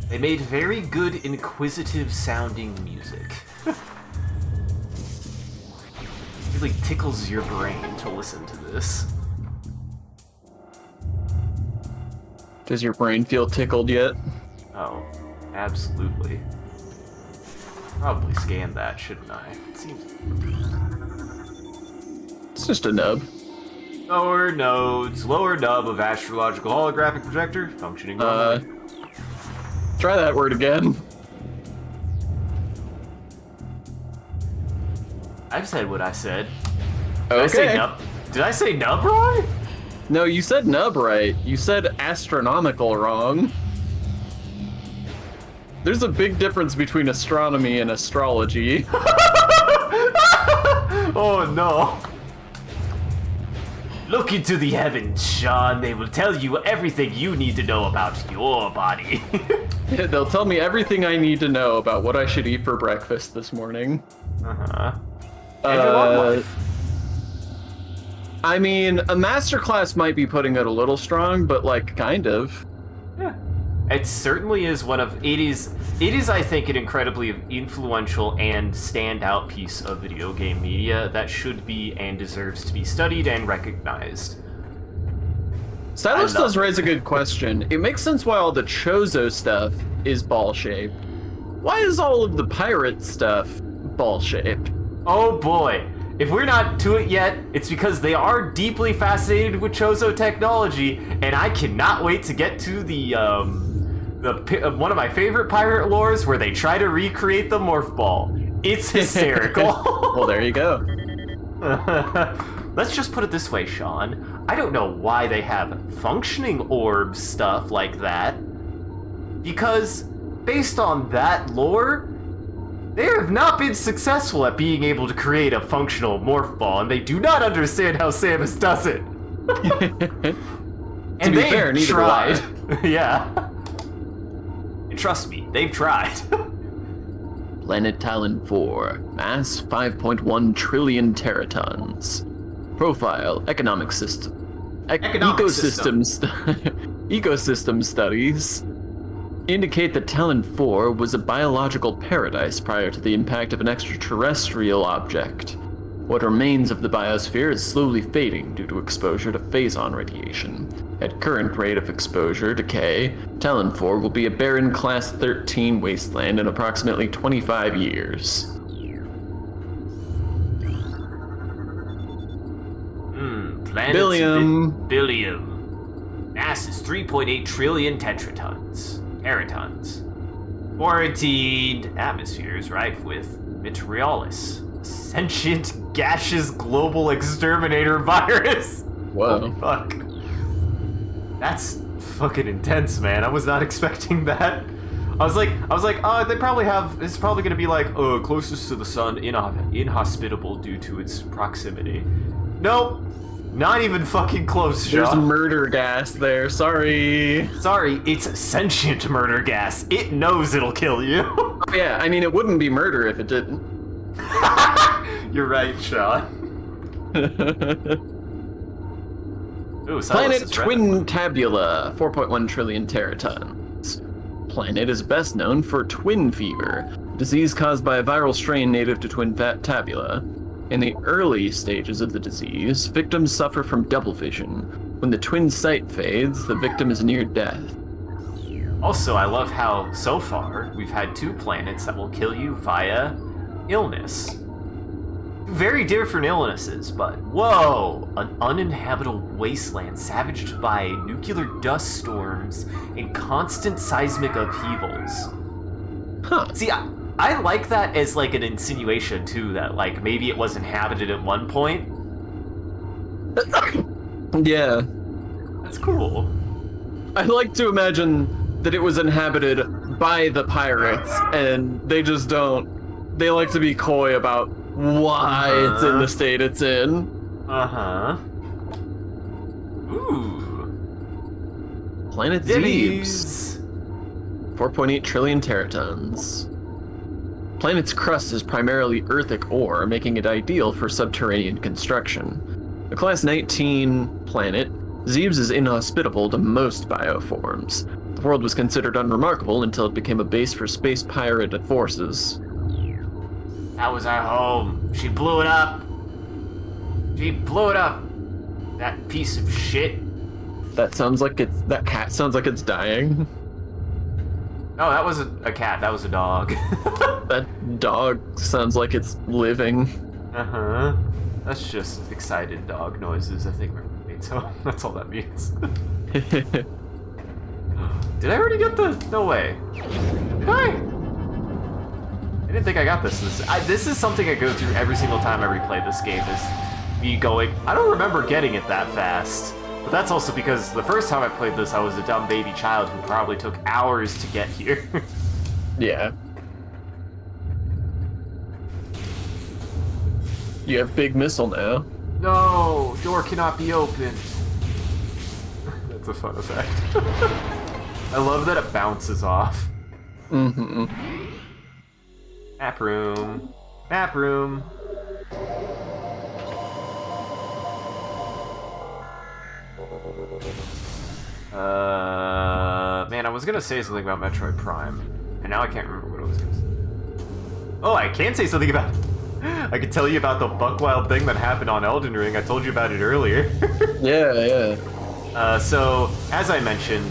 They made very good, inquisitive-sounding music. Really tickles your brain to listen to this. Does your brain feel tickled yet? Oh, absolutely. Probably scan that, shouldn't I? It seems... It's just a nub. Lower nodes, lower nub of astrological holographic projector, functioning normally. Try that word again. I've said what I said. Did Okay. I say nub? Did I say nub wrong? No, you said nub right. You said astronomical wrong. There's a big difference between astronomy and astrology. Oh no. Look into the heavens, Sean. They will tell you everything you need to know about your body. They'll tell me everything I need to know about what I should eat for breakfast this morning. Uh-huh. And your love life. I mean, a masterclass might be putting it a little strong, but like, kind of. Yeah. It certainly is one of... It is, I think, an incredibly influential and standout piece of video game media that should be and deserves to be studied and recognized. Silas does raise a good question. It makes sense why all the Chozo stuff is ball-shaped. Why is all of the pirate stuff ball-shaped? Oh boy. If we're not to it yet, it's because they are deeply fascinated with Chozo technology, and I cannot wait to get to the one of my favorite pirate lores where they try to recreate the morph ball. It's hysterical. Well, there you go. Let's just put it this way, Sean. I don't know why they have functioning orb stuff like that, because based on that lore, they have not been successful at being able to create a functional morph ball, and they do not understand how Samus does it. To be fair, neither do I. tried. Yeah. And trust me, they've tried. Planet Talon 4, mass 5.1 trillion teratons. Profile, economic system. Ecosystem studies indicate that Talon 4 was a biological paradise prior to the impact of an extraterrestrial object. What remains of the biosphere is slowly fading due to exposure to phazon radiation. At current rate of exposure decay, Talon 4 will be a barren Class 13 wasteland in approximately 25 years. Planets Billium. Mass is 3.8 trillion teratons. Quarantined atmospheres rife with Metroid, sentient gaseous global exterminator virus. Whoa. Holy fuck. That's fucking intense, man. I was not expecting that. I was like, oh, they probably have, it's probably gonna be like, closest to the sun, inhospitable due to its proximity. Nope. Not even fucking close, Sean. There's murder gas there, sorry. Sorry, it's sentient murder gas. It knows it'll kill you. Oh, yeah, I mean, it wouldn't be murder if it didn't. You're right, Sean. Ooh, Planet Twin Tabula, 4.1 trillion teratons. Planet is best known for twin fever, a disease caused by a viral strain native to Twin Tabula. In the early stages of the disease, victims suffer from double vision. When the twin sight fades, the victim is near death. Also, I love how, so far, we've had 2 planets that will kill you via illness. Very different illnesses, but whoa! An uninhabitable wasteland savaged by nuclear dust storms and constant seismic upheavals. Huh. See, I like that as like an insinuation too, that like maybe it was inhabited at one point. Yeah. That's cool. I like to imagine that it was inhabited by the pirates, and they just don't. They like to be coy about why it's in the state it's in. Uh-huh. Ooh. Planet Zebes. 4.8 trillion teratons. Planet's crust is primarily earthic ore, making it ideal for subterranean construction. A Class 19 planet, Zebes is inhospitable to most bioforms. The world was considered unremarkable until it became a base for space pirate forces. That was our home. She blew it up. She blew it up. That piece of shit. That cat sounds like it's dying. No, that wasn't a cat. That was a dog. That dog sounds like it's living. Uh-huh. That's just excited dog noises, I think. So that's all that means. Did I already get the... No way. Did I? I didn't think I got this. This is something I go through every single time I replay this game, is me going... I don't remember getting it that fast. But that's also because the first time I played this, I was a dumb baby child who probably took hours to get here. Yeah. You have big missile now. No! Door cannot be opened. That's a fun effect. I love that it bounces off. Mm-hmm. Map room. Map room. Man, I was gonna say something about Metroid Prime, and now I can't remember what I was gonna say. Oh, I can say something about... I could tell you about the buck-wild thing that happened on Elden Ring. I told you about it earlier. Yeah. So, as I mentioned,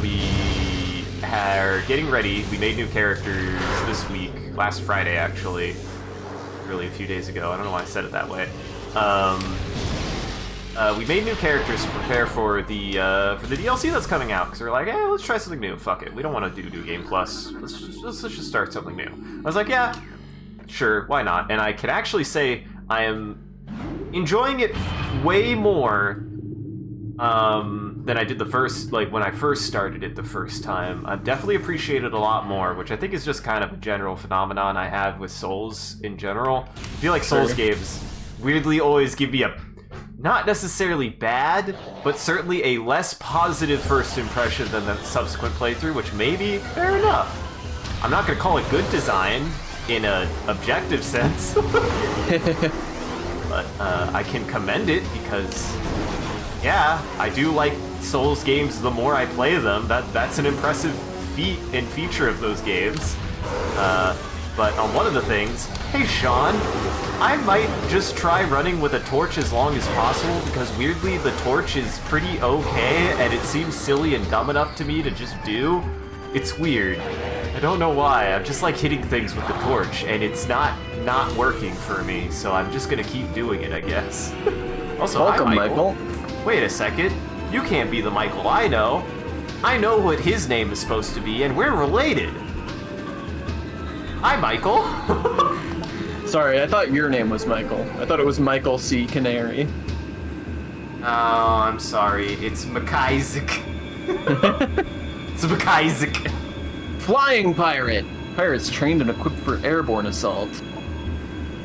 we are getting ready. We made new characters this week, last Friday actually. Really a few days ago. I don't know why I said it that way. We made new characters to prepare for the DLC that's coming out, because we're like, let's try something new. Fuck it. We don't want to do New Game Plus. Let's just start something new. I was like, yeah, sure, why not? And I can actually say I am enjoying it way more than I did when I first started it the first time. I've definitely appreciated it a lot more, which I think is just kind of a general phenomenon I have with Souls in general. I feel like Souls games weirdly always give me a, not necessarily bad, but certainly a less positive first impression than the subsequent playthrough, which may be fair enough. I'm not going to call it good design in an objective sense, but I can commend it because, yeah, I do like Souls games the more I play them. That's an impressive feat and feature of those games. But on one of the things, hey Sean, I might just try running with a torch as long as possible, because weirdly the torch is pretty okay, and it seems silly and dumb enough to me to just do. It's weird. I don't know why. I'm just like hitting things with the torch, and it's not working for me, so I'm just gonna keep doing it, I guess. Also, welcome, hi, Michael. Wait a second. You can't be the Michael I know. I know what his name is supposed to be, and we're related. Hi, Michael. Sorry, I thought your name was Michael. I thought it was Michael C. Canary. Oh, I'm sorry. It's McIsaac. It's McIsaac. Flying pirate! Pirates trained and equipped for airborne assault.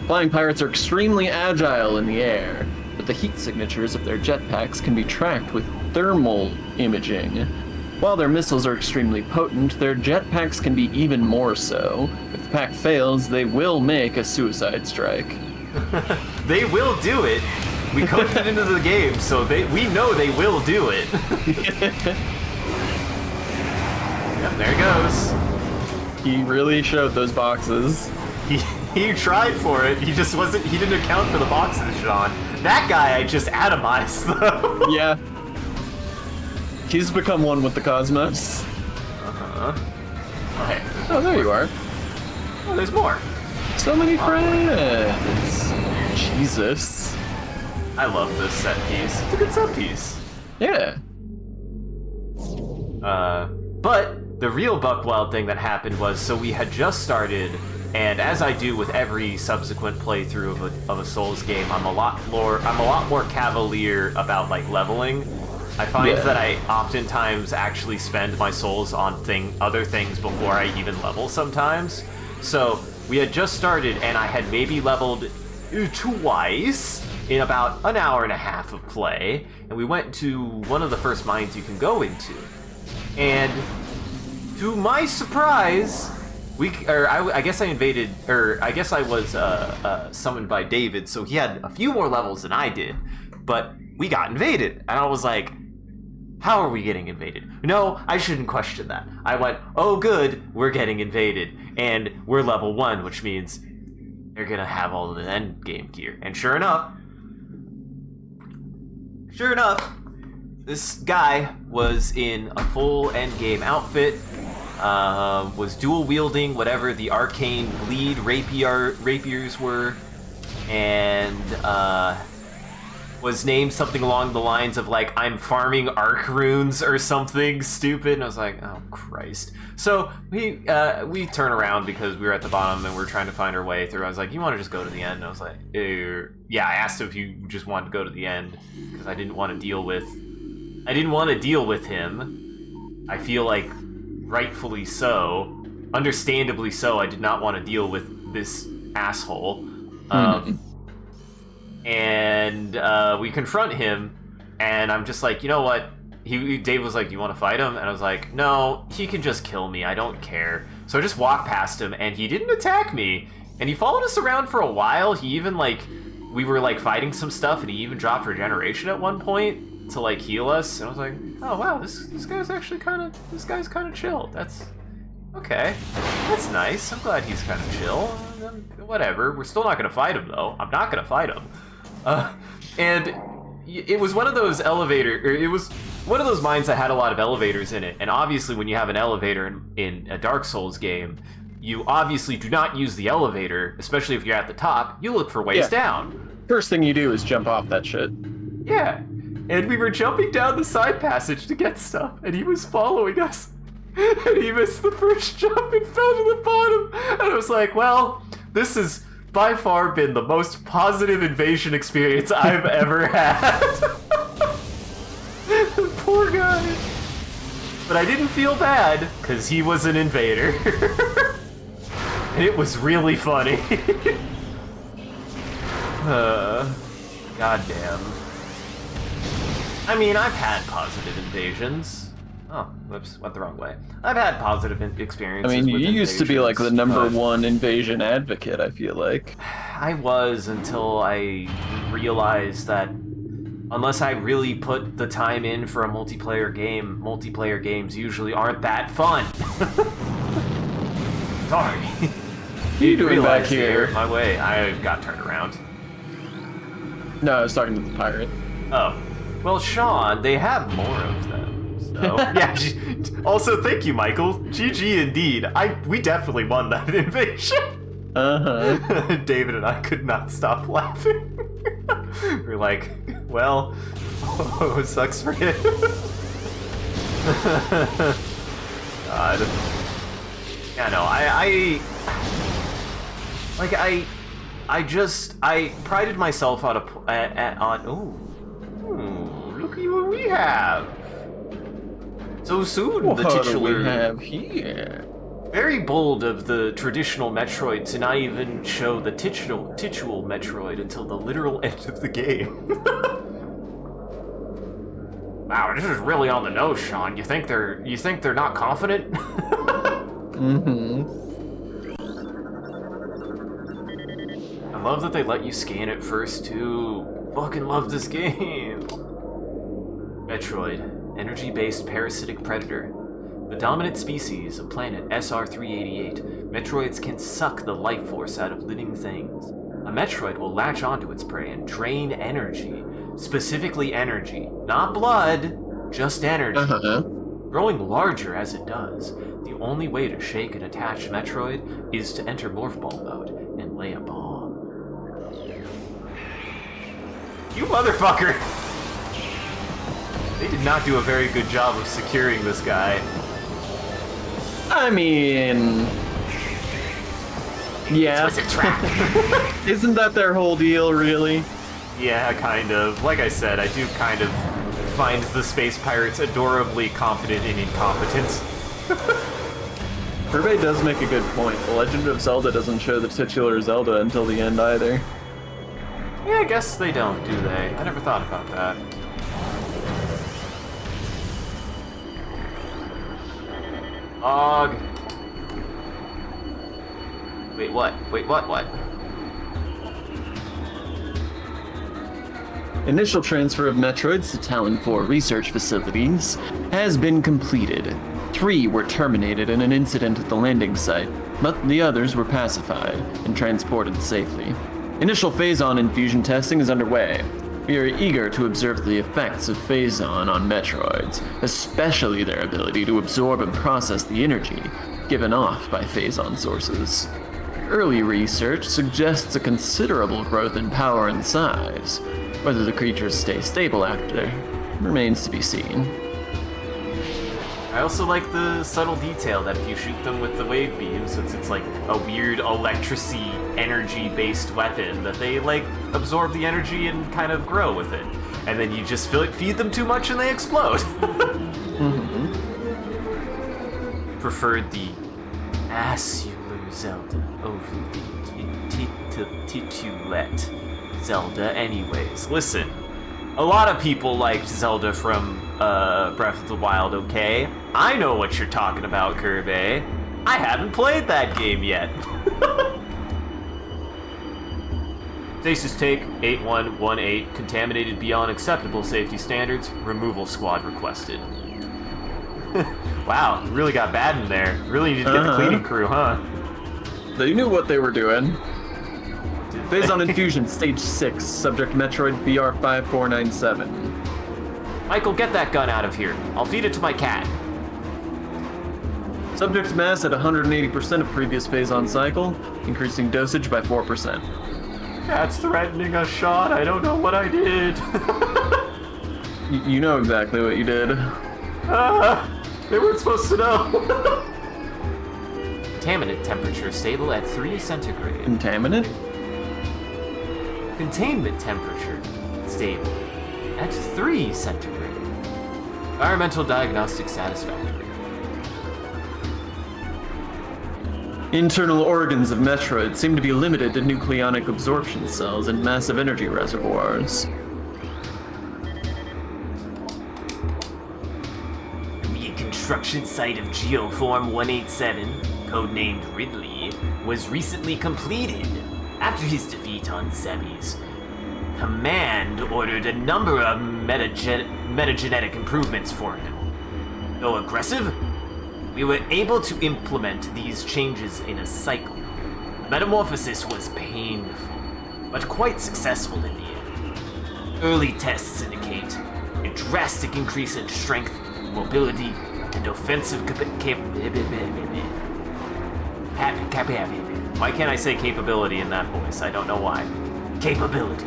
Flying pirates are extremely agile in the air, but the heat signatures of their jetpacks can be tracked with thermal imaging. While their missiles are extremely potent, their jetpacks can be even more so. If the pack fails, they will make a suicide strike. They will do it. We coded it into the game, so we know they will do it. Yep, there it goes. He really showed those boxes. He tried for it. He didn't account for the boxes, Sean. That guy I just atomized, though. Yeah. He's become one with the cosmos. Uh-huh. Okay. Oh, there you are. Oh, there's more. So many friends. Jesus. I love this set piece. It's a good set piece. Yeah. But the real buck-wild thing that happened was, so we had just started, and as I do with every subsequent playthrough of a Souls game, I'm a lot more cavalier about like leveling. I find that I oftentimes actually spend my souls on other things before I even level sometimes. So we had just started, and I had maybe leveled twice in about an hour and a half of play, and we went to one of the first mines you can go into. And to my surprise, I guess I invaded, or I guess I was summoned by David, so he had a few more levels than I did, but we got invaded, and I was like, how are we getting invaded? No, I shouldn't question that. I went, oh good, we're getting invaded. And we're level 1, which means they're gonna have all of the end game gear. And sure enough, this guy was in a full end game outfit, was dual wielding whatever the arcane bleed rapiers were, and was named something along the lines of like, I'm farming arc runes or something stupid. And I was like, oh Christ. So we turn around because we were at the bottom and we're trying to find our way through. I was like, you want to just go to the end? And I was like, yeah, I asked him if you just wanted to go to the end because I didn't want to deal with him. I feel like rightfully so, understandably so, I did not want to deal with this asshole. And we confront him, and I'm just like, you know what? Dave was like, do you want to fight him? And I was like, no, he can just kill me. I don't care. So I just walked past him, and he didn't attack me. And he followed us around for a while. He even, like, we were, like, fighting some stuff, and he even dropped regeneration at one point to, like, heal us. And I was like, oh, wow, this guy's actually kind of chill. That's... okay. That's nice. I'm glad he's kind of chill. Whatever. We're still not going to fight him, though. I'm not going to fight him. And it was one of those it was one of those mines that had a lot of elevators in it. And obviously when you have an elevator in a Dark Souls game, you obviously do not use the elevator, especially if you're at the top. You look for ways down. First thing you do is jump off that shit. Yeah. And we were jumping down the side passage to get stuff, and he was following us. And he missed the first jump and fell to the bottom. And I was like, well, this has by far been the most positive invasion experience I've ever had. Poor guy. But I didn't feel bad, because he was an invader. And it was really funny. Goddamn. I mean, I've had positive invasions. Oh, whoops, went the wrong way. I've had positive experiences. I mean, with you used to be like the invasions, number but one invasion advocate, I feel like. I was until I realized that unless I really put the time in for a multiplayer game, multiplayer games usually aren't that fun. Sorry. What are you doing back here? My way. I got turned around. No, I was talking to the pirate. Oh. Well, Sean, they have more of them. So, yeah. Also, thank you, Michael. GG indeed. We definitely won that invasion. Uh-huh. David and I could not stop laughing. We're like, well, oh, it sucks for him. God. Yeah, no, I prided myself on look at what we have. So soon, What the do titular... we have here? Very bold of the traditional Metroid to not even show the titular Metroid until the literal end of the game. Wow, this is really on the nose, Sean. You think they're not confident? Mm-hmm. I love that they let you scan it first too. Fucking love this game. Metroid. Energy-based parasitic predator. The dominant species of planet SR-388, Metroids can suck the life force out of living things. A Metroid will latch onto its prey and drain energy. Specifically energy. Not blood, just energy. Uh-huh. Growing larger as it does, the only way to shake an attached Metroid is to enter Morph Ball mode and lay a bomb. You motherfucker! They did not do a very good job of securing this guy. I mean... yeah. This was a trap. Isn't that their whole deal, really? Yeah, kind of. Like I said, I do kind of find the space pirates adorably confident in incompetence. Hervé does make a good point. The Legend of Zelda doesn't show the titular Zelda until the end either. Yeah, I guess they don't, do they? I never thought about that. Og. Wait, what? Wait, what? Initial transfer of Metroids to Talon 4 research facilities has been completed. 3 were terminated in an incident at the landing site, but the others were pacified and transported safely. Initial Phazon infusion testing is underway. We are eager to observe the effects of Phazon on Metroids, especially their ability to absorb and process the energy given off by Phazon sources. Early research suggests a considerable growth in power and size. Whether the creatures stay stable after remains to be seen. I also like the subtle detail that if you shoot them with the wave beam, since it's like a weird electricity energy-based weapon, that they like absorb the energy and kind of grow with it. And then you just feed them too much and they explode. Preferred the Assular Zelda over the Titulette Zelda anyways. Listen, a lot of people liked Zelda from Breath of the Wild, okay? I know what you're talking about, Kirby. I haven't played that game yet. Stasis take 8118, contaminated beyond acceptable safety standards, removal squad requested. Wow, really got bad in there. Really need to get the cleaning crew, huh? They knew what they were doing. Phazon infusion, stage 6, subject Metroid BR5497. Michael, get that gun out of here. I'll feed it to my cat. Subject's mass at 180% of previous Phazon cycle, increasing dosage by 4%. Cat's threatening a shot. I don't know what I did. You know exactly what you did. They weren't supposed to know. Contaminant temperature stable at 3 centigrade. Contaminant? Containment temperature stable at 3 centigrade. Environmental diagnostic satisfactory. Internal organs of Metroid seem to be limited to nucleonic absorption cells and massive energy reservoirs. Reconstruction site of Geoform 187, codenamed Ridley, was recently completed. After his defeat on Zebes, Command ordered a number of metagenetic improvements for him. Though aggressive, we were able to implement these changes in a cycle. The metamorphosis was painful, but quite successful in the end. Early tests indicate a drastic increase in strength, mobility, and offensive Why can't I say capability in that voice? I don't know why. capability.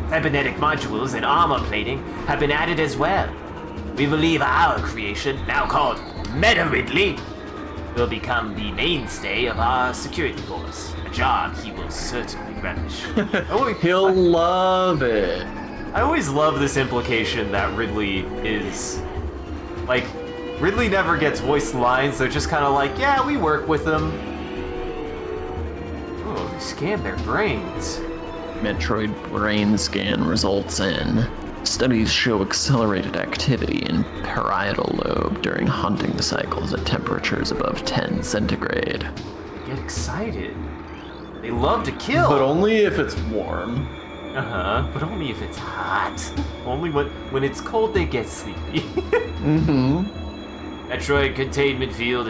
Cybernetic modules and armor plating have been added as well. We believe our creation, now called Meta Ridley, will become the mainstay of our security force. A job he will certainly relish. He'll love it. I always love this implication that Ridley is... Like, Ridley never gets voiced lines, they're just kind of like, yeah, we work with them. Oh, they scan their brains. Metroid brain scan results in. Studies show accelerated activity in parietal lobe during hunting cycles at temperatures above 10 centigrade. They get excited. They love to kill. But only if it's warm. But only if it's hot. Only when it's cold they get sleepy. Metroid containment fields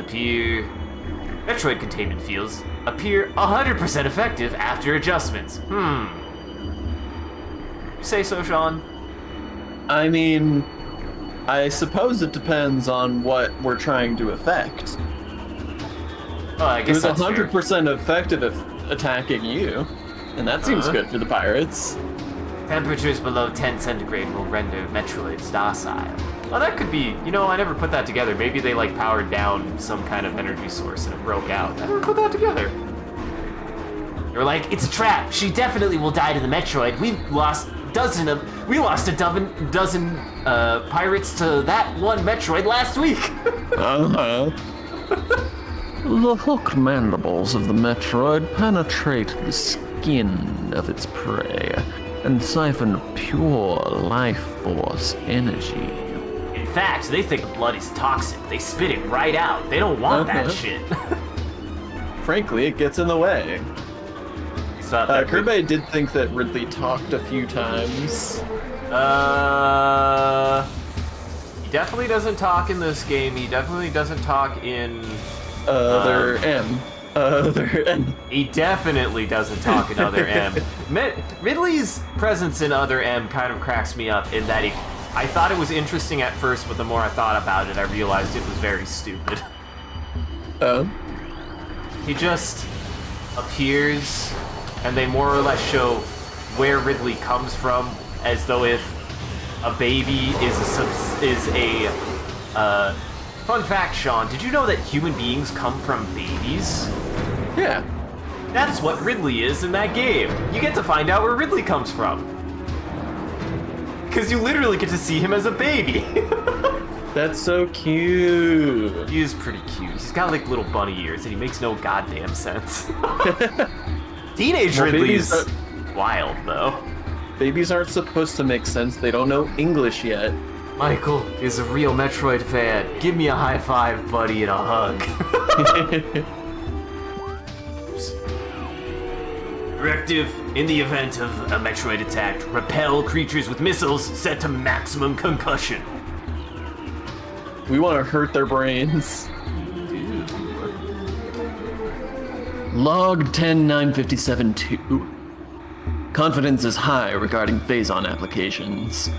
appear 100% effective after adjustments. You say so, Sean? I mean, I suppose it depends on what we're trying to affect. Oh, I It guess was that's 100% effective at attacking you, and that seems good for the pirates. Temperatures below 10 centigrade will render Metroids docile. Oh, that could be, I never put that together. Maybe they powered down some kind of energy source and it broke out. I never put that together. They were like, it's a trap. She definitely will die to the Metroid. We lost a dozen pirates to that one Metroid last week. The hooked mandibles of the Metroid penetrate the skin of its prey and siphon pure life force energy. In fact, they think blood is toxic. They spit it right out. They don't want that shit. Frankly, it gets in the way. thought that Kirby did think that Ridley talked a few times. He definitely doesn't talk in this game. He definitely doesn't talk in Other M. He definitely doesn't talk in Other M. Ridley's presence in Other M kind of cracks me up in that I thought it was interesting at first, but the more I thought about it, I realized it was very stupid. Oh? He just appears, and they more or less show where Ridley comes from, as though if a baby is a fun fact, Sean, did you know that human beings come from babies? Yeah. That's what Ridley is in that game. You get to find out where Ridley comes from. Because you literally get to see him as a baby. That's so cute. He is pretty cute. He's got like little bunny ears and he makes no goddamn sense. Teenage Ridley is wild though. Babies aren't supposed to make sense. They don't know English yet. Michael is a real Metroid fan. Give me a high five, buddy, and a hug. Directive: in the event of a Metroid attack, repel creatures with missiles set to maximum concussion. We want to hurt their brains. Log 10-957-2. Confidence is high regarding Phazon applications.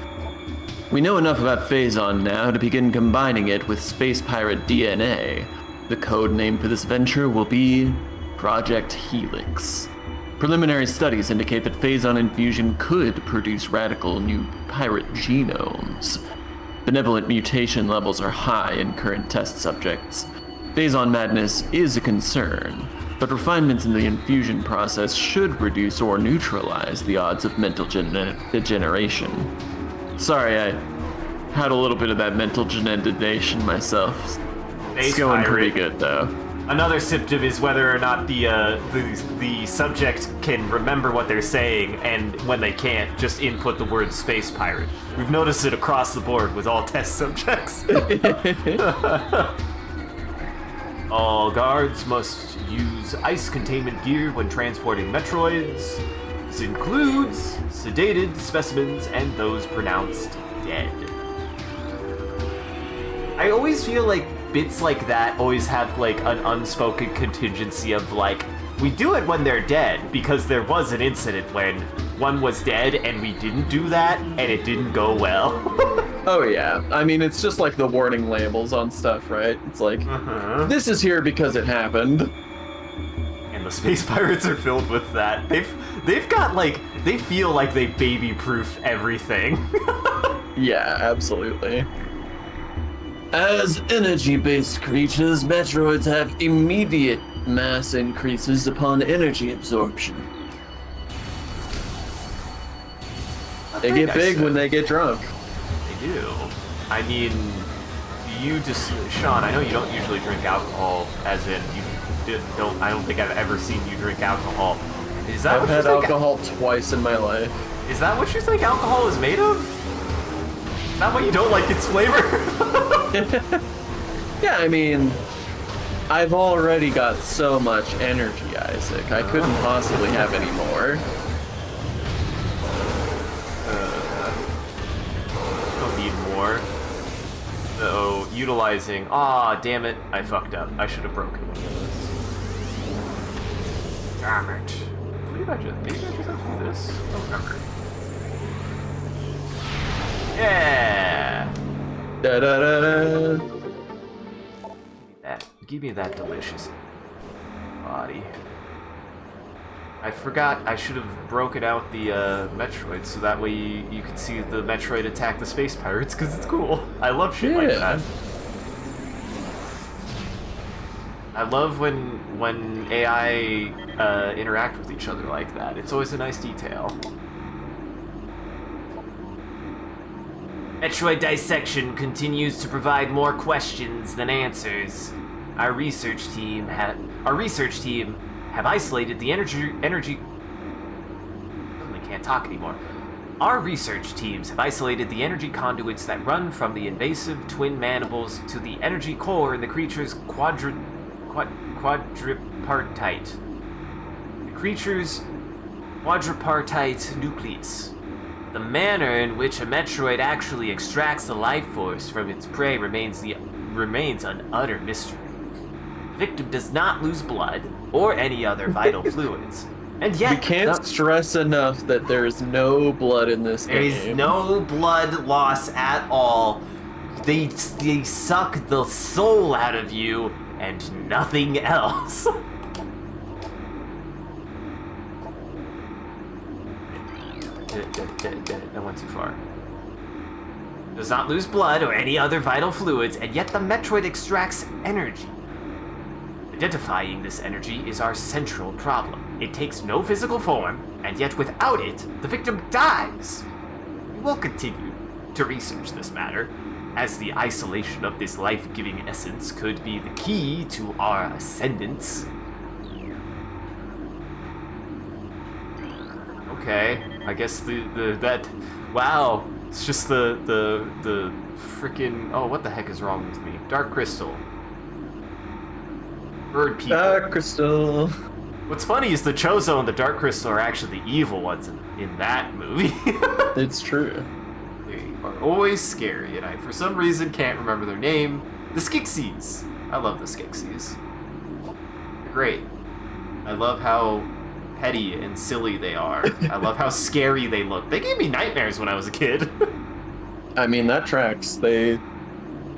We know enough about Phazon now to begin combining it with Space Pirate DNA. The code name for this venture will be Project Helix. Preliminary studies indicate that Phazon infusion could produce radical new pirate genomes. Benevolent mutation levels are high in current test subjects. Phazon madness is a concern, but refinements in the infusion process should reduce or neutralize the odds of mental degeneration. Sorry, I had a little bit of that mental degeneration myself. It's going pretty good, though. Another symptom is whether or not the subject can remember what they're saying, and when they can't, just input the word space pirate. We've noticed it across the board with all test subjects. All guards must use ice containment gear when transporting Metroids. This includes sedated specimens and those pronounced dead. I always feel like bits like that always have like an unspoken contingency of like, we do it when they're dead because there was an incident when one was dead and we didn't do that and it didn't go well. Oh yeah, I mean it's just like the warning labels on stuff, right? It's like, this is here because it happened. And the space pirates are filled with that. They've got like, they feel like they baby-proof everything. Yeah, absolutely. As energy-based creatures, Metroids have immediate mass increases upon energy absorption. They get big when they get drunk. They do. I mean, Sean, I know you don't usually drink alcohol, as in I don't think I've ever seen you drink alcohol. Is that I've had alcohol twice in my life. Is that what you think alcohol is made of? Is that why you don't like its flavor? Yeah, I mean, I've already got so much energy, Isaac. I couldn't possibly have any more. Don't need more. So, utilizing... Aw, damn it. I fucked up. I should have broken one of those. Damn it. Maybe I just have to do this. I don't remember. Yeah! Da-da-da-da. Give me that delicious body. I forgot I should have broken out the Metroid so that way you can see the Metroid attack the space pirates because it's cool. I love shit like that. I love when AI interact with each other like that. It's always a nice detail. Metroid dissection continues to provide more questions than answers. Our research team have isolated the energy. I can't talk anymore. Our research teams have isolated the energy conduits that run from the invasive twin mandibles to the energy core in the creature's quadripartite. The creature's quadripartite nucleus. The manner in which a Metroid actually extracts the life force from its prey remains an utter mystery. The victim does not lose blood or any other vital fluids, and yet We can't stress enough that there is no blood in this there game. is no blood loss at all. They suck the soul out of you and nothing else. That went too far. Does not lose blood or any other vital fluids, and yet the Metroid extracts energy. Identifying this energy is our central problem. It takes no physical form, and yet without it, the victim dies. We will continue to research this matter, as the isolation of this life-giving essence could be the key to our ascendance. Okay, I guess wow, it's just the freaking, oh, what the heck is wrong with me? Dark Crystal. Bird people. Dark Crystal. What's funny is the Chozo and the Dark Crystal are actually the evil ones in that movie. It's true. They are always scary, and I, for some reason, can't remember their name. The Skeksis. I love the Skeksis. They're great. I love how petty and silly they are. I love how scary they look. They gave me nightmares when I was a kid. I mean, that tracks. They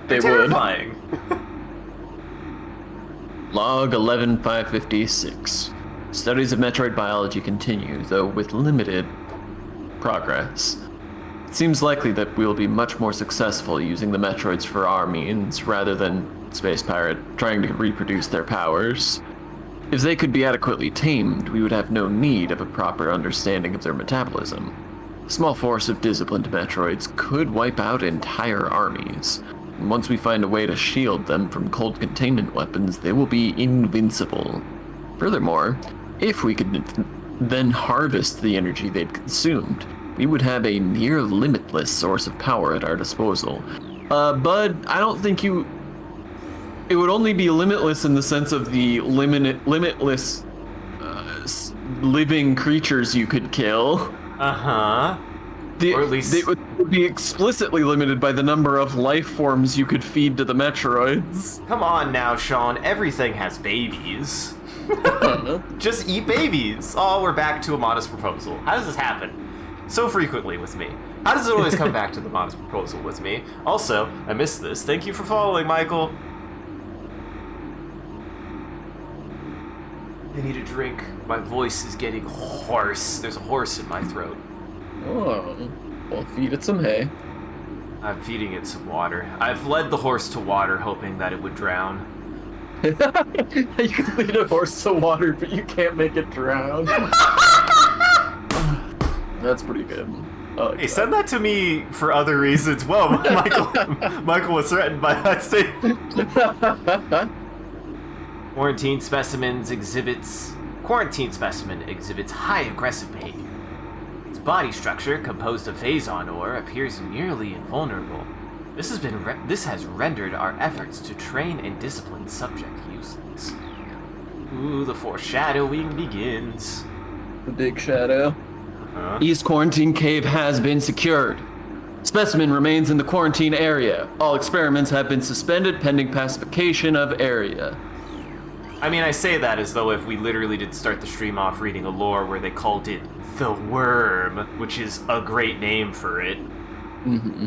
They're would. terrifying. Log 11556. Studies of Metroid biology continue, though with limited progress. It seems likely that we will be much more successful using the Metroids for our means, rather than Space Pirate trying to reproduce their powers. If they could be adequately tamed, we would have no need of a proper understanding of their metabolism. A small force of disciplined Metroids could wipe out entire armies. And once we find a way to shield them from cold containment weapons, they will be invincible. Furthermore, if we could then harvest the energy they'd consumed, we would have a near limitless source of power at our disposal. Bud, I don't think you... It would only be limitless in the sense of the limitless living creatures you could kill. Uh-huh. Or at least... It would be explicitly limited by the number of life forms you could feed to the Metroids. Come on now, Sean. Everything has babies. Just eat babies. Oh, we're back to a modest proposal. How does this happen so frequently with me? How does it always come back to the modest proposal with me? Also, I missed this. Thank you for following, Michael. I need a drink. My voice is getting hoarse. There's a horse in my throat. Oh, well, feed it some hay. I'm feeding it some water. I've led the horse to water, hoping that it would drown. You can lead a horse to water, but you can't make it drown. That's pretty good. Oh, Hey, send that to me for other reasons. Whoa, Michael was threatened by that statement. Quarantine specimen exhibits high aggressive behavior. Its body structure, composed of phazon ore, appears nearly invulnerable. This has rendered our efforts to train and discipline subject useless. Ooh, the foreshadowing begins. The big shadow. Uh-huh. East Quarantine Cave has been secured. Specimen remains in the quarantine area. All experiments have been suspended pending pacification of area. I mean, I say that as though if we literally did start the stream off reading a lore where they called it the Worm, which is a great name for it. Mm-hmm.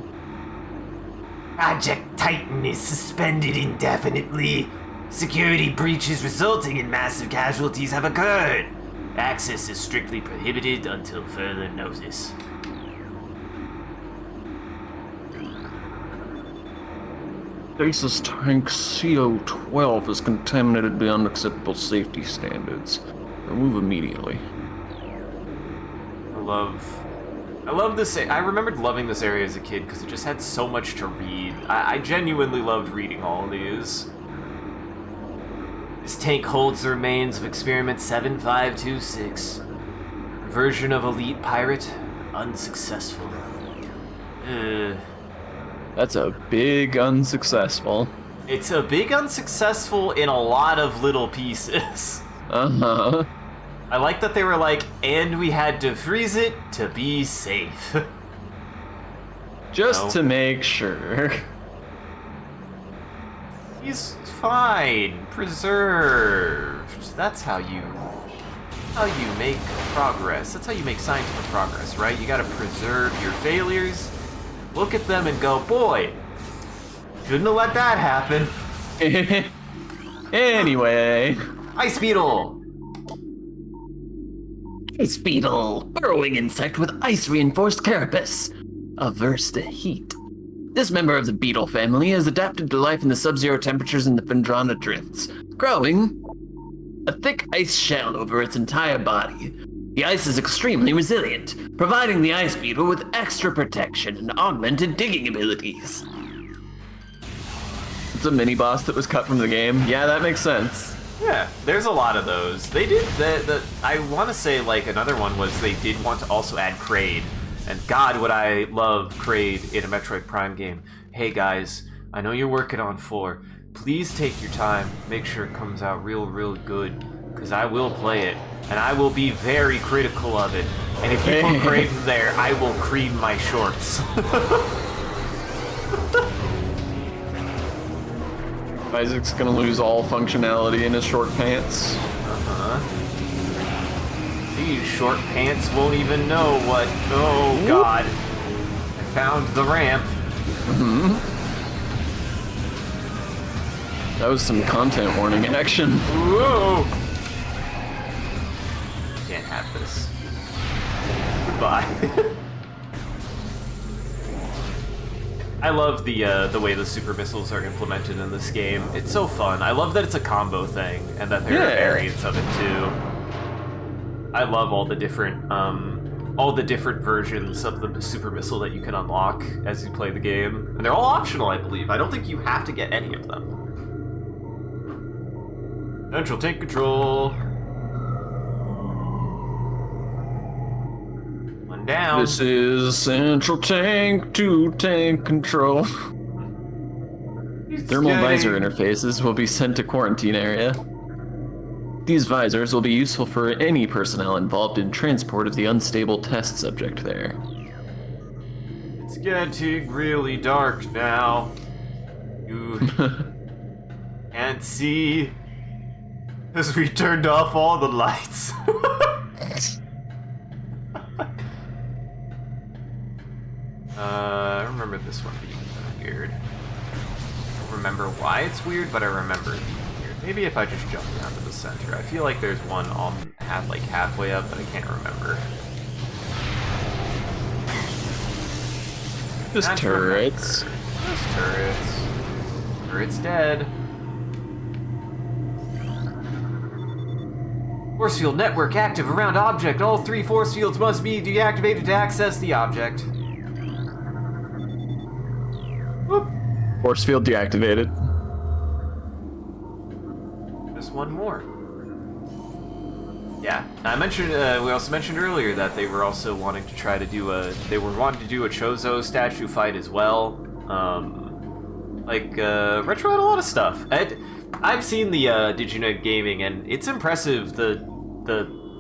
Project Titan is suspended indefinitely. Security breaches resulting in massive casualties have occurred. Access is strictly prohibited until further notice. Stasis tank CO12 is contaminated beyond acceptable safety standards. Remove immediately. I love this. I remembered loving this area as a kid because it just had so much to read. I genuinely loved reading all of these. This tank holds the remains of Experiment 7526. Version of Elite Pirate, unsuccessful. That's a big unsuccessful. It's a big unsuccessful in a lot of little pieces. Uh-huh. I like that they were like, and we had to freeze it to be safe. Just No. to make sure. He's fine, preserved. That's how you make progress. That's how you make scientific progress, right? You gotta preserve your failures, look at them and go, boy, shouldn't have let that happen. Anyway. Ice Beetle! Ice beetle, burrowing insect with ice-reinforced carapace, averse to heat. This member of the beetle family has adapted to life in the sub-zero temperatures in the Phendrana drifts, growing a thick ice shell over its entire body. The ice is extremely resilient, providing the ice beetle with extra protection and augmented digging abilities. It's a mini boss that was cut from the game. Yeah, that makes sense. Yeah, there's a lot of those. They did I want to say like another one was they did want to also add Kraid, and God would I love Kraid in a Metroid Prime game. Hey guys, I know you're working on 4. Please take your time, make sure it comes out real good, because I will play it, and I will be very critical of it. And if you put Kraid in there, I will cream my shorts. Isaac's gonna lose all functionality in his short pants. These short pants won't even know what. Oh God! I found the ramp. That was some content warning action. Whoa! Can't have this. Goodbye. I love the way the super missiles are implemented in this game. It's so fun. I love that it's a combo thing and that there are variants of it too. I love all the different versions of the super missile that you can unlock as you play the game, and they're all optional, I believe. I don't think you have to get any of them. Central tank control. One down. This is central tank to tank control. Thermal visor interfaces will be sent to quarantine area. These visors will be useful for any personnel involved in transport of the unstable test subject there. It's getting really dark now. You can't see because we turned off all the lights. I remember this one being weird. I don't remember why it's weird, but I remember it being weird. Maybe if I just jump down to the center. I feel like there's one halfway up, but I can't remember. Just Can't turrets. remember. Just turrets. Turret's dead. Force field network active around object. All 3 force fields must be deactivated to access the object. Whoop. Force field deactivated. Just one more. Yeah, I mentioned. We also mentioned earlier that they were also wanting to try to do a. They were wanting to do a Chozo statue fight as well. Retro had a lot of stuff. I've seen the Digina Gaming, and it's impressive the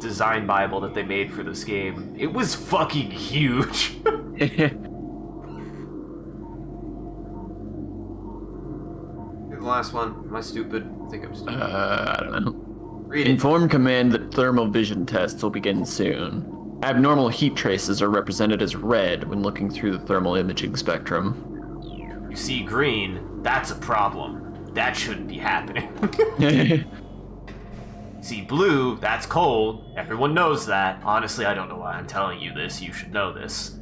design bible that they made for this game. It was fucking huge. The last one. Am I stupid? I think I'm stupid. I don't know. Read it. Inform command that thermal vision tests will begin soon. Abnormal heat traces are represented as red when looking through the thermal imaging spectrum. You see green, that's a problem. That shouldn't be happening. See blue, that's cold. Everyone knows that. Honestly, I don't know why I'm telling you this. You should know this.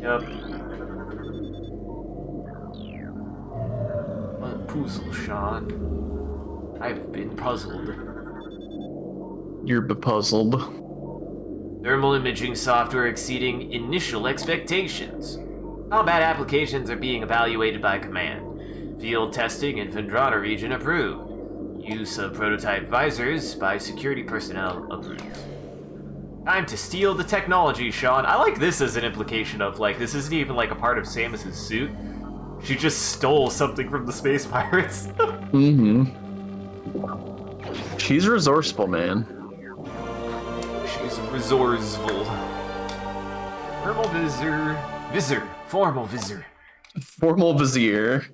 Yep. What a puzzle, Sean. I've been puzzled. You're bepuzzled. Thermal imaging software exceeding initial expectations. Combat applications are being evaluated by command. Field testing in Phendrana region approved. Use of prototype visors by security personnel approved. Time to steal the technology, Sean. I like this as an implication of, like, this isn't even, like, a part of Samus's suit. She just stole something from the space pirates. She's resourceful, man. She's resourceful. Thermal visor. Formal visor. Formal vizier.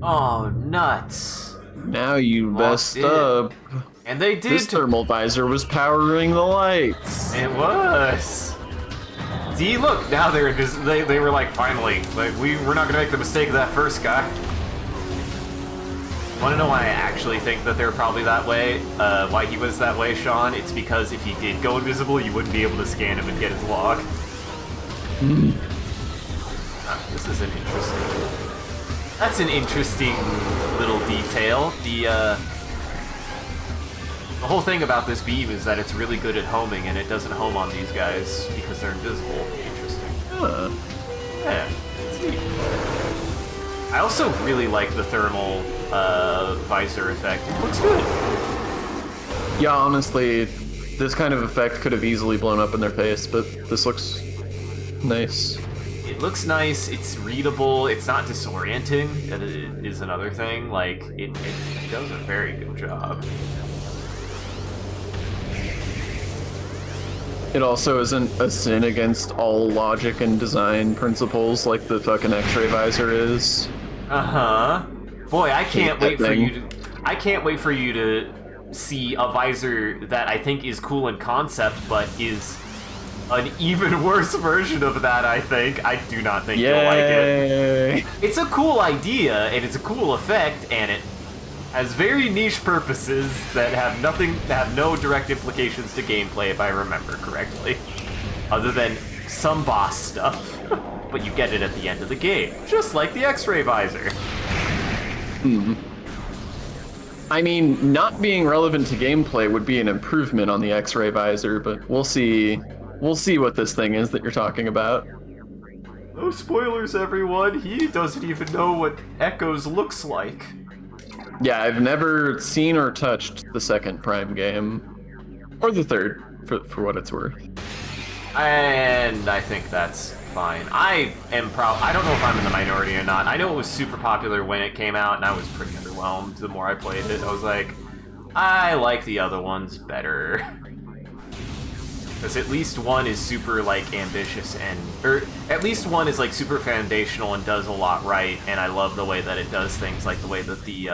Oh, nuts. Now you Walked messed in. up. And they did. This thermal visor was powering the lights. It was. See, look, now they're they were like, finally, like we're not gonna make the mistake of that first guy. Want to know why I actually think that they're probably that way? Why he was that way, Sean? It's because if he did go invisible, you wouldn't be able to scan him and get his log. This is an interesting. That's an interesting little detail. The whole thing about this beam is that it's really good at homing, and it doesn't home on these guys because they're invisible. Interesting. Yeah, it's neat. I also really like the thermal visor effect. It looks good. Yeah, honestly, this kind of effect could have easily blown up in their face, but this looks nice. It looks nice. It's readable. It's not disorienting. That is another thing. Like it does a very good job. It also isn't a sin against all logic and design principles like the fucking X-ray visor is. Boy, I can't that wait for thing. you to. I can't wait for you to see a visor that I think is cool in concept, but is an even worse version of that. I think. I do not think you'll like it. Yay! It's a cool idea, and it's a cool effect, and it has very niche purposes that have no direct implications to gameplay, if I remember correctly, other than some boss stuff. But you get it at the end of the game, just like the X-ray visor. I mean, not being relevant to gameplay would be an improvement on the X-ray visor, but we'll see. We'll see what this thing is that you're talking about. No spoilers, everyone. He doesn't even know what Echoes looks like. Yeah, I've never seen or touched the second Prime game, or the third, for what it's worth. And I think that's fine. I don't know if I'm in the minority or not. I know it was super popular when it came out, and I was pretty underwhelmed the more I played it. I was like, I like the other ones better. Because at least one is super, like, ambitious or at least one is, like, super foundational and does a lot right, and I love the way that it does things, like the way that the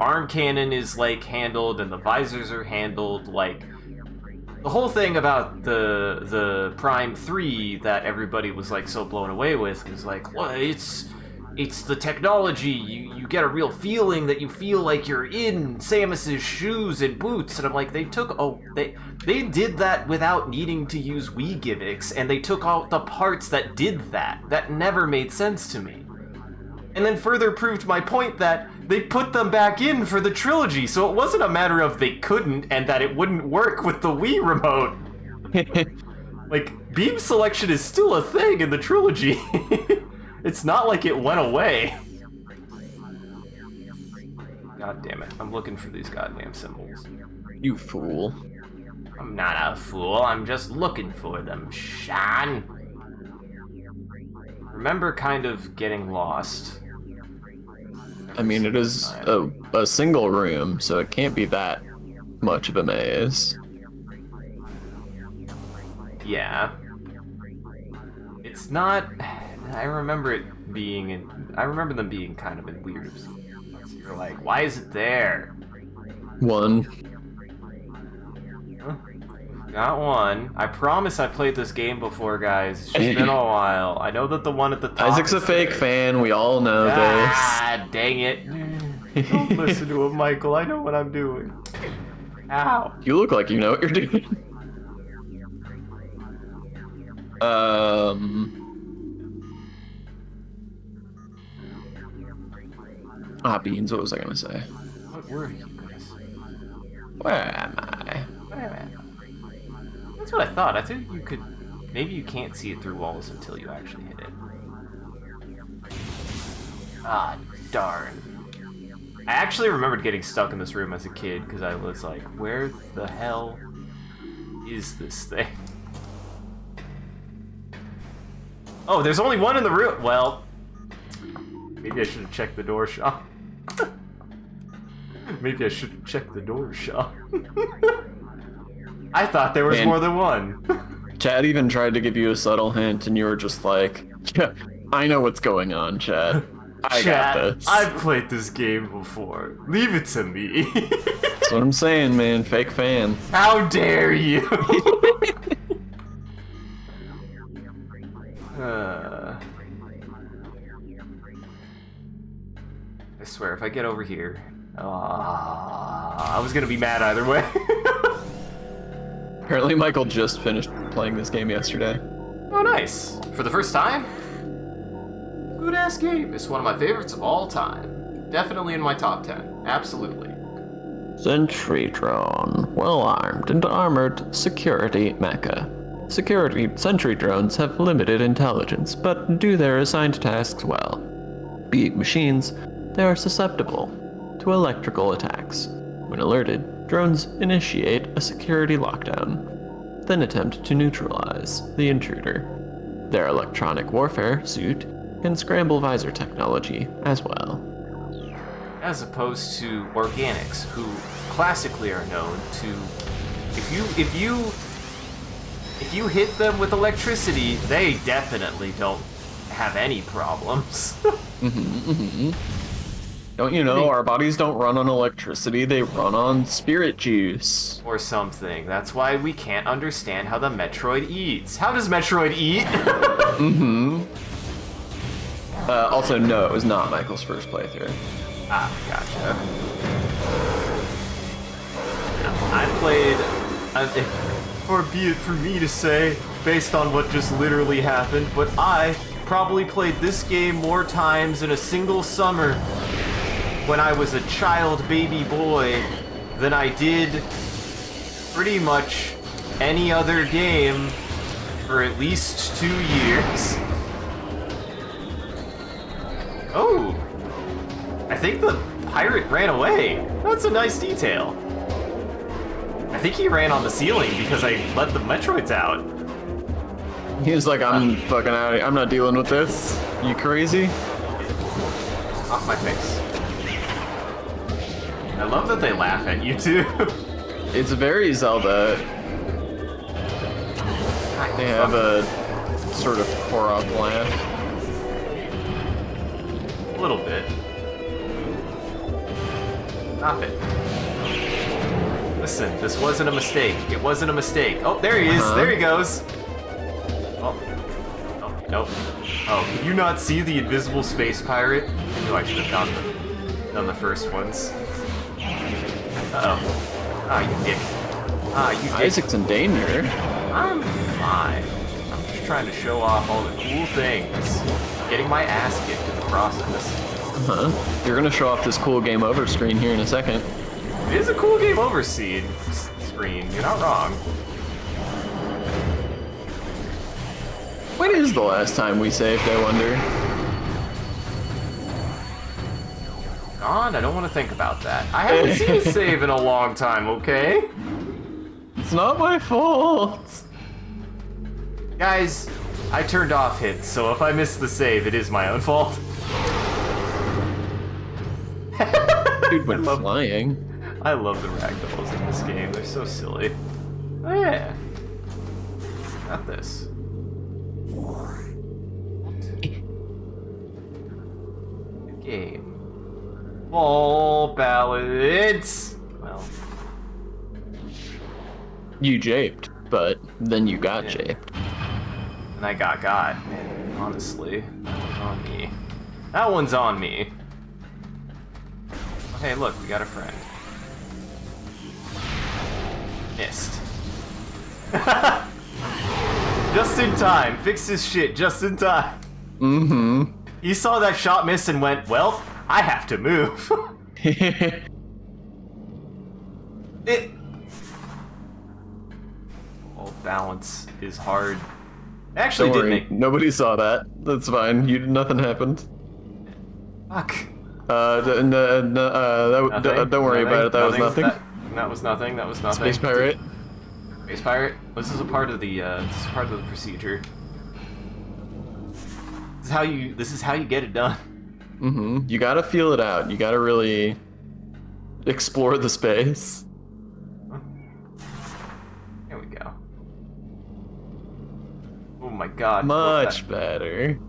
arm cannon is, like, handled and the visors are handled, like, the whole thing about the Prime 3 that everybody was, like, so blown away with was like, well, it's the technology. You get a real feeling that you feel like you're in Samus's shoes and boots, and I'm like, they did that without needing to use Wii gimmicks, and they took out the parts that did that. That never made sense to me. And then further proved my point that they put them back in for the trilogy, so it wasn't a matter of they couldn't and that it wouldn't work with the Wii remote. Like, beam selection is still a thing in the trilogy. It's not like it went away. God damn it, I'm looking for these goddamn symbols. You fool. I'm not a fool, I'm just looking for them, Sean. Remember kind of getting lost. I mean, it is a single room, so it can't be that much of a maze. Yeah. It's not... I remember them being kind of in weird... So you're like, why is it there? One. Got one. I promise I played this game before, guys. It's just been a while. I know that the one at the top... Isaac's a fake fan, we all know Ah, dang it. Don't listen to him, Michael. I know what I'm doing. Ow. this. You look like you know what you're doing. Beans, what was I gonna say? What were you gonna say? Where am I? That's what I thought. I think you could... Maybe you can't see it through walls until you actually hit it. Ah, darn. I actually remembered getting stuck in this room as a kid because I was like, where the hell is this thing? Oh, there's only one in the room. Well, maybe I should have checked the door shop. Maybe I should have checked the door shop. I thought there was more than one. Chad even tried to give you a subtle hint, and you were just like, yeah, I know what's going on, Chad. I got this. I've played this game before. Leave it to me. That's what I'm saying, man. Fake fan. How dare you? I swear, if I get over here, I was gonna be mad either way. Apparently, Michael just finished playing this game yesterday. Oh, nice. For the first time? Good-ass game. It's one of my favorites of all time. Definitely in my top 10. Absolutely. Sentry drone, well-armed and armored security mecha. Sentry drones have limited intelligence, but do their assigned tasks well. Being machines, they are susceptible to electrical attacks. When alerted, drones initiate a security lockdown, then attempt to neutralize the intruder. Their electronic warfare suit can scramble visor technology as well. As opposed to organics, who classically are known to, if you hit them with electricity, they definitely don't have any problems. Don't you know, our bodies don't run on electricity, they run on spirit juice. Or something. That's why we can't understand how the Metroid eats. How does Metroid eat? Also, no, it was not Michael's first playthrough. Ah, gotcha. I played, far be it for me to say, based on what just literally happened, but I probably played this game more times in a single summer when I was a child baby boy than I did pretty much any other game for at least 2 years. Oh, I think the pirate ran away. That's a nice detail. I think he ran on the ceiling because I let the Metroids out. He was like, I'm fucking out. I'm not dealing with this. You crazy? Off my face. I love that they laugh at you too. It's very Zelda. They have a sort of Korok laugh. A little bit. Stop it. Listen, this wasn't a mistake. It wasn't a mistake. Oh, there he is. There he goes. Oh. Oh, nope. Oh, can you not see the invisible space pirate? I knew I should have done the first ones. Uh-oh. Ah, you dick. Ah, you dick. Isaac's in danger. I'm fine. I'm just trying to show off all the cool things. Getting my ass kicked in the process. You're gonna show off this cool game over screen here in a second. It is a cool game over screen. You're not wrong. When is the last time we saved, I wonder? God, I don't want to think about that. I haven't seen a save in a long time, okay? It's not my fault. Guys, I turned off hits, so if I miss the save, it is my own fault. Dude went flying. I love the ragdolls in this game. They're so silly. Oh yeah. Got this. Good game. All ballads. Well. You japed, but then you got japed. And I got, man, honestly. On me. That one's on me. Oh, hey, look, we got a friend. Missed. Just in time. Fixed his shit just in time. He saw that shot miss and went, well, I have to move. Oh, balance is hard. Actually, Don't worry, didn't make. nobody saw that. That's fine. Nothing happened. Fuck. Don't worry about it. That was nothing. That was nothing. That was nothing. Space pirate. Space pirate. This is a part of the. This is part of the procedure. This is how you get it done. You gotta feel it out. You gotta really explore the space. There we go. Oh my god. Much better.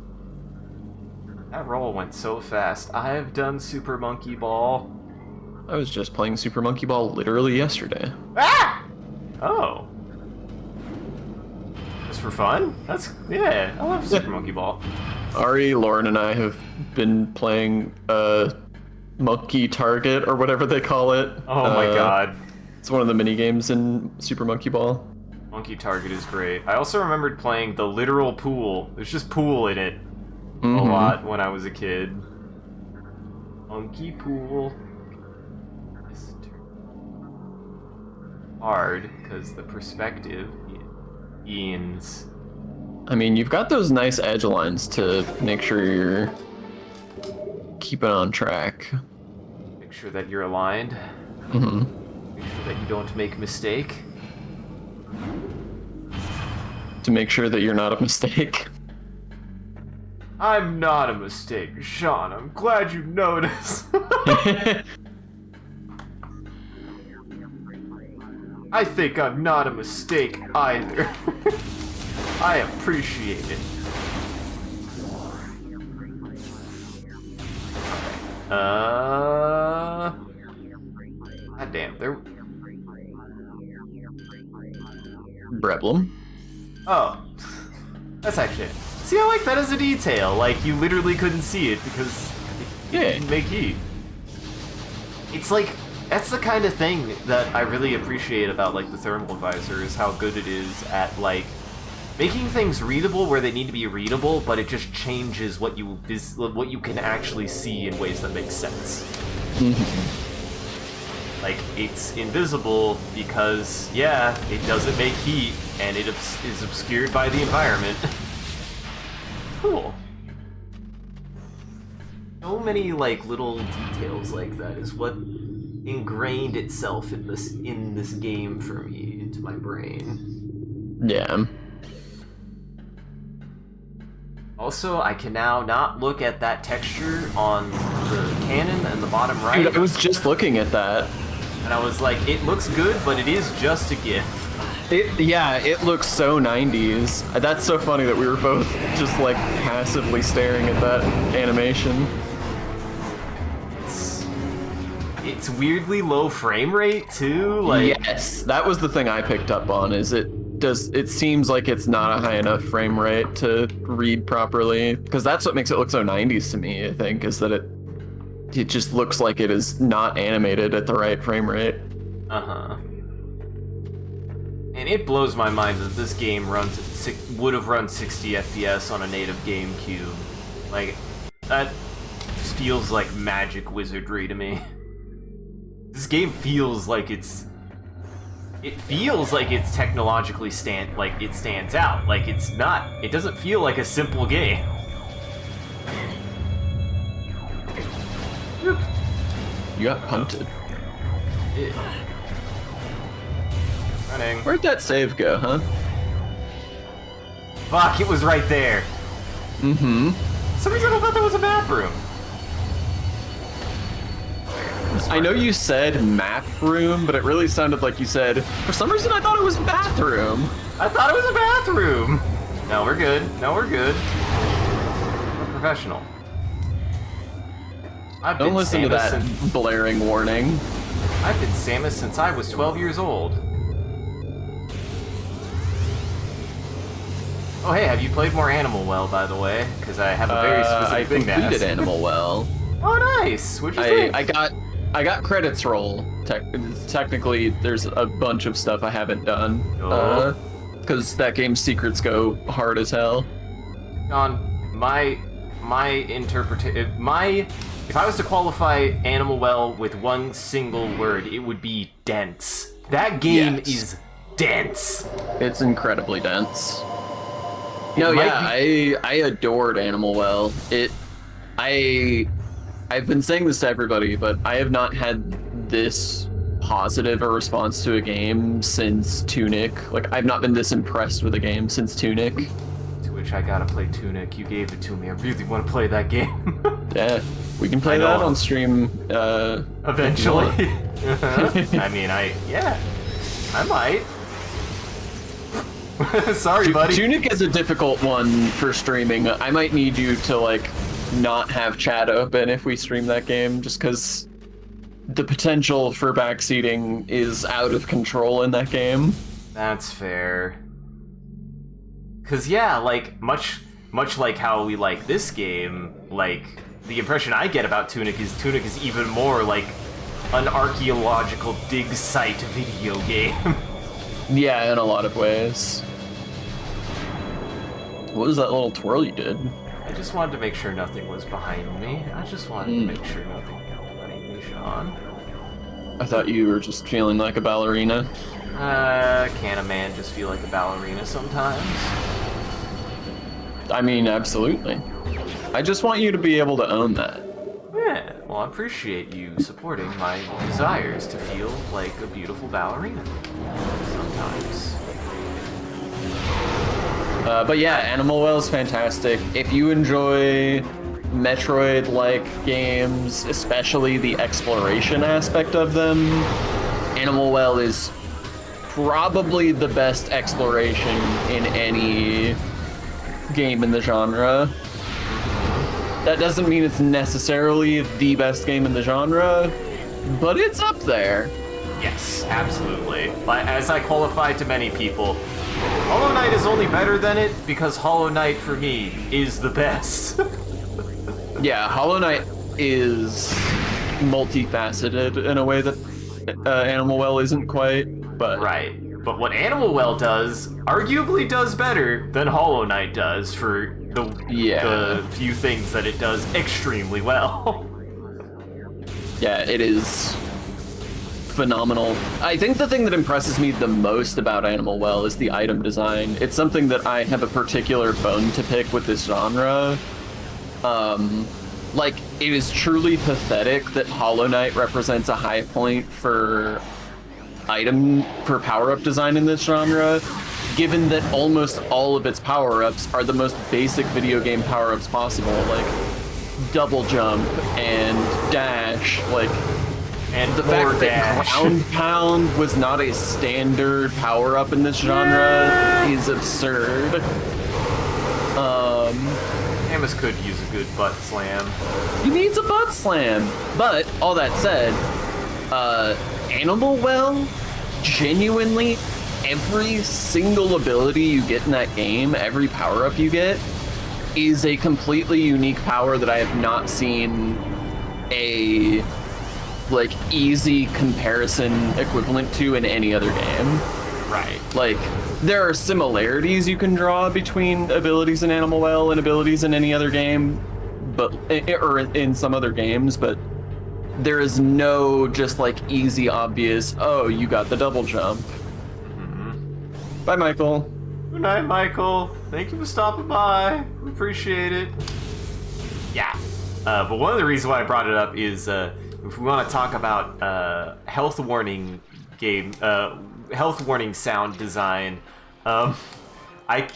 That roll went so fast. I've done Super Monkey Ball. I was just playing Super Monkey Ball literally yesterday. Ah! Oh. Just for fun? Yeah, I love Super Monkey Ball. Ari, Lauren, and I have been playing Monkey Target, or whatever they call it. Oh my god. It's one of the mini games in Super Monkey Ball. Monkey Target is great. I also remembered playing the literal pool. There's just pool in it a lot when I was a kid. Monkey Pool. Hard, because the perspective, Ian's. I mean, you've got those nice edge lines to make sure you're keeping on track. Make sure that you're aligned. Make sure that you don't make a mistake. To make sure that you're not a mistake. I'm not a mistake, Sean. I'm glad you noticed. I think I'm not a mistake either. I appreciate it. God damn, there. Breblem. Oh. That's actually it. See, I like that as a detail. Like, you literally couldn't see it because it didn't make heat. It's like, that's the kind of thing that I really appreciate about, like, the thermal visor, is how good it is at, like, making things readable where they need to be readable, but it just changes what you can actually see in ways that make sense. Like, it's invisible because, yeah, it doesn't make heat, and it is obscured by the environment. Cool. So many, like, little details like that is what ingrained itself in this game for me, into my brain. Yeah. Also, I can now not look at that texture on the cannon in the bottom right. Dude, I was just looking at that. And I was like, it looks good, but it is just a GIF. It looks so 90s. That's so funny that we were both just like passively staring at that animation. It's weirdly low frame rate too. Like, yes, that was the thing I picked up on. Is it seems like it's not a high enough frame rate to read properly, because that's what makes it look so 90s to me. I think is that it just looks like it is not animated at the right frame rate. And it blows my mind that this game would have run 60 FPS on a native GameCube. Like, that feels like magic wizardry to me. This game feels like it feels like it's technologically it stands out. Like, it doesn't feel like a simple game. You got punted. Yeah. Running. Where'd that save go, huh? Fuck, it was right there. For some reason I thought there was a bathroom. I know you said map room, but it really sounded like you said, for some reason I thought it was bathroom. I thought it was a bathroom. No, we're good. No, we're good. We're professional. Don't listen to that blaring warning. I've been Samus since I was 12 years old. Oh hey, have you played more Animal Well, by the way? Because I have a very specific thing to ask. I completed Animal Well. Oh nice! What'd you think? I got credits roll. Technically, there's a bunch of stuff I haven't done. Because that game's secrets go hard as hell. On if I was to qualify Animal Well with one single word, it would be dense. That game is dense. It's incredibly dense. I adored Animal Well. I've been saying this to everybody, but I have not had this positive a response to a game since Tunic. Like, I've not been this impressed with a game since Tunic. Switch, I gotta play Tunic. You gave it to me. I really want to play that game. Yeah, we can play I know. that on stream. Eventually. I mean, I might. Sorry, buddy. Tunic is a difficult one for streaming. I might need you to like not have chat open if we stream that game, just because the potential for backseating is out of control in that game. That's fair. Cause yeah, like much like how we like this game, like the impression I get about Tunic is even more like an archaeological dig site video game. Yeah, in a lot of ways. What was that little twirl you did? I just wanted to make sure nothing was behind me. I just wanted to make sure nothing was behind me, Sean. I thought you were just feeling like a ballerina. Can a man just feel like a ballerina sometimes? I mean, absolutely. I just want you to be able to own that. Yeah, well, I appreciate you supporting my desires to feel like a beautiful ballerina. Sometimes. But yeah, Animal Well is fantastic. If you enjoy Metroid-like games, especially the exploration aspect of them, Animal Well is probably the best exploration in any game in the genre. That doesn't mean it's necessarily the best game in the genre, but it's up there. Yes, absolutely. As I qualified to many people, Hollow Knight is only better than it because Hollow Knight, for me, is the best. Yeah, Hollow Knight is multifaceted in a way that Animal Well isn't quite, but... Right. But what Animal Well does, arguably does better than Hollow Knight does for the few things that it does extremely well. Yeah, it is phenomenal. I think the thing that impresses me the most about Animal Well is the item design. It's something that I have a particular bone to pick with this genre. Like, it is truly pathetic that Hollow Knight represents a high point for power-up design in this genre, given that almost all of its power-ups are the most basic video game power-ups possible, like double jump and dash, like, And the fact that dash. ground pound was not a standard power-up in this genre is absurd. Samus could use a good butt slam. He needs a butt slam. But, all that said, Animal Well, genuinely, every single ability you get in that game, every power-up you get, is a completely unique power that I have not seen a, like, easy comparison equivalent to in any other game. Right. Like, there are similarities you can draw between abilities in Animal Well and abilities in any other game, but or in some other games, but there is no just like easy, obvious, oh, you got the double jump. Mm-hmm. Bye, Michael. Good night, Michael. Thank you for stopping by. We appreciate it. Yeah. But one of the reasons why I brought it up is if we want to talk about health warning sound design, I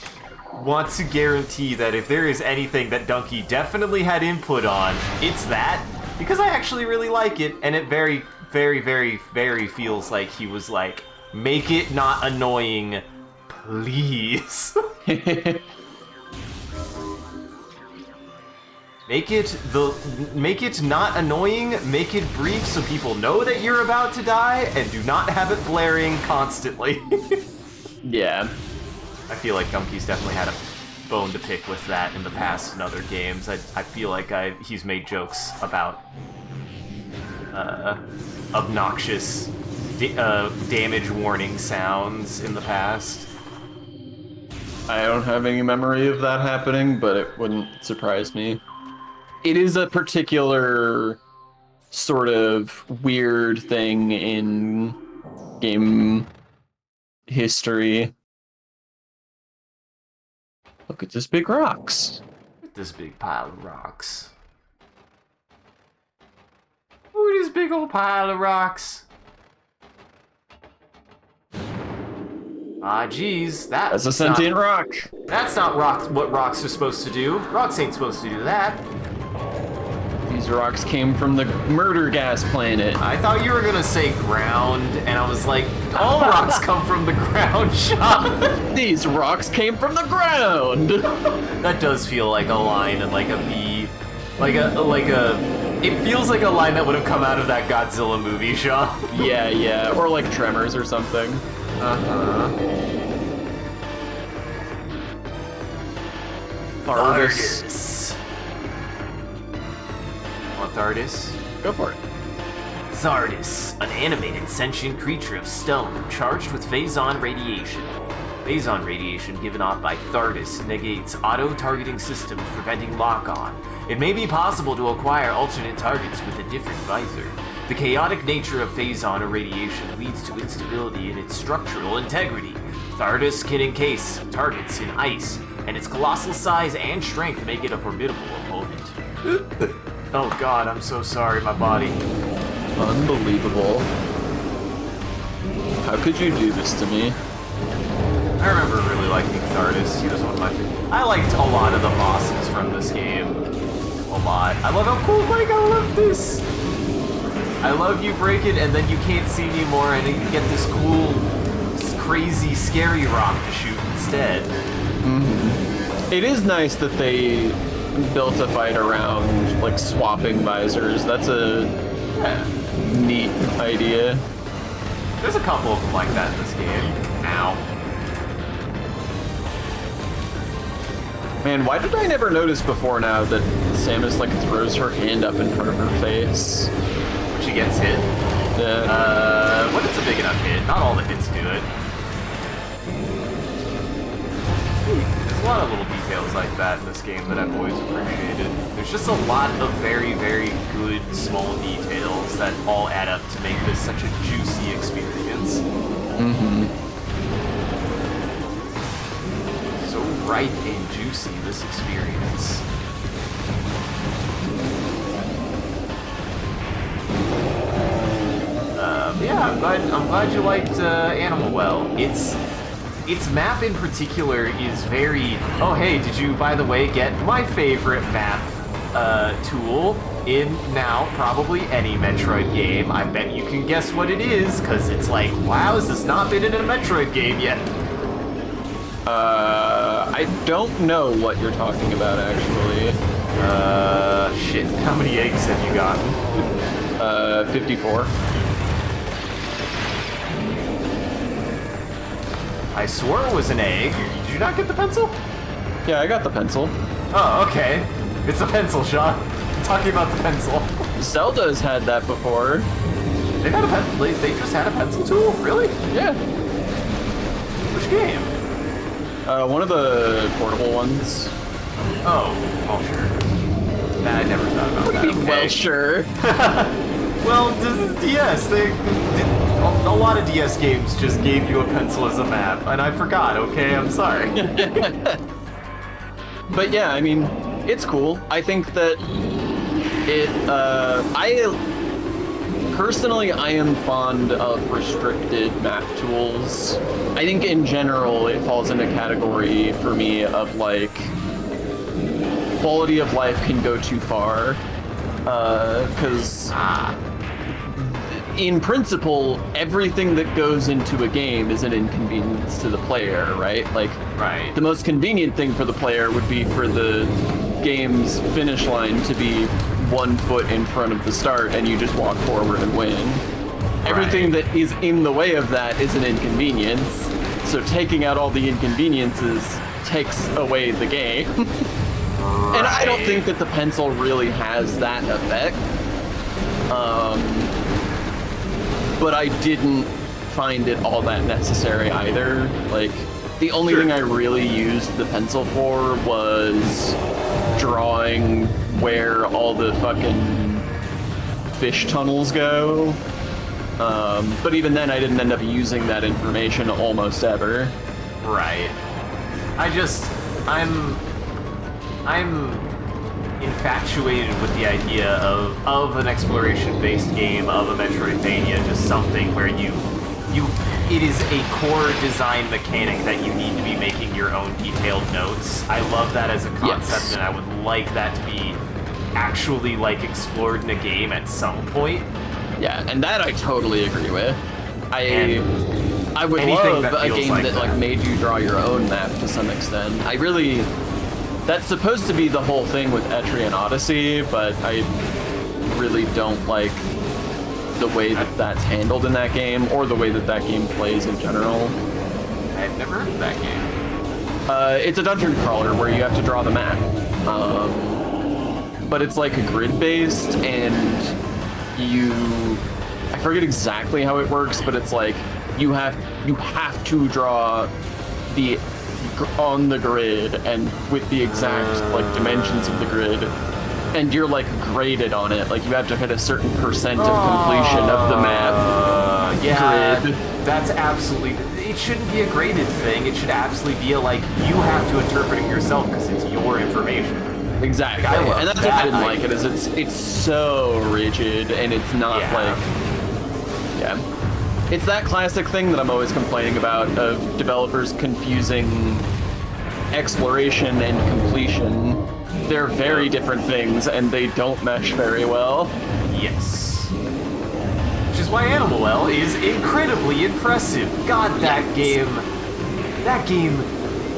want to guarantee that if there is anything that Donkey definitely had input on, it's that, because I actually really like it, and it very, very, very, very feels like he was like, make it not annoying, please. Make it not annoying, make it brief so people know that you're about to die, and do not have it blaring constantly. Yeah. I feel like Donkey's definitely had a bone to pick with that in the past in other games. I feel like he's made jokes about obnoxious damage warning sounds in the past. I don't have any memory of that happening, but it wouldn't surprise me. It is a particular sort of weird thing in game history. Look at this big rocks. This big pile of rocks. Look at this big old pile of rocks. Ah, geez, That's a sentient rock. That's not what rocks are supposed to do. Rocks ain't supposed to do that. These rocks came from the murder gas planet. I thought you were gonna say ground, and I was like, all rocks come from the ground, Sean. These rocks came from the ground. That does feel like a line and like a beat, like a. It feels like a line that would have come out of that Godzilla movie, Sean. Yeah, or like Tremors or something. Thardis. Want Thardis? Go for it. Thardis, an animated sentient creature of stone charged with phazon radiation. Phazon radiation given off by Thardis negates auto-targeting systems preventing lock-on. It may be possible to acquire alternate targets with a different visor. The chaotic nature of phazon irradiation leads to instability in its structural integrity. Thardis can encase targets in ice, and its colossal size and strength make it a formidable opponent. Oh god, I'm so sorry, my body. Unbelievable. How could you do this to me? I remember really liking Thardis. He was one of my favorites. I liked a lot of the bosses from this game. A lot. I love how cool, Mike, I love this! I love you break it and then you can't see anymore and then you get this cool, crazy, scary rock to shoot instead. Mm-hmm. It is nice that they built a fight around, like, swapping visors. That's a neat idea. There's a couple of them like that in this game. Ow. Man, why did I never notice before now that Samus, like, throws her hand up in front of her face? When she gets hit. Yeah. When it's a big enough hit. Not all the hits do it. There's a lot of little details like that in this game that I've always appreciated. There's just a lot of very, very good small details that all add up to make this such a juicy experience. Mm-hmm. So ripe and juicy, this experience. Yeah, I'm glad you liked Animal Well. Its map in particular is very... Oh, hey, did you, by the way, get my favorite map tool in now probably any Metroid game? I bet you can guess what it is, because it's like, wow, has this not been in a Metroid game yet? I don't know what you're talking about, actually. Shit, how many eggs have you gotten? 54. I swore it was an egg. Did you not get the pencil? Yeah, I got the pencil. Oh, okay. It's a pencil, Sean. I'm talking about the pencil. Zelda's had that before. They had a pencil. They just had a pencil tool? Really? Yeah. Which game? One of the portable ones. Oh, sure. Nah, I never thought about that. Okay. Well, sure. Well, DS, a lot of DS games just gave you a pencil as a map, and I forgot, okay? I'm sorry. But yeah, I mean, it's cool. I think that personally, I am fond of restricted map tools. I think in general, it falls in a category for me of like, quality of life can go too far. Because in principle, everything that goes into a game is an inconvenience to the player, right? Like, Right. the most convenient thing for the player would be for the game's finish line to be 1 foot in front of the start and you just walk forward and win. Everything that is in the way of that is an inconvenience. So taking out all the inconveniences takes away the game. And I don't think that the pencil really has that effect. But I didn't find it all that necessary either. Like, the only thing I really used the pencil for was drawing where all the fucking fish tunnels go. But even then, I didn't end up using that information almost ever. Right. I'm infatuated with the idea of an exploration-based game, of a Metroidvania, just something where you it is a core design mechanic that you need to be making your own detailed notes. I love that as a concept, Yes. and I would like that to be actually like explored in a game at some point. Yeah, and that I totally agree with. I would anything love that a feels game like that like that. made you draw your own map to some extent. That's supposed to be the whole thing with Etrian Odyssey, but I really don't like the way that that's handled in that game, or the way that that game plays in general. I've never heard of that game. It's a dungeon crawler where you have to draw the map. But it's like a grid-based, and I forget exactly how it works, but it's like you have to draw on the grid and with the exact like dimensions of the grid, and you're like graded on it. Like you have to hit a certain percent of completion of the map. Yeah, Grid. that's absolutely. It shouldn't be a graded thing. It should absolutely be a like you have to interpret it yourself because it's your information. Exactly, Like, I love and that's what that I didn't like idea. it. Is it's so rigid, and it's not it's that classic thing that I'm always complaining about of developers confusing exploration and completion. They're very different things, and they don't mesh very well. Yes. Which is why Animal Well is incredibly impressive. God, that game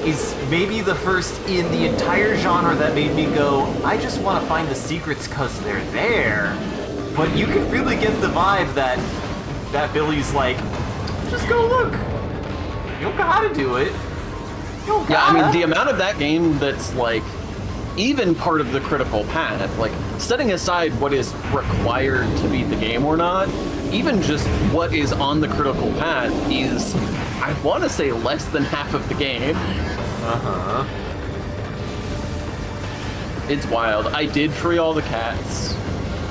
is maybe the first in the entire genre that made me go, I just want to find the secrets because they're there. But you can really get the vibe that Billy's like, just go look. You don't got to do it. You don't Yeah, I gotta. mean, the amount of that game that's like even part of the critical path, like setting aside what is required to beat the game or not, even just what is on the critical path is, I want to say, less than half of the game. Uh-huh. It's wild. I did free all the cats.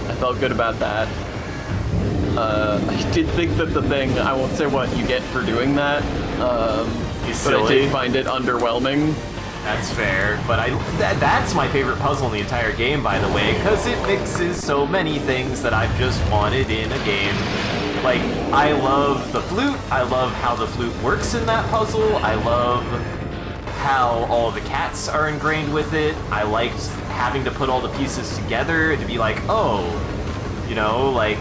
I felt good about that. I did think that the thing, I won't say what you get for doing that, but I silly. did find it underwhelming. That's fair, but that's my favorite puzzle in the entire game, by the way, because it mixes so many things that I've just wanted in a game. Like, I love the flute, I love how the flute works in that puzzle, I love how all the cats are ingrained with it, I liked having to put all the pieces together to be like, oh, you know, like,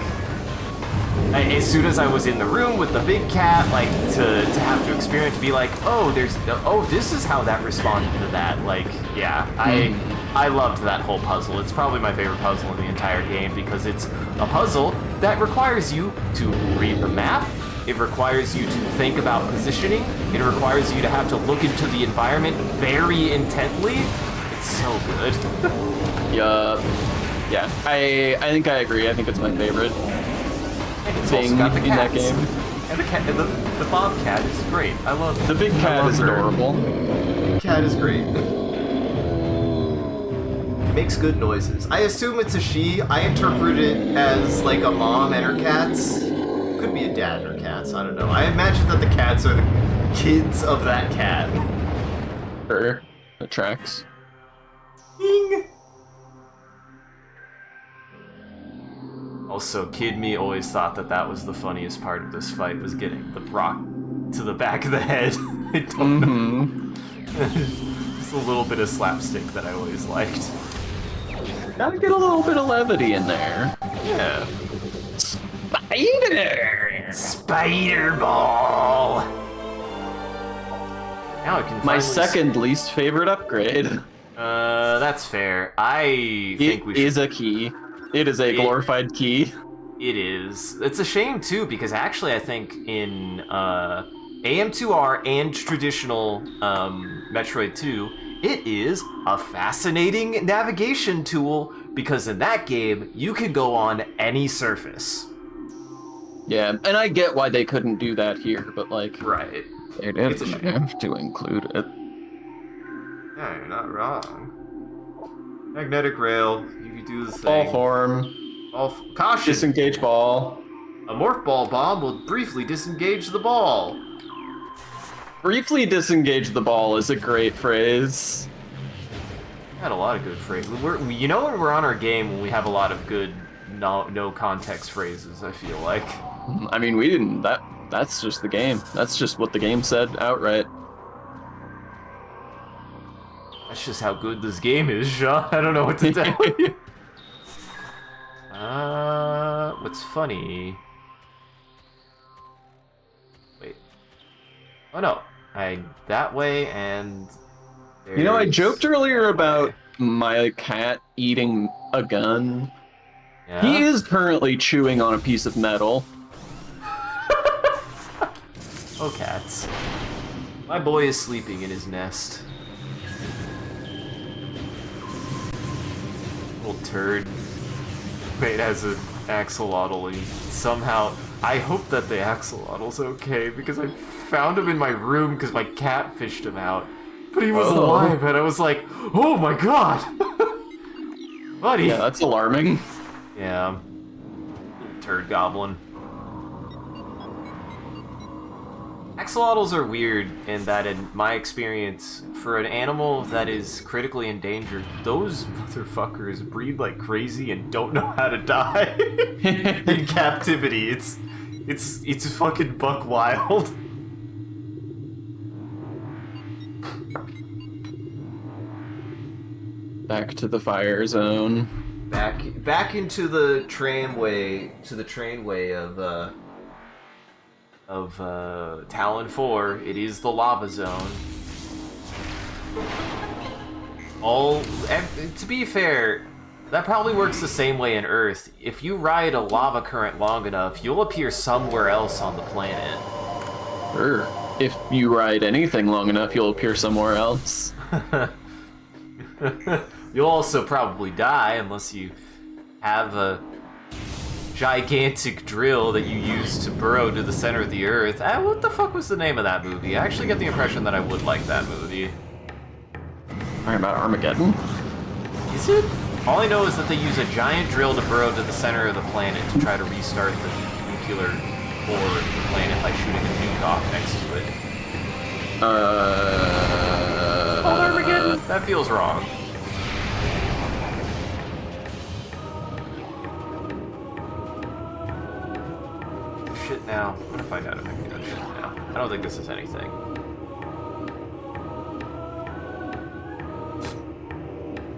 as soon as I was in the room with the big cat, like, to have to experience, to be like, oh, this is how that responded to that. Like, yeah, I loved that whole puzzle. It's probably my favorite puzzle in the entire game because it's a puzzle that requires you to read the map. It requires you to think about positioning. It requires you to have to look into the environment very intently. It's so good. Yeah, I think I agree. I think it's my favorite It's thing also got the in that cats. game. And the bobcat is great. I love it. The big cat is adorable. Cat is great. It makes good noises. I assume it's a she. I interpret it as like a mom and her cats. Could be a dad and her cats. I don't know. I imagine that the cats are the kids of that cat. Sure, that tracks. Ding. Also, Kid Me always thought that was the funniest part of this fight, was getting the rock to the back of the head. I don't know. Just a little bit of slapstick that I always liked. Gotta get a little bit of levity in there. Yeah. Spider! Spider Ball! Now I can My finally second least favorite upgrade. That's fair. I think we It should... is a key. It is a glorified key. It is. It's a shame, too, because actually I think in AM2R and traditional Metroid 2, it is a fascinating navigation tool, because in that game, you can go on any surface. Yeah, and I get why they couldn't do that here, but like, Right. they It's a didn't shame. have to include it. Yeah, you're not wrong. Magnetic rail, you can do the Ball thing. form, Caution! disengage ball. A morph ball bomb will briefly disengage the ball. Briefly disengage the ball is a great phrase. We had a lot of good phrases. You know when we're on our game when we have a lot of good no context phrases, I feel like. I mean, we didn't. That's just the game. That's just what the game said outright. That's just how good this game is, Sean. I don't know what to tell you. What's funny? Wait. Oh no. That way and... You know, I there's joked earlier that about way. my cat eating a gun. Yeah? He is currently chewing on a piece of metal. Oh, cats. My boy is sleeping in his nest. Little turd. Wait, has an axolotl and somehow... I hope that the axolotl's okay, because I found him in my room because my cat fished him out. But he was alive, and I was like, oh my god! Buddy! Yeah, that's alarming. Yeah. Little turd goblin. Axolotls are weird in that, in my experience, for an animal that is critically endangered, those motherfuckers breed like crazy and don't know how to die in captivity. It's fucking buck wild. Back to the fire zone. Back into the trainway of Talon 4. It is the lava zone. To be fair, that probably works the same way in Earth. If you ride a lava current long enough, you'll appear somewhere else on the planet. Sure. If you ride anything long enough, you'll appear somewhere else. You'll also probably die unless you have a gigantic drill that you use to burrow to the center of the earth. What the fuck was the name of that movie? I actually get the impression that I would like that movie. Talking about Armageddon? Is it? All I know is that they use a giant drill to burrow to the center of the planet to try to restart the nuclear core of the planet by shooting a nuke off next to it. Armageddon? That feels wrong. Shit now. I'm gonna find out if I can do shit now. I don't think this is anything.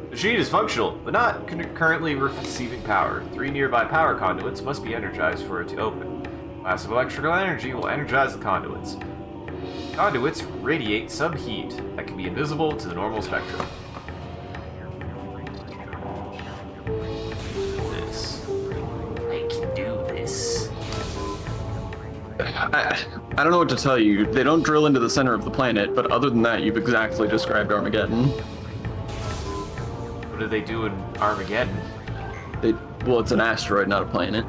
The machine is functional, but not currently receiving power. 3 nearby power conduits must be energized for it to open. Massive electrical energy will energize the conduits. Conduits radiate some heat that can be invisible to the normal spectrum. I can do this. I don't know what to tell you. They don't drill into the center of the planet, but other than that, you've exactly described Armageddon. What do they do in Armageddon? Well, it's an asteroid, not a planet.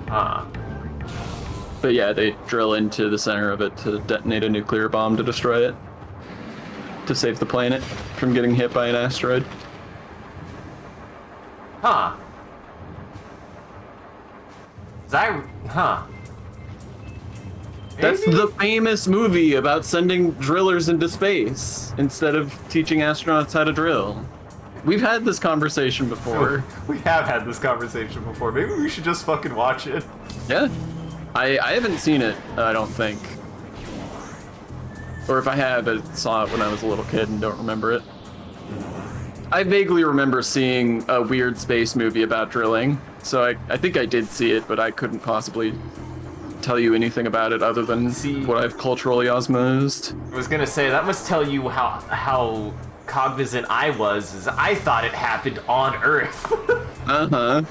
Huh. But yeah, they drill into the center of it to detonate a nuclear bomb to destroy it. To save the planet from getting hit by an asteroid. Huh. Huh. That's Maybe? the famous movie about sending drillers into space instead of teaching astronauts how to drill. We've had this conversation before. We have had this conversation before. Maybe we should just fucking watch it. Yeah. I haven't seen it, I don't think. Or if I have, I saw it when I was a little kid and don't remember it. I vaguely remember seeing a weird space movie about drilling, so I think I did see it, but I couldn't possibly tell you anything about it other than what I've culturally osmosed. I was gonna say, that must tell you how cognizant I was, is I thought it happened on Earth. Uh-huh.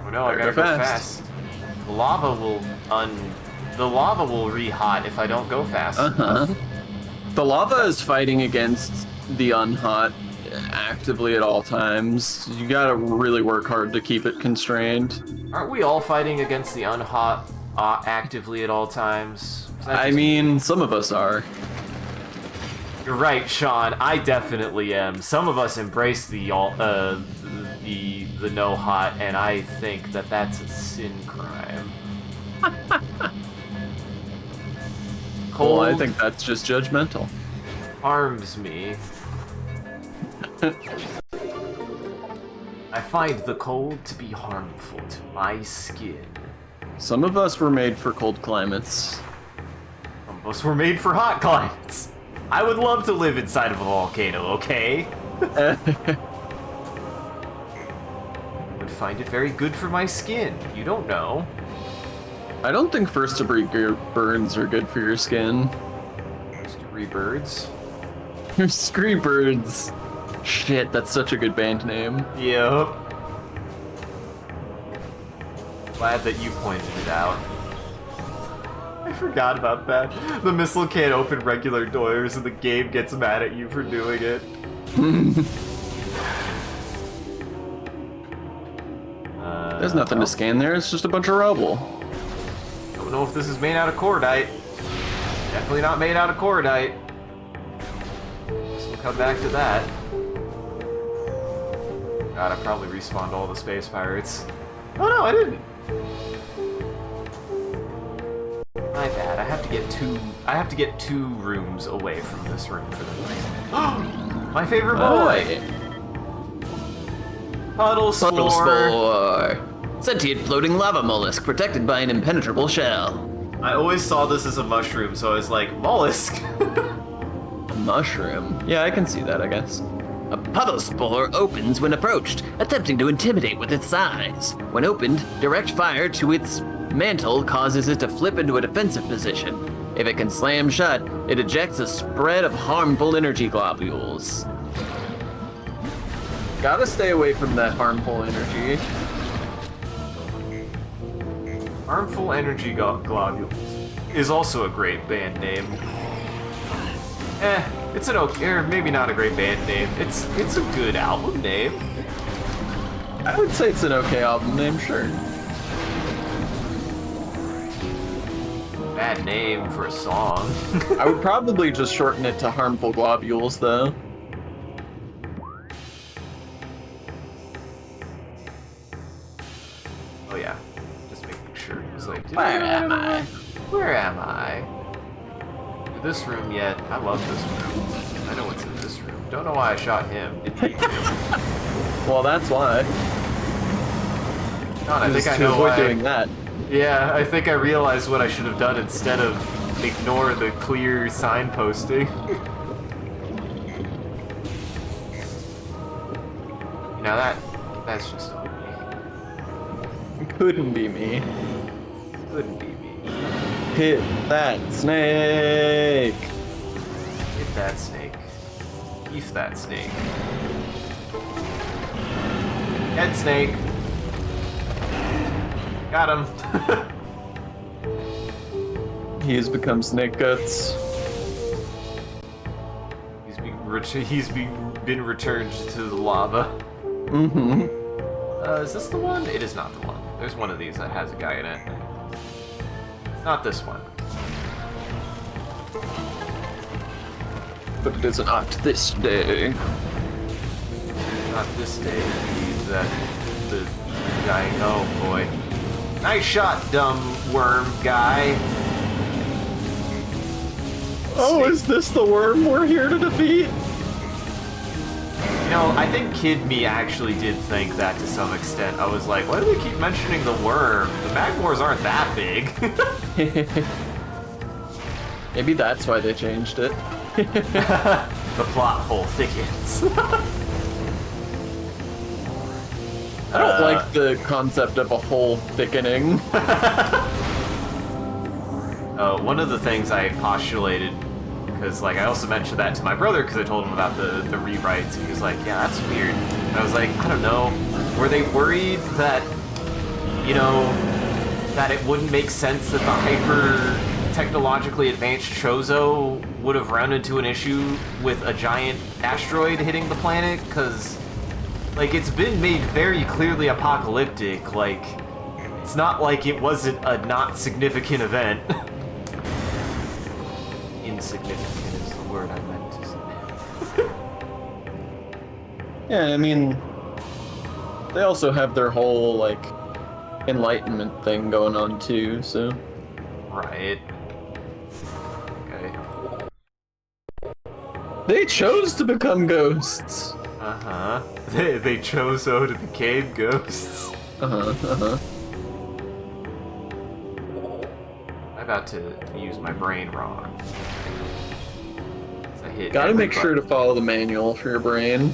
Oh no, I gotta go fast. The lava will re-hot if I don't go fast. Uh-huh. The lava is fighting against the unhot actively at all times. You gotta really work hard to keep it constrained. Aren't we all fighting against the unhot actively at all times? I mean, some of us are. You're right, Sean. I definitely am. Some of us embrace the no hot, and I think that that's a sin crime. Cold Well, I think that's just judgmental. harms me. I find the cold to be harmful to my skin. Some of us were made for cold climates. Some of us were made for hot climates. I would love to live inside of a volcano, okay? I would find it very good for my skin. You don't know. I don't think first degree burns are good for your skin. First degree birds. Scree birds. Shit, that's such a good band name. Yep. Glad that you pointed it out. I forgot about that. The missile can't open regular doors and the game gets mad at you for doing it. There's nothing to scan there, it's just a bunch of rubble. Don't know if this is made out of cordite. Definitely not made out of cordite. So we'll come back to that. God, I probably respawned all the space pirates. Oh no, I didn't. My bad. I have to get two rooms away from this room for the night. My favorite boy. Puddle spore. Sentient floating lava mollusk protected by an impenetrable shell. I always saw this as a mushroom, so I was like, mollusk. A mushroom. Yeah, I can see that, I guess. A puddle spore opens when approached, attempting to intimidate with its size. When opened, direct fire to its mantle causes it to flip into a defensive position. If it can slam shut, it ejects a spread of harmful energy globules. Gotta stay away from that harmful energy. Harmful energy globules is also a great band name. It's an okay, or maybe not a great band name. It's a good album name. I would say it's an okay album name, sure. Bad name for a song. I would probably just shorten it to harmful globules, though. Oh yeah, just making sure. It was like, Where am I? Where am I? To this room yet? I love this room. I know what's in this room. Don't know why I shot him. Well, that's why. God, I think Just I to know avoid why. doing that. Yeah, I think I realized what I should have done instead of ignore the clear signposting. Now that's just on me. Couldn't be me. Couldn't be me. Hit that snake! Hit that snake. Beef that snake. Head snake. Got him. He has become snake guts. He's been returned to the lava. Mm-hmm. Is this the one? It is not the one. There's one of these that has a guy in it. It's not this one. But it is not this day. Not this day. That the guy. Oh boy. Nice shot, dumb worm guy. Oh, Snake. is this the worm we're here to defeat? You know, I think Kid Me actually did think that to some extent. I was like, why do they keep mentioning the worm? The Magmors aren't that big. Maybe that's why they changed it. The plot hole thickens. I don't like the concept of a hole thickening. One of the things I postulated, because like I also mentioned that to my brother because I told him about the rewrites, and he was like, yeah, that's weird. And I was like, I don't know. Were they worried that, you know, that it wouldn't make sense that the hyper technologically advanced Chozo would have run into an issue with a giant asteroid hitting the planet? Because, like, it's been made very clearly apocalyptic. Like, it's not like it wasn't a not significant event. Insignificant is the word I meant to say. Yeah, I mean, they also have their whole, like, enlightenment thing going on too, so. Right. Okay. They chose to become ghosts. Uh-huh. They chose O to the cave ghosts. Uh-huh. I'm about to use my brain wrong. I hit Gotta every make sure to follow the manual for your brain.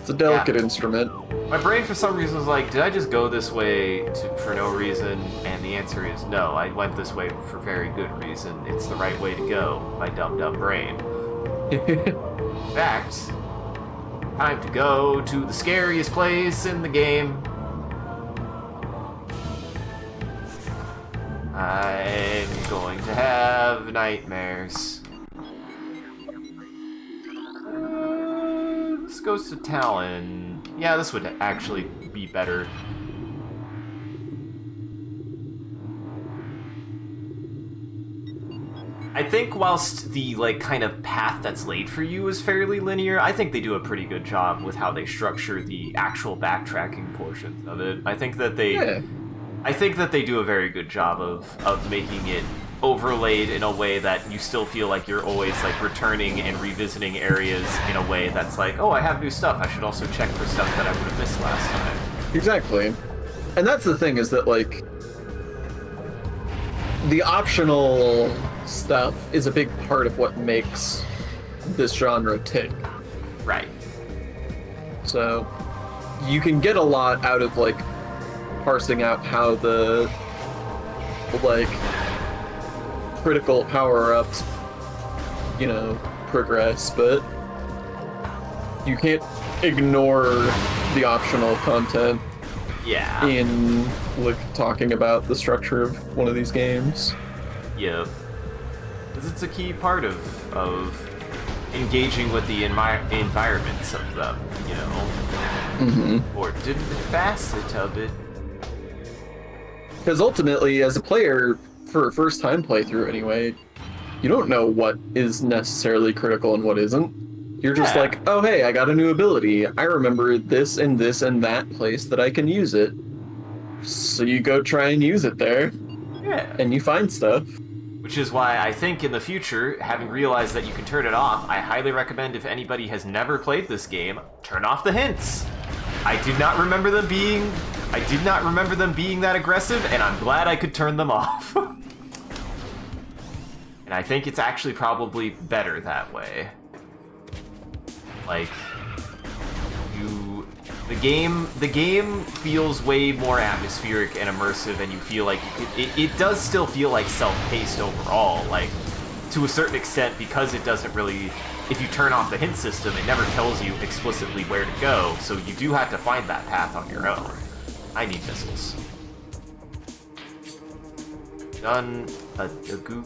It's a delicate instrument. My brain, for some reason, was like, did I just go this way for no reason? And the answer is no. I went this way for very good reason. It's the right way to go, my dumb brain. In fact, time to go to the scariest place in the game. I'm going to have nightmares. This goes to Talon. Yeah, this would actually be better. I think whilst the kind of path that's laid for you is fairly linear, I think they do a pretty good job with how they structure the actual backtracking portions of it. I think that they do a very good job of making it overlaid in a way that you still feel like you're always returning and revisiting areas in a way that's like, oh, I have new stuff. I should also check for stuff that I would have missed last time. Exactly. And that's the thing, is that the optional stuff is a big part of what makes this genre tick. Right. So you can get a lot out of parsing out how the critical power-ups progress, but you can't ignore the optional content Yeah. in talking about the structure of one of these games. Yep. Because it's a key part of engaging with the environments of them, Or didn't facet of it. Because ultimately, as a player, for a first-time playthrough anyway, you don't know what is necessarily critical and what isn't. You're just like, oh hey, I got a new ability. I remember this and this and that place that I can use it. So you go try and use it there. Yeah. And you find stuff. Which is why I think in the future, having realized that you can turn it off, I highly recommend if anybody has never played this game, turn off the hints. I did not remember them being that aggressive, and I'm glad I could turn them off. And I think it's actually probably better that way. The game feels way more atmospheric and immersive, and you feel like it does still feel like self-paced overall, to a certain extent, because it doesn't really, if you turn off the hint system, it never tells you explicitly where to go, so you do have to find that path on your own. I need missiles. Done a goop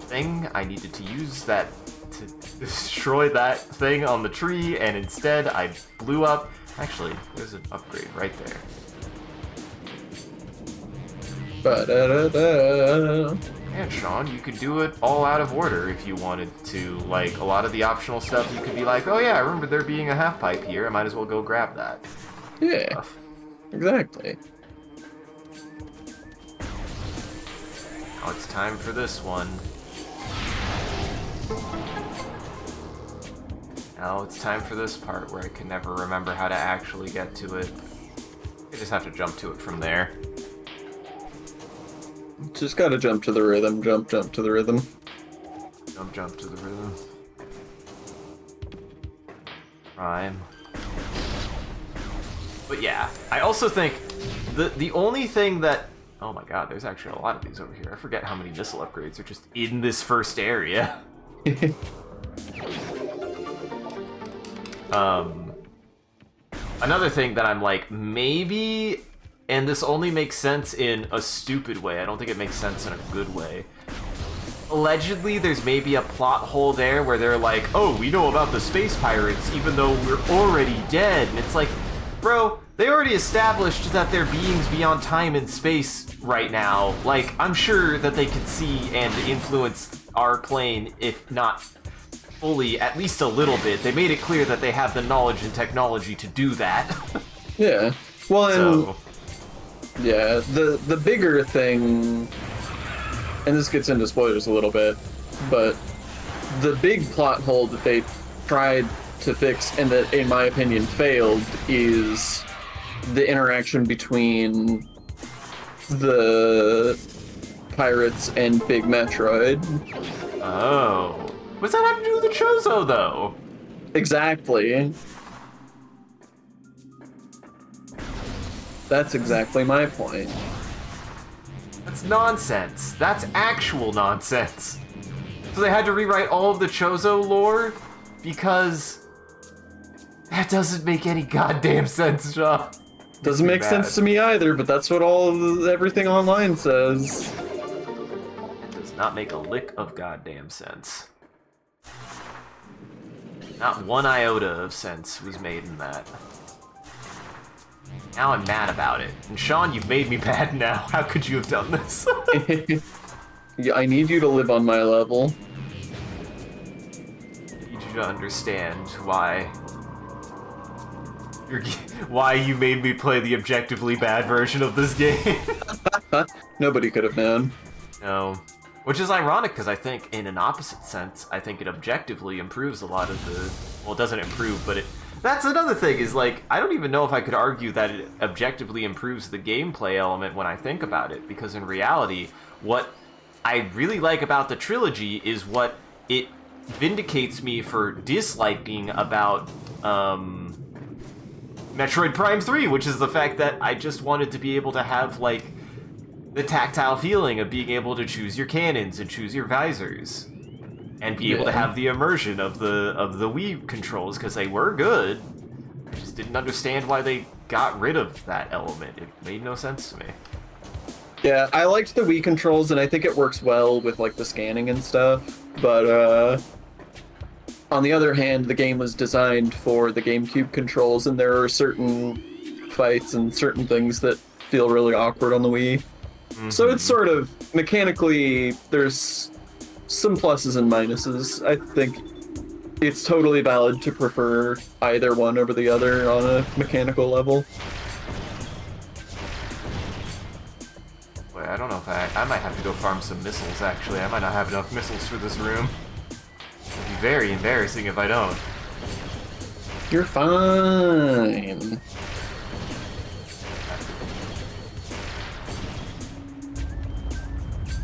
thing. I needed to use that to destroy that thing on the tree, and instead I blew up. Actually, there's an upgrade right there. Ba-da-da-da. And Sean, you could do it all out of order if you wanted to. A lot of the optional stuff, you could be like, oh yeah, I remember there being a half pipe here, I might as well go grab that. Yeah, exactly. Now it's time for this one. Now it's time for this part where I can never remember how to actually get to it. I just have to jump to it from there. Just gotta jump to the rhythm, jump to the rhythm. Jump to the rhythm. Rhyme. But yeah, I also think the only thing that... Oh my god, there's actually a lot of these over here. I forget how many missile upgrades are just in this first area. Another thing that I'm like, maybe, and this only makes sense in a stupid way, I don't think it makes sense in a good way. Allegedly, there's maybe a plot hole there where they're like, oh, we know about the space pirates even though we're already dead. And it's like, bro, they already established that they're beings beyond time and space right now. I'm sure that they could see and influence our plane, if not fully, at least a little bit. They made it clear that they have the knowledge and technology to do that. Yeah. Well, and So, yeah, the bigger thing, and this gets into spoilers a little bit, but the big plot hole that they tried to fix, and that, in my opinion, failed, is the interaction between the pirates and Big Metroid. Oh. What's that have to do with the Chozo, though? Exactly. That's exactly my point. That's nonsense. That's actual nonsense. So they had to rewrite all of the Chozo lore because that doesn't make any goddamn sense, Sean. Doesn't make sense to me either, but that's what everything online says. That does not make a lick of goddamn sense. Not one iota of sense was made in that. Now I'm mad about it. And Sean, you've made me mad now. How could you have done this? Yeah, I need you to live on my level. I need you to understand why you made me play the objectively bad version of this game. Nobody could have known. No. Which is ironic, because I think, in an opposite sense, I think it objectively improves a lot of the... Well, it doesn't improve, but it... That's another thing, is like, I don't even know if I could argue that it objectively improves the gameplay element when I think about it, because in reality, what I really like about the trilogy is what it vindicates me for disliking about, Metroid Prime 3, which is the fact that I just wanted to be able to have, like, the tactile feeling of being able to choose your cannons and choose your visors. And be able to have the immersion of the Wii controls, because they were good. I just didn't understand why they got rid of that element. It made no sense to me. Yeah, I liked the Wii controls, and I think it works well with, like, the scanning and stuff, but, on the other hand, the game was designed for the GameCube controls, and there are certain fights and certain things that feel really awkward on the Wii. Mm-hmm. So it's sort of, mechanically, there's some pluses and minuses. I think it's totally valid to prefer either one over the other on a mechanical level. Wait, I don't know if I might have to go farm some missiles, actually. I might not have enough missiles for this room. It'd be very embarrassing if I don't. You're fine.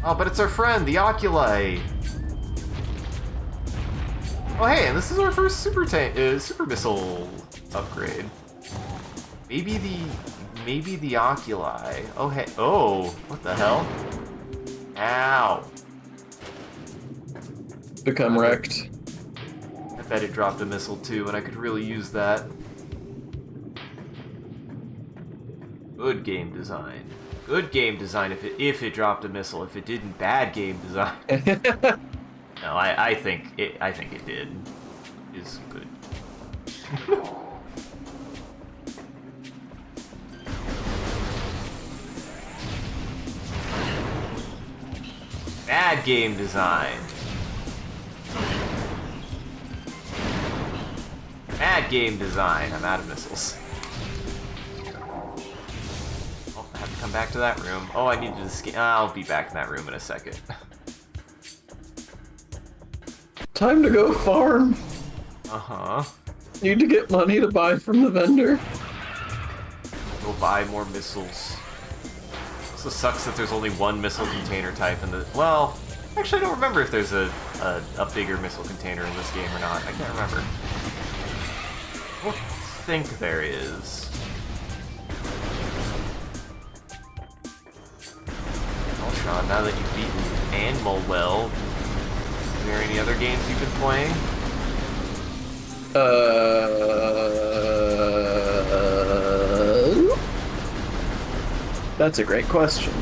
Oh, but it's our friend, the Oculi. Oh, hey, and this is our first super missile upgrade. Maybe the Oculi. Oh, hey, oh, what the hell? Ow. Become wrecked. I bet it dropped a missile too, and I could really use that. Good game design. Good game design if it dropped a missile. If it didn't, bad game design. No, I think it did. Is good. Bad game design. Bad game design. I'm out of missiles. Oh, I have to come back to that room. Oh, I need to escape. I'll be back in that room in a second. Time to go farm. Uh-huh. Need to get money to buy from the vendor. Go buy more missiles. Also sucks that there's only one missile container type in the... Well, actually I don't remember if there's a bigger missile container in this game or not. I can't remember. I don't think there is. Well, Sean, now that you've beaten Animal well, are there any other games you've been playing? That's a great question.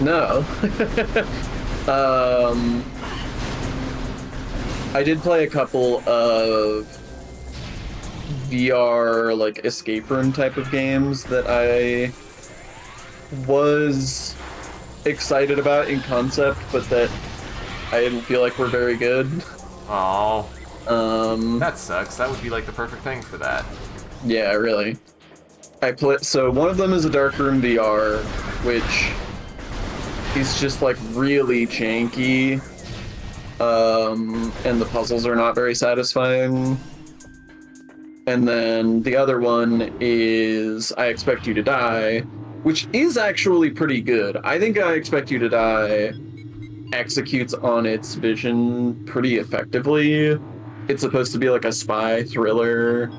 No. I did play a couple of VR, like, escape room type of games that I was excited about in concept, but that I didn't feel like were very good. Oh. That sucks. That would be like the perfect thing for that. Yeah, really. So one of them is a Dark Room VR, which is just like really janky, and the puzzles are not very satisfying. And then the other one is I Expect You to Die, which is actually pretty good. I think I Expect You to Die executes on its vision pretty effectively. It's supposed to be like a spy thriller.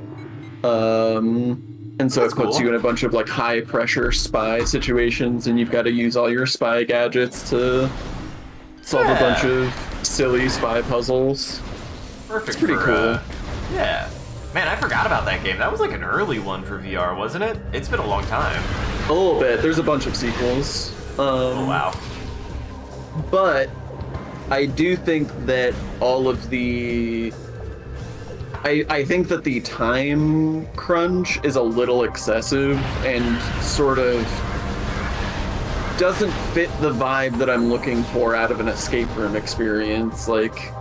And so That's it puts cool. you in a bunch of like high pressure spy situations, and you've got to use all your spy gadgets to solve a bunch of silly spy puzzles. Perfect. It's pretty for, cool. Yeah. Man, I forgot about that game. That was like an early one for VR, wasn't it? It's been a long time. A little bit. There's a bunch of sequels. Oh, wow. But I do think that all of the... I think that the time crunch is a little excessive and sort of doesn't fit the vibe that I'm looking for out of an escape room experience. Like,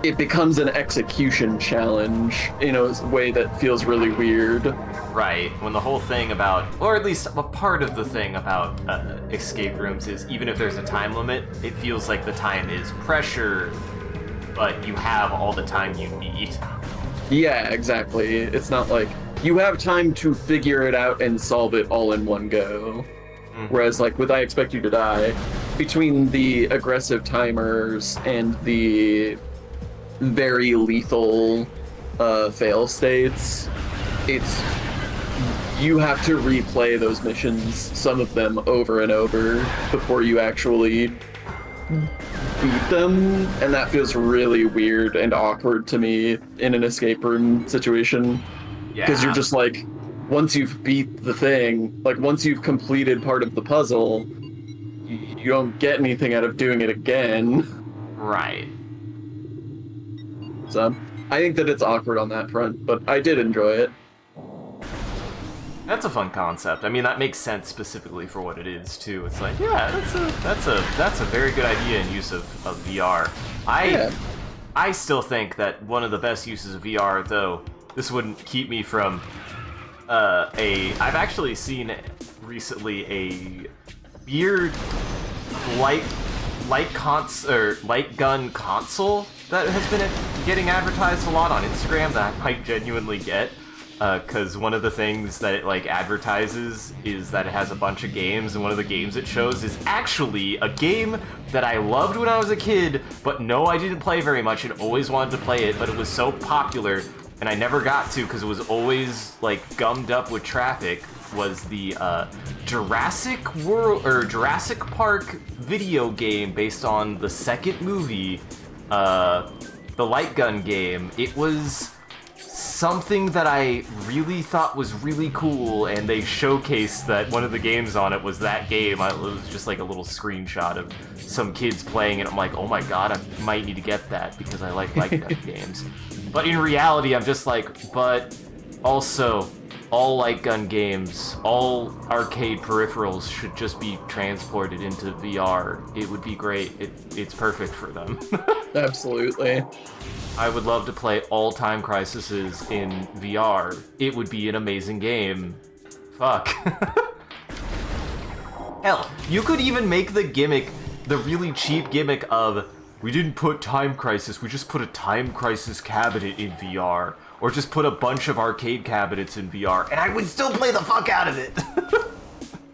it becomes an execution challenge in a way that feels really weird. Right, when the whole thing about, or at least a part of the thing about escape rooms is even if there's a time limit, it feels like the time is pressure, but you have all the time you need. Yeah, exactly. It's not like you have time to figure it out and solve it all in one go. Whereas, like, with I Expect You to Die, between the aggressive timers and the very lethal fail states, it's you have to replay those missions, some of them over and over, before you actually beat them, and that feels really weird and awkward to me in an escape room situation. Because you're just like, once you've beat the thing, like once you've completed part of the puzzle, you don't get anything out of doing it again. Right. So I think that it's awkward on that front, but I did enjoy it. That's a fun concept. I mean, that makes sense specifically for what it is too. It's like, yeah, that's a very good idea in use of VR. I still think that one of the best uses of VR, though, this wouldn't keep me from I've actually seen recently a weird light gun console that has been getting advertised a lot on Instagram that I might genuinely get. Because one of the things that it advertises is that it has a bunch of games, and one of the games it shows is actually a game that I loved when I was a kid, but no, I didn't play very much and always wanted to play it, but it was so popular and I never got to because it was always gummed up with traffic. Was the Jurassic Park video game based on the second movie, the light gun game. It was something that I really thought was really cool, and they showcased that one of the games on it was that game. It was just like a little screenshot of some kids playing it. I'm like, oh my god, I might need to get that because I like light gun games. But in reality, I'm just like, but also, all light gun games, all arcade peripherals should just be transported into VR. It would be great. It's perfect for them. Absolutely. I would love to play all Time Crises in VR. It would be an amazing game. Fuck. Hell, you could even make the gimmick, the really cheap gimmick of, we didn't put Time Crisis, we just put a Time Crisis cabinet in VR. Or just put a bunch of arcade cabinets in VR, and I would still play the fuck out of it.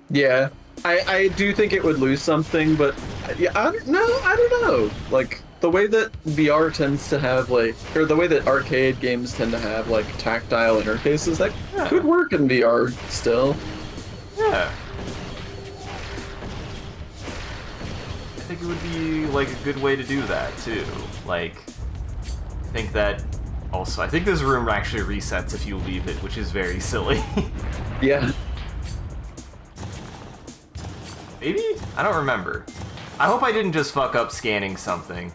Yeah, I do think it would lose something, but yeah, I don't know. Like, the way that VR tends to have, or the way that arcade games tend to have, tactile interfaces, that could work in VR still. Yeah. I think it would be, a good way to do that, too. I think that... Also, I think this room actually resets if you leave it, which is very silly. Yeah. Maybe? I don't remember. I hope I didn't just fuck up scanning something.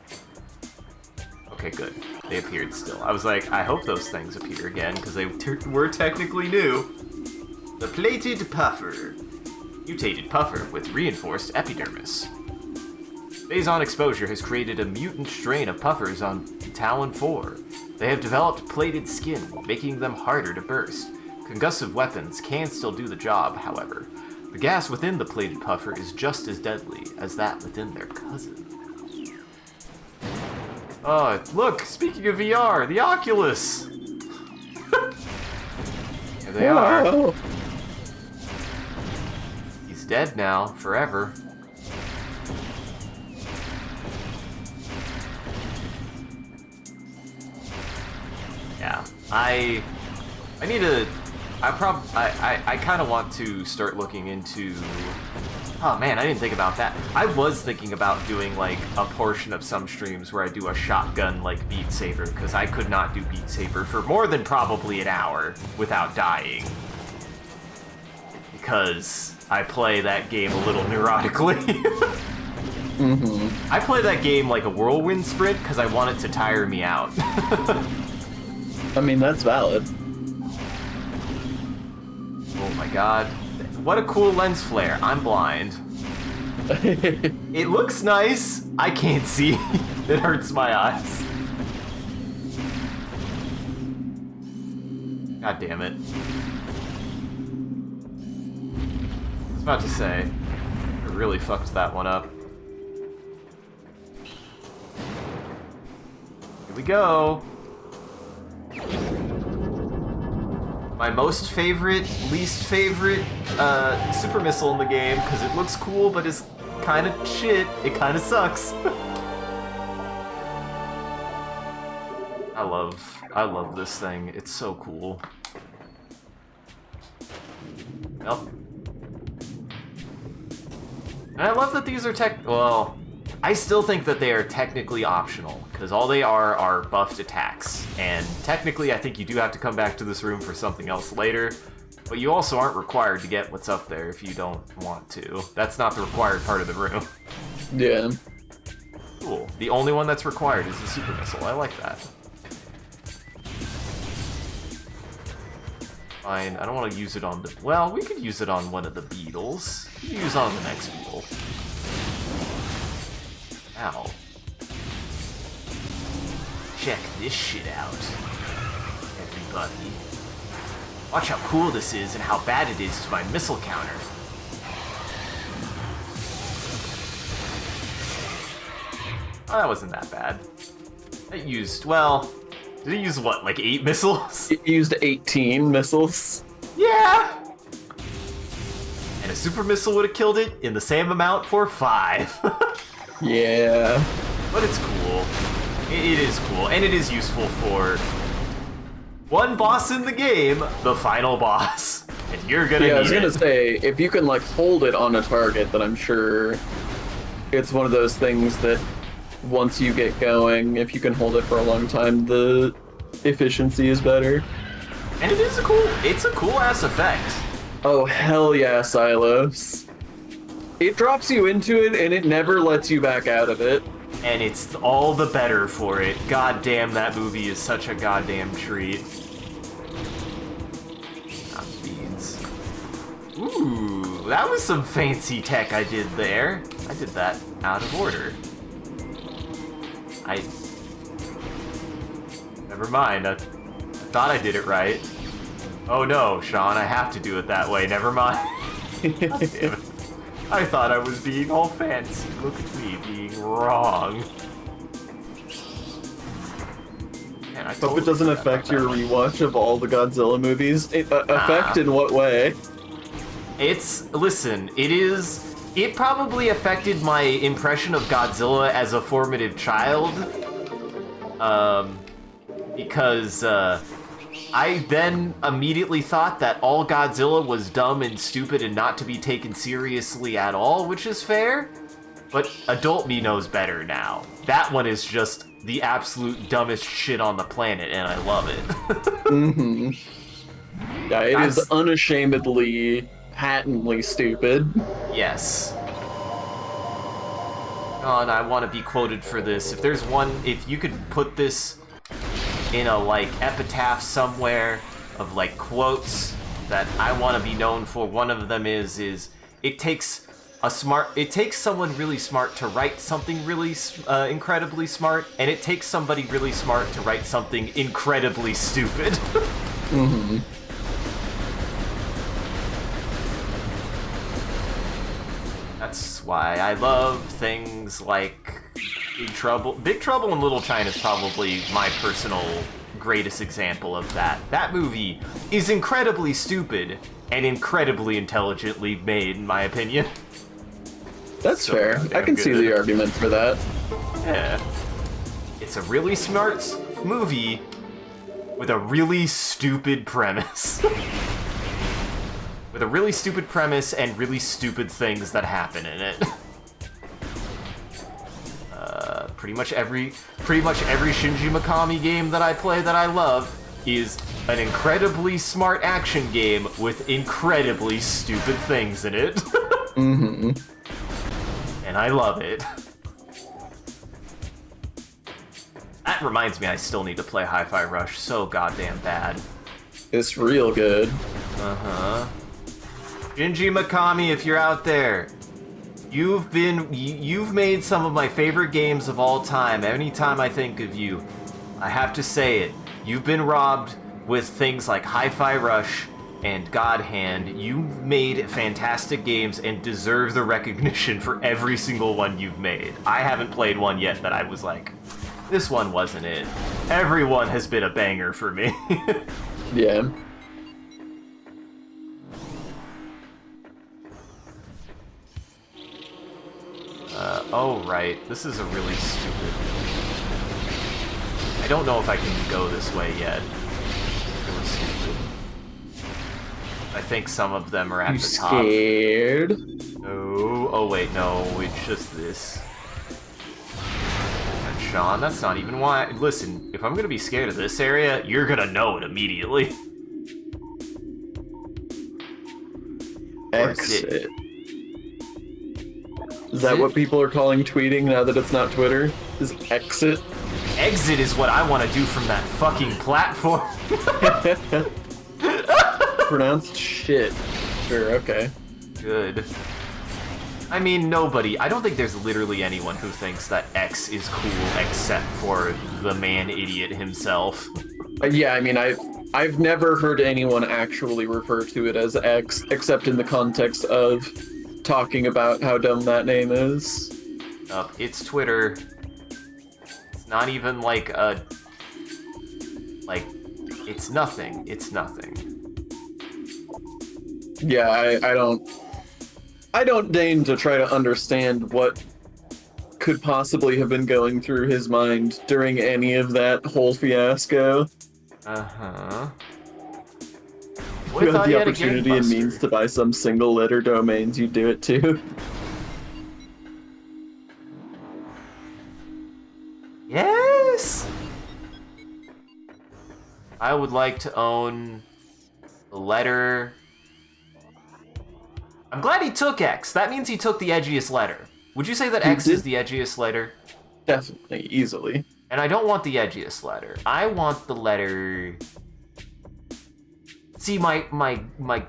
Okay, good. They appeared still. I was like, I hope those things appear again, because they were technically new. The plated puffer. Mutated puffer with reinforced epidermis. Phazon exposure has created a mutant strain of puffers on Talon 4. They have developed plated skin, making them harder to burst. Concussive weapons can still do the job, however. The gas within the plated puffer is just as deadly as that within their cousin. Oh, look! Speaking of VR, the Oculus! Here they are. Whoa. He's dead now, forever. Yeah, I need to. I kind of want to start looking into. Oh man, I didn't think about that. I was thinking about doing like a portion of some streams where I do a shotgun like Beat Saber, because I could not do Beat Saber for more than probably an hour without dying. Because I play that game a little neurotically. I play that game like a whirlwind sprint because I want it to tire me out. I mean, that's valid. Oh my god. What a cool lens flare. I'm blind. It looks nice. I can't see. It hurts my eyes. God damn it. I was about to say, I really fucked that one up. Here we go. My most favorite, least favorite super missile in the game, because it looks cool, but is kind of shit. It kind of sucks. I love this thing. It's so cool. Well. And I love that these are well, I still think that they are technically optional, because all they are buffed attacks. And technically, I think you do have to come back to this room for something else later, but you also aren't required to get what's up there if you don't want to. That's not the required part of the room. Yeah. Cool. The only one that's required is the super missile. I like that. Fine, I don't want to use it on the... Well, we could use it on one of the beetles. We can use it on the next beetle. Ow. Check this shit out, everybody. Watch how cool this is and how bad it is to my missile counter. Oh, that wasn't that bad. It used, well, did it use what, like 8 missiles? It used 18 missiles. Yeah! And a super missile would have killed it in the same amount for 5. Yeah. But it's cool. It is cool, and it is useful for one boss in the game, the final boss. And you're gonna need it. Yeah, I was gonna say, if you can like hold it on a target, then I'm sure it's one of those things that once you get going, if you can hold it for a long time, the efficiency is better. And it is it's a cool ass effect. Oh hell yeah, Silos. It drops you into it and it never lets you back out of it. And it's all the better for it. God damn, that movie is such a goddamn treat. Not beans. Ooh, that was some fancy tech I did there. I did that out of order. Never mind, I thought I did it right. Oh no, Sean, I have to do it that way, never mind. God damn it. I thought I was being all fancy. Look at me being wrong. Man, I Hope it doesn't affect your rewatch of all the Godzilla movies. Affect in what way? Listen, it probably affected my impression of Godzilla as a formative child. Because, I then immediately thought that all Godzilla was dumb and stupid and not to be taken seriously at all, which is fair. But adult me knows better now. That one is just the absolute dumbest shit on the planet, and I love it. Mm-hmm. Yeah, it is unashamedly, patently stupid. Yes. Oh, and I want to be quoted for this. If you could put this in a, like, epitaph somewhere of, like, quotes that I want to be known for, one of them is it takes someone really smart to write something really incredibly smart, and it takes somebody really smart to write something incredibly stupid. Mm-hmm. That's why I love things like Big Trouble. Big Trouble in Little China is probably my personal greatest example of that. That movie is incredibly stupid and incredibly intelligently made, in my opinion. That's So fair. goddamn I can see good. the argument for that. Yeah. It's a really smart movie with a really stupid premise. With a really stupid premise and really stupid things that happen in it. Pretty much every Shinji Mikami game that I play that I love is an incredibly smart action game with incredibly stupid things in it. Mm-hmm. And I love it. That reminds me, I still need to play Hi-Fi Rush so goddamn bad. It's real good. Uh-huh. Shinji Mikami, if you're out there, you've made some of my favorite games of all time. Anytime I think of you, I have to say it. You've been robbed with things like Hi-Fi Rush and God Hand. You've made fantastic games and deserve the recognition for every single one you've made. I haven't played one yet that I was like, this one wasn't it. Everyone has been a banger for me. Yeah. Oh, right. This is a really stupid... I don't know if I can go this way yet. Really stupid. I think some of them are at You the top. scared? No. Oh, wait, no. It's just this. And Sean, that's not even why... Listen, if I'm gonna be scared of this area, you're gonna know it immediately. Or is it? Exit. Is that what people are calling tweeting now that it's not Twitter? Is exit? Exit is what I want to do from that fucking platform. Pronounced shit. Sure, okay. Good. I mean, nobody. I don't think there's literally anyone who thinks that X is cool except for the man idiot himself. Yeah, I mean, I've never heard anyone actually refer to it as X, except in the context of talking about how dumb that name is. It's Twitter. It's not even like a... Like, it's nothing. It's nothing. Yeah, I don't deign to try to understand what could possibly have been going through his mind during any of that whole fiasco. Uh-huh. If you had the opportunity and means to buy some single letter domains, you'd do it too. Yes! I would like to own the letter... I'm glad he took X. That means he took the edgiest letter. Would you say that He X did. is the edgiest letter? Definitely, easily. And I don't want the edgiest letter. I want the letter... See, my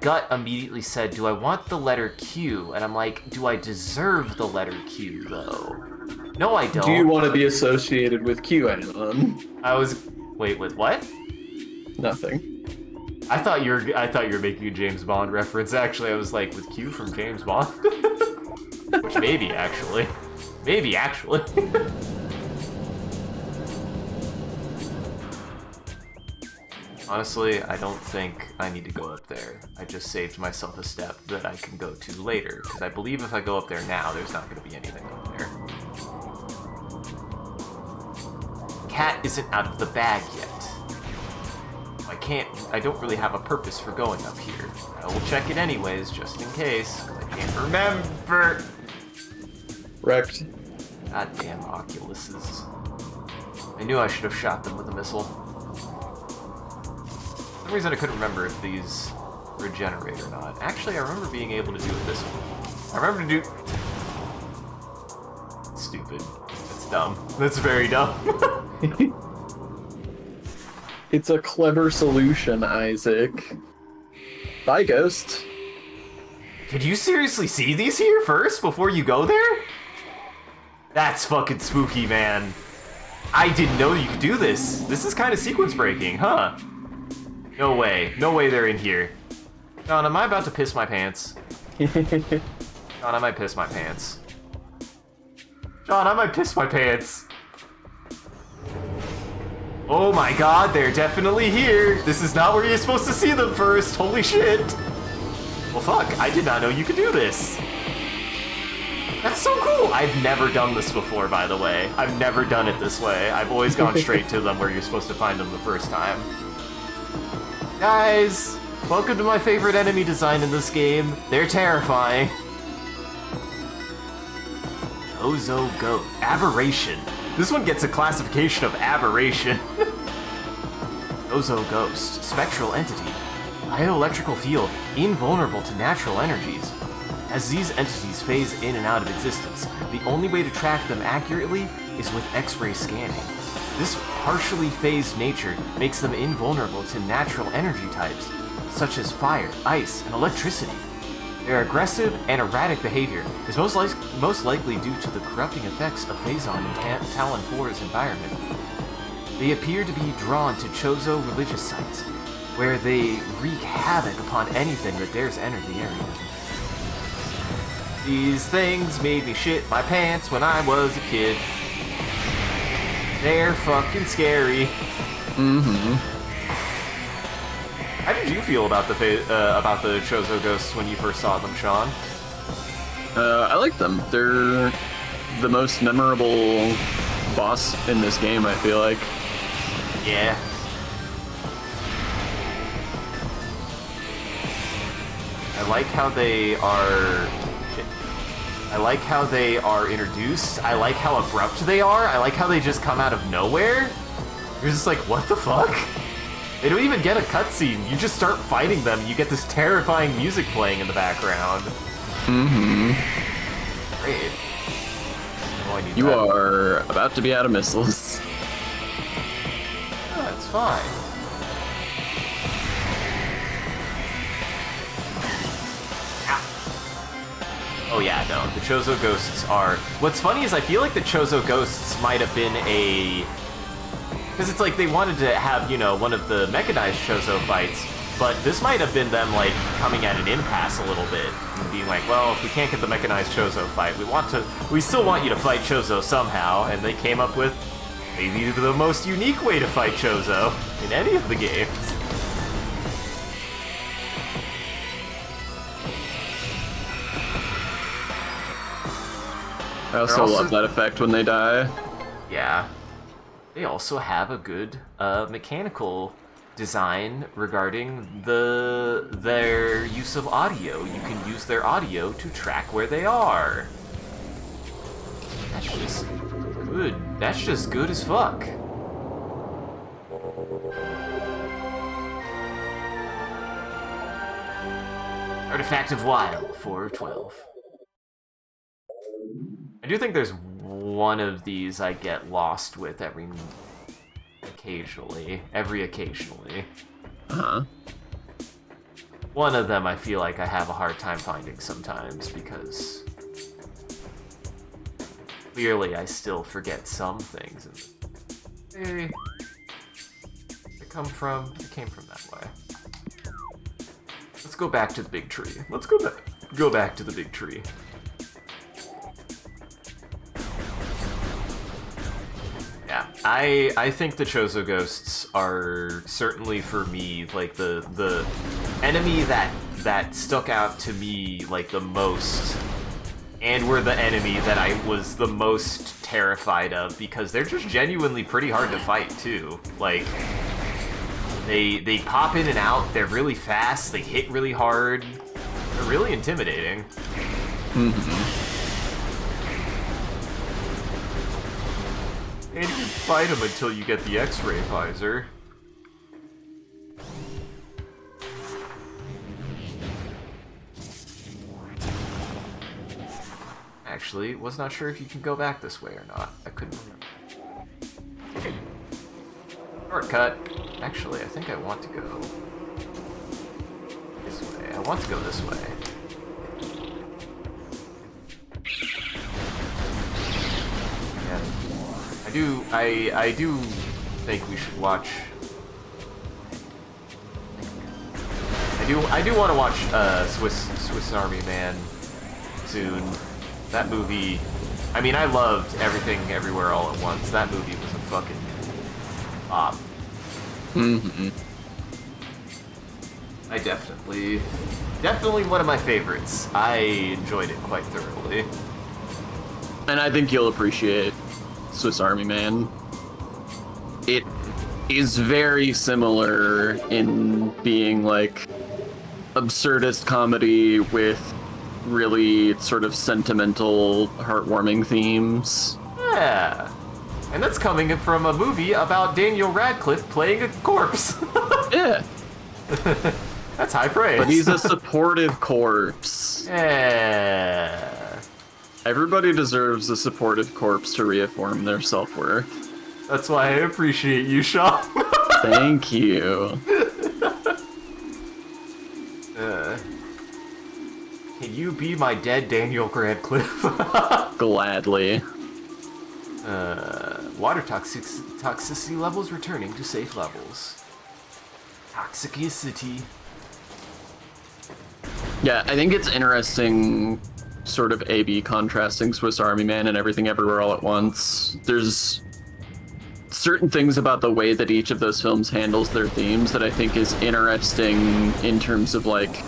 gut immediately said, do I want the letter Q? And I'm like, do I deserve the letter Q, though? No, I don't. Do you want to be associated with QAnon? I was... Wait, with what? Nothing. I thought you were making a James Bond reference. Actually, I was like, with Q from James Bond? Which maybe, actually. Maybe, actually. Honestly, I don't think I need to go up there. I just saved myself a step that I can go to later, because I believe if I go up there now, there's not going to be anything up there. Cat isn't out of the bag yet. I don't really have a purpose for going up here. I will check it anyways, just in case, because I can't remember. Wrecked. Goddamn Oculuses. I knew I should have shot them with a missile. For some reason I couldn't remember if these regenerate or not. Actually, I remember being able to do it this way. I remember to do... Stupid. That's dumb. That's very dumb. It's a clever solution, Isaac. Bye, Ghost. Could you seriously see these here first before you go there? That's fucking spooky, man. I didn't know you could do this. This is kind of sequence breaking, huh? No way. No way they're in here. John, am I about to piss my pants? John, I might piss my pants. John, I might piss my pants. Oh my god, they're definitely here. This is not where you're supposed to see them first. Holy shit. Well, fuck, I did not know you could do this. That's so cool. I've never done this before, by the way. I've never done it this way. I've always gone straight to them where you're supposed to find them the first time. Guys, welcome to my favorite enemy design in this game. They're terrifying. Ozo Goat. Aberration. This one gets a classification of aberration. Ozo Ghost. Spectral entity. Bioelectrical field. Invulnerable to natural energies. As these entities phase in and out of existence, the only way to track them accurately is with X-ray scanning. This partially phased nature makes them invulnerable to natural energy types, such as fire, ice, and electricity. Their aggressive and erratic behavior is most likely due to the corrupting effects of Phazon and Talon 4's environment. They appear to be drawn to Chozo religious sites, where they wreak havoc upon anything that dares enter the area. These things made me shit my pants when I was a kid. They're fucking scary. How did you feel about the Chozo ghosts when you first saw them, Sean? I like them. They're the most memorable boss in this game, I feel like. Yeah. I like how they are... Shit. I like how they are introduced. I like how abrupt they are. I like how they just come out of nowhere. You're just like, what the fuck? They don't even get a cutscene. You just start fighting them. You get this terrifying music playing in the background. Great. Oh, I need You that. are about to be out of missiles. Oh, that's fine. Ow. Oh yeah, no. The Chozo ghosts are... What's funny is I feel like the Chozo ghosts might have been a... Because it's like they wanted to have, you know, one of the mechanized Chozo fights, but this might have been them, like, coming at an impasse a little bit, and being like, well, if we can't get the mechanized Chozo fight, we still want you to fight Chozo somehow, and they came up with maybe the most unique way to fight Chozo in any of the games. I also love that effect when they die. Yeah. They also have a good mechanical design regarding their use of audio. You can use their audio to track where they are. That's just good. That's just good as fuck. Artifact of Wild, 4 of 12. I do think there's one of these I get lost with occasionally. Uh-huh. One of them I feel like I have a hard time finding sometimes because clearly I still forget some things. Hey, it came from that way. Let's go back to the big tree. Let's go back to the big tree. Yeah, I think the Chozo ghosts are certainly for me like the enemy that stuck out to me like the most, and were the enemy that I was the most terrified of because they're just genuinely pretty hard to fight too. Like they pop in and out, they're really fast, they hit really hard, they're really intimidating. And you can fight them until you get the X-ray visor. Actually, was not sure if you can go back this way or not. I couldn't remember. Shortcut. Actually, I think I want to go this way. I want to go this way. Yeah. I do think we should watch. I do want to watch Swiss Army Man soon. That movie... I mean, I loved Everything Everywhere All at Once. That movie was a fucking bop. Mm-hmm. I definitely one of my favorites. I enjoyed it quite thoroughly. And I think you'll appreciate Swiss Army Man. It is very similar in being like absurdist comedy with really sort of sentimental, heartwarming themes. Yeah. And that's coming from a movie about Daniel Radcliffe playing a corpse. Yeah. That's high praise. But he's a supportive corpse. Yeah. Everybody deserves a supportive corpse to reaffirm their self-worth. That's why I appreciate you, Sean. Thank you. Can you be my dead Daniel Radcliffe? Gladly. Water toxicity levels returning to safe levels. Toxicity. Yeah, I think it's interesting sort of A-B contrasting Swiss Army Man and Everything Everywhere All at Once. There's certain things about the way that each of those films handles their themes that I think is interesting in terms of like...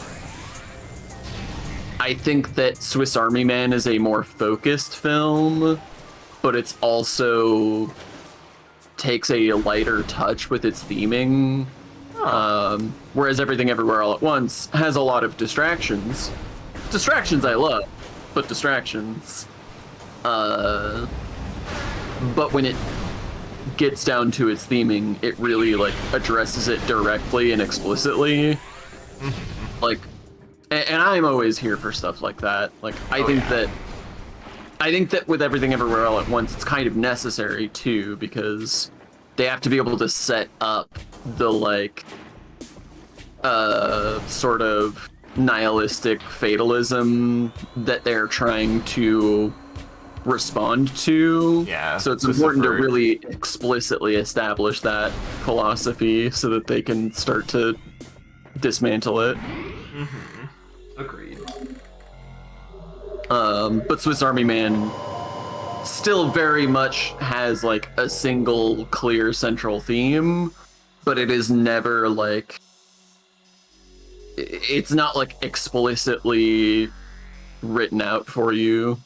I think that Swiss Army Man is a more focused film, but it's also takes a lighter touch with its theming. Whereas Everything Everywhere All at Once has a lot of distractions. Distractions I love, but distractions. But when it gets down to its theming, it really like addresses it directly and explicitly. Like, and I'm always here for stuff like that. Like, I think that with Everything Everywhere All at Once, it's kind of necessary too, because they have to be able to set up the like sort of nihilistic fatalism that they're trying to respond to. Yeah. So it's important to really explicitly establish that philosophy so that they can start to dismantle it. Agreed. But Swiss Army Man still very much has like a single clear central theme, but it is never like, it's not like explicitly written out for you.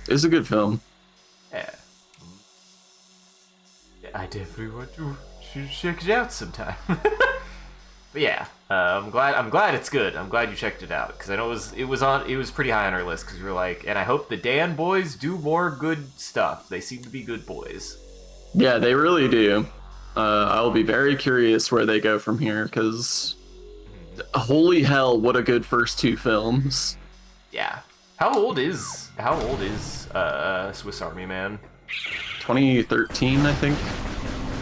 It's a good film. Yeah. I definitely want to check it out sometime. But yeah, I'm glad it's good. I'm glad you checked it out because I know it was pretty high on our list because we were like, and I hope the Dan boys do more good stuff. They seem to be good boys. Yeah, they really do. I'll be very curious where they go from here because holy hell, what a good first two films. Yeah. How old is Swiss Army Man? 2013, I think.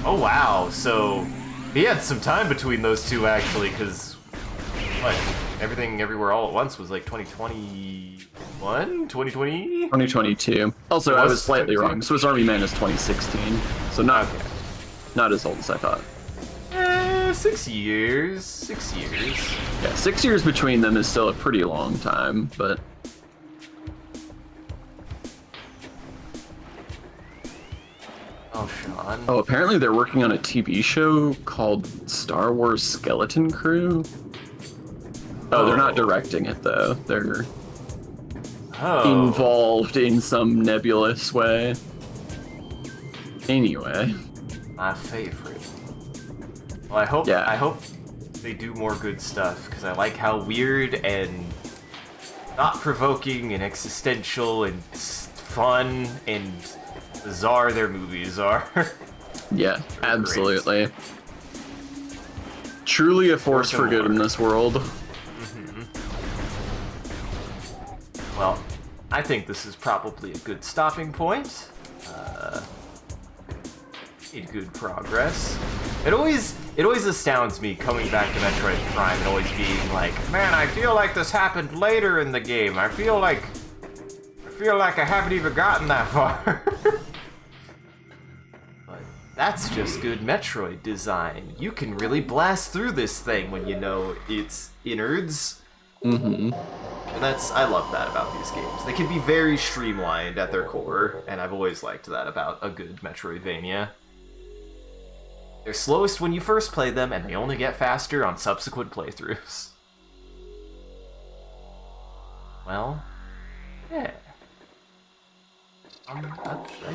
Oh wow, so he had some time between those two actually, because what? Everything Everywhere All at Once was like 2021? 2020? 2022. Also, I was slightly wrong. Swiss Army Man is 2016, so not as old as I thought. 6 years. 6 years. Yeah, 6 years between them is still a pretty long time, but... Oh, Sean. Oh, apparently they're working on a TV show called Star Wars Skeleton Crew. Oh, they're not directing it, though. They're involved in some nebulous way. Anyway. My favorite. Well, I hope they do more good stuff, because I like how weird and thought-provoking and existential and fun and bizarre their movies are. Yeah, absolutely. Great. Truly a force for good in this world. Mm-hmm. Well, I think this is probably a good stopping point. Made good progress. It always astounds me coming back to Metroid Prime and always being like, man, I feel like this happened later in the game. I feel like I haven't even gotten that far. But That's just good Metroid design. You can really blast through this thing when you know its innards. Mm-hmm. And I love that about these games. They can be very streamlined at their core, and I've always liked that about a good Metroidvania. They're slowest when you first play them, and they only get faster on subsequent playthroughs. Well, yeah.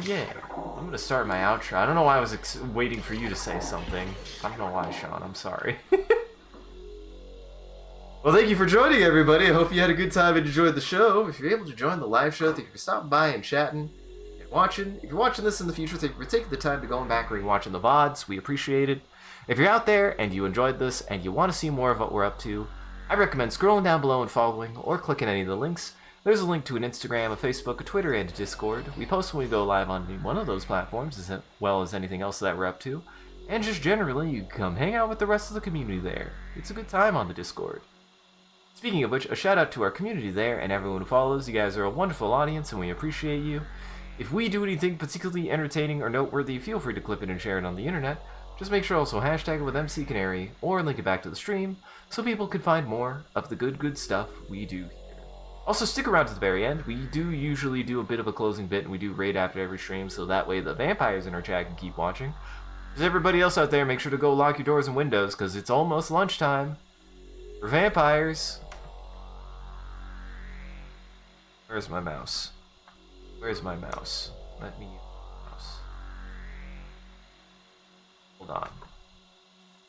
Yeah. I'm gonna start my outro. I don't know why I was waiting for you to say something. I don't know why, Sean. I'm sorry. Well, thank you for joining, everybody. I hope you had a good time and enjoyed the show. If you're able to join the live show, thank you for stopping by and chatting and watching. If you're watching this in the future, thank you for taking the time to go back and watching the VODs. We appreciate it. If you're out there and you enjoyed this and you want to see more of what we're up to, I recommend scrolling down below and following or clicking any of the links. There's a link to an Instagram, a Facebook, a Twitter, and a Discord. We post when we go live on one of those platforms, as well as anything else that we're up to. And just generally, you can come hang out with the rest of the community there. It's a good time on the Discord. Speaking of which, a shout out to our community there and everyone who follows. You guys are a wonderful audience and we appreciate you. If we do anything particularly entertaining or noteworthy, feel free to clip it and share it on the internet. Just make sure also hashtag it with MCCanary or link it back to the stream so people can find more of the good stuff we do here. Also, stick around to the very end. We do usually do a bit of a closing bit and we do raid after every stream so that way the vampires in our chat can keep watching. Just everybody else out there, make sure to go lock your doors and windows because it's almost lunchtime for vampires. Where's my mouse? Where's my mouse? Let me use my mouse. Hold on.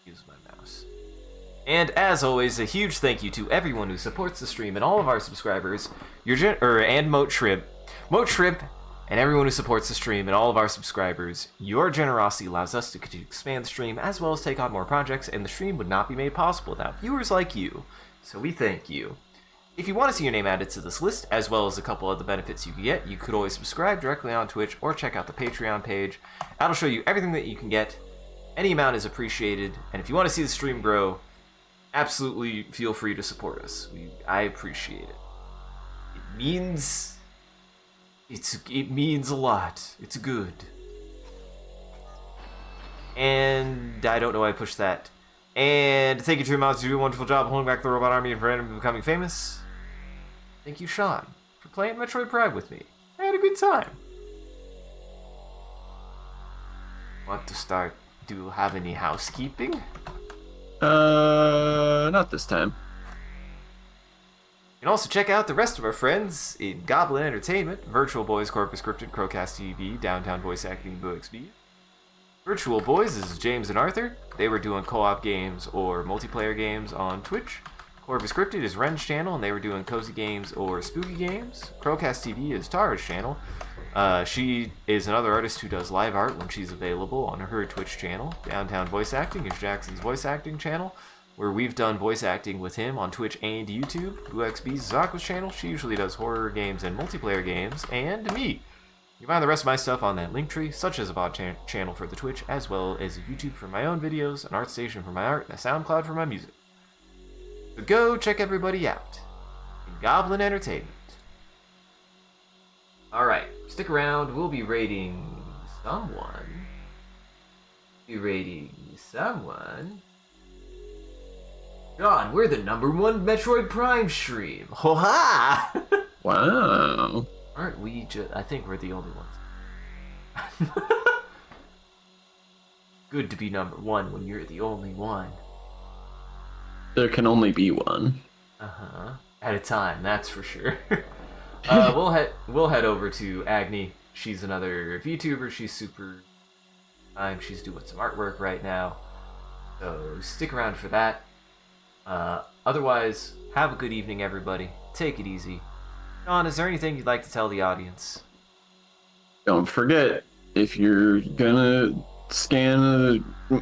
Use my mouse. And as always, a huge thank you to everyone who supports the stream and all of our subscribers. And Moat Shrimp, and everyone who supports the stream and all of our subscribers. Your generosity allows us to continue to expand the stream as well as take on more projects, and the stream would not be made possible without viewers like you. So we thank you. If you want to see your name added to this list, as well as a couple other benefits you can get, you could always subscribe directly on Twitch or check out the Patreon page. That'll show you everything that you can get. Any amount is appreciated, and if you want to see the stream grow, absolutely feel free to support us. I appreciate it. It means a lot. It's good. And I don't know why I pushed that. And thank you to your mods who do a wonderful job holding back the robot army and preventing them from becoming famous. Thank you, Sean, for playing Metroid Prime with me. I had a good time. Want to start? Do you have any housekeeping? Not this time. You can also check out the rest of our friends in Goblin Entertainment, Virtual Boys, Corpus Scripted, Crowcast TV, Downtown Voice Acting, Boo XP. Virtual Boys is James and Arthur. They were doing co-op games or multiplayer games on Twitch. Corpus Scripted is Ren's channel, and they were doing cozy games or spooky games. Crowcast TV is Tara's channel. She is another artist who does live art when she's available on her Twitch channel. Downtown Voice Acting is Jackson's voice acting channel, where we've done voice acting with him on Twitch and YouTube. BooXB's Zaka's channel. She usually does horror games and multiplayer games. And me. You can find the rest of my stuff on that link tree, such as a VOD channel for the Twitch, as well as a YouTube for my own videos, an art station for my art, and a SoundCloud for my music. So go check everybody out in Goblin Entertainment. Alright, stick around. We'll be rating someone. John, we're the #1 Metroid Prime stream. Ho-ha! Wow. Aren't we I think we're the only ones. Good to be #1 when you're the only one. There can only be one. Uh-huh. At a time, that's for sure. We'll head over to Agni. She's another VTuber. She's super... she's doing some artwork right now. So stick around for that. Otherwise, have a good evening, everybody. Take it easy. John, is there anything you'd like to tell the audience? Don't forget, if you're gonna scan a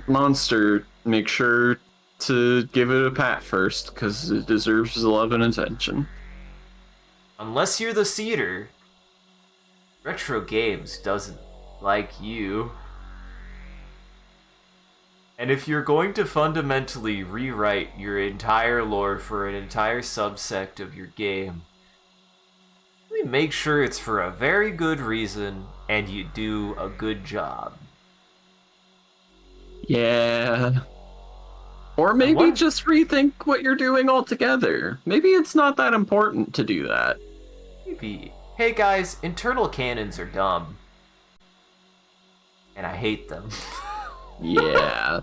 monster, make sure to give it a pat first, because it deserves love and attention. Unless you're the Cedar, Retro Games doesn't like you. And if you're going to fundamentally rewrite your entire lore for an entire subsect of your game, really make sure it's for a very good reason and you do a good job. Yeah. Or maybe What? just rethink what you're doing altogether. Maybe it's not that important to do that. Maybe. Hey guys, internal cannons are dumb. And I hate them. Yeah.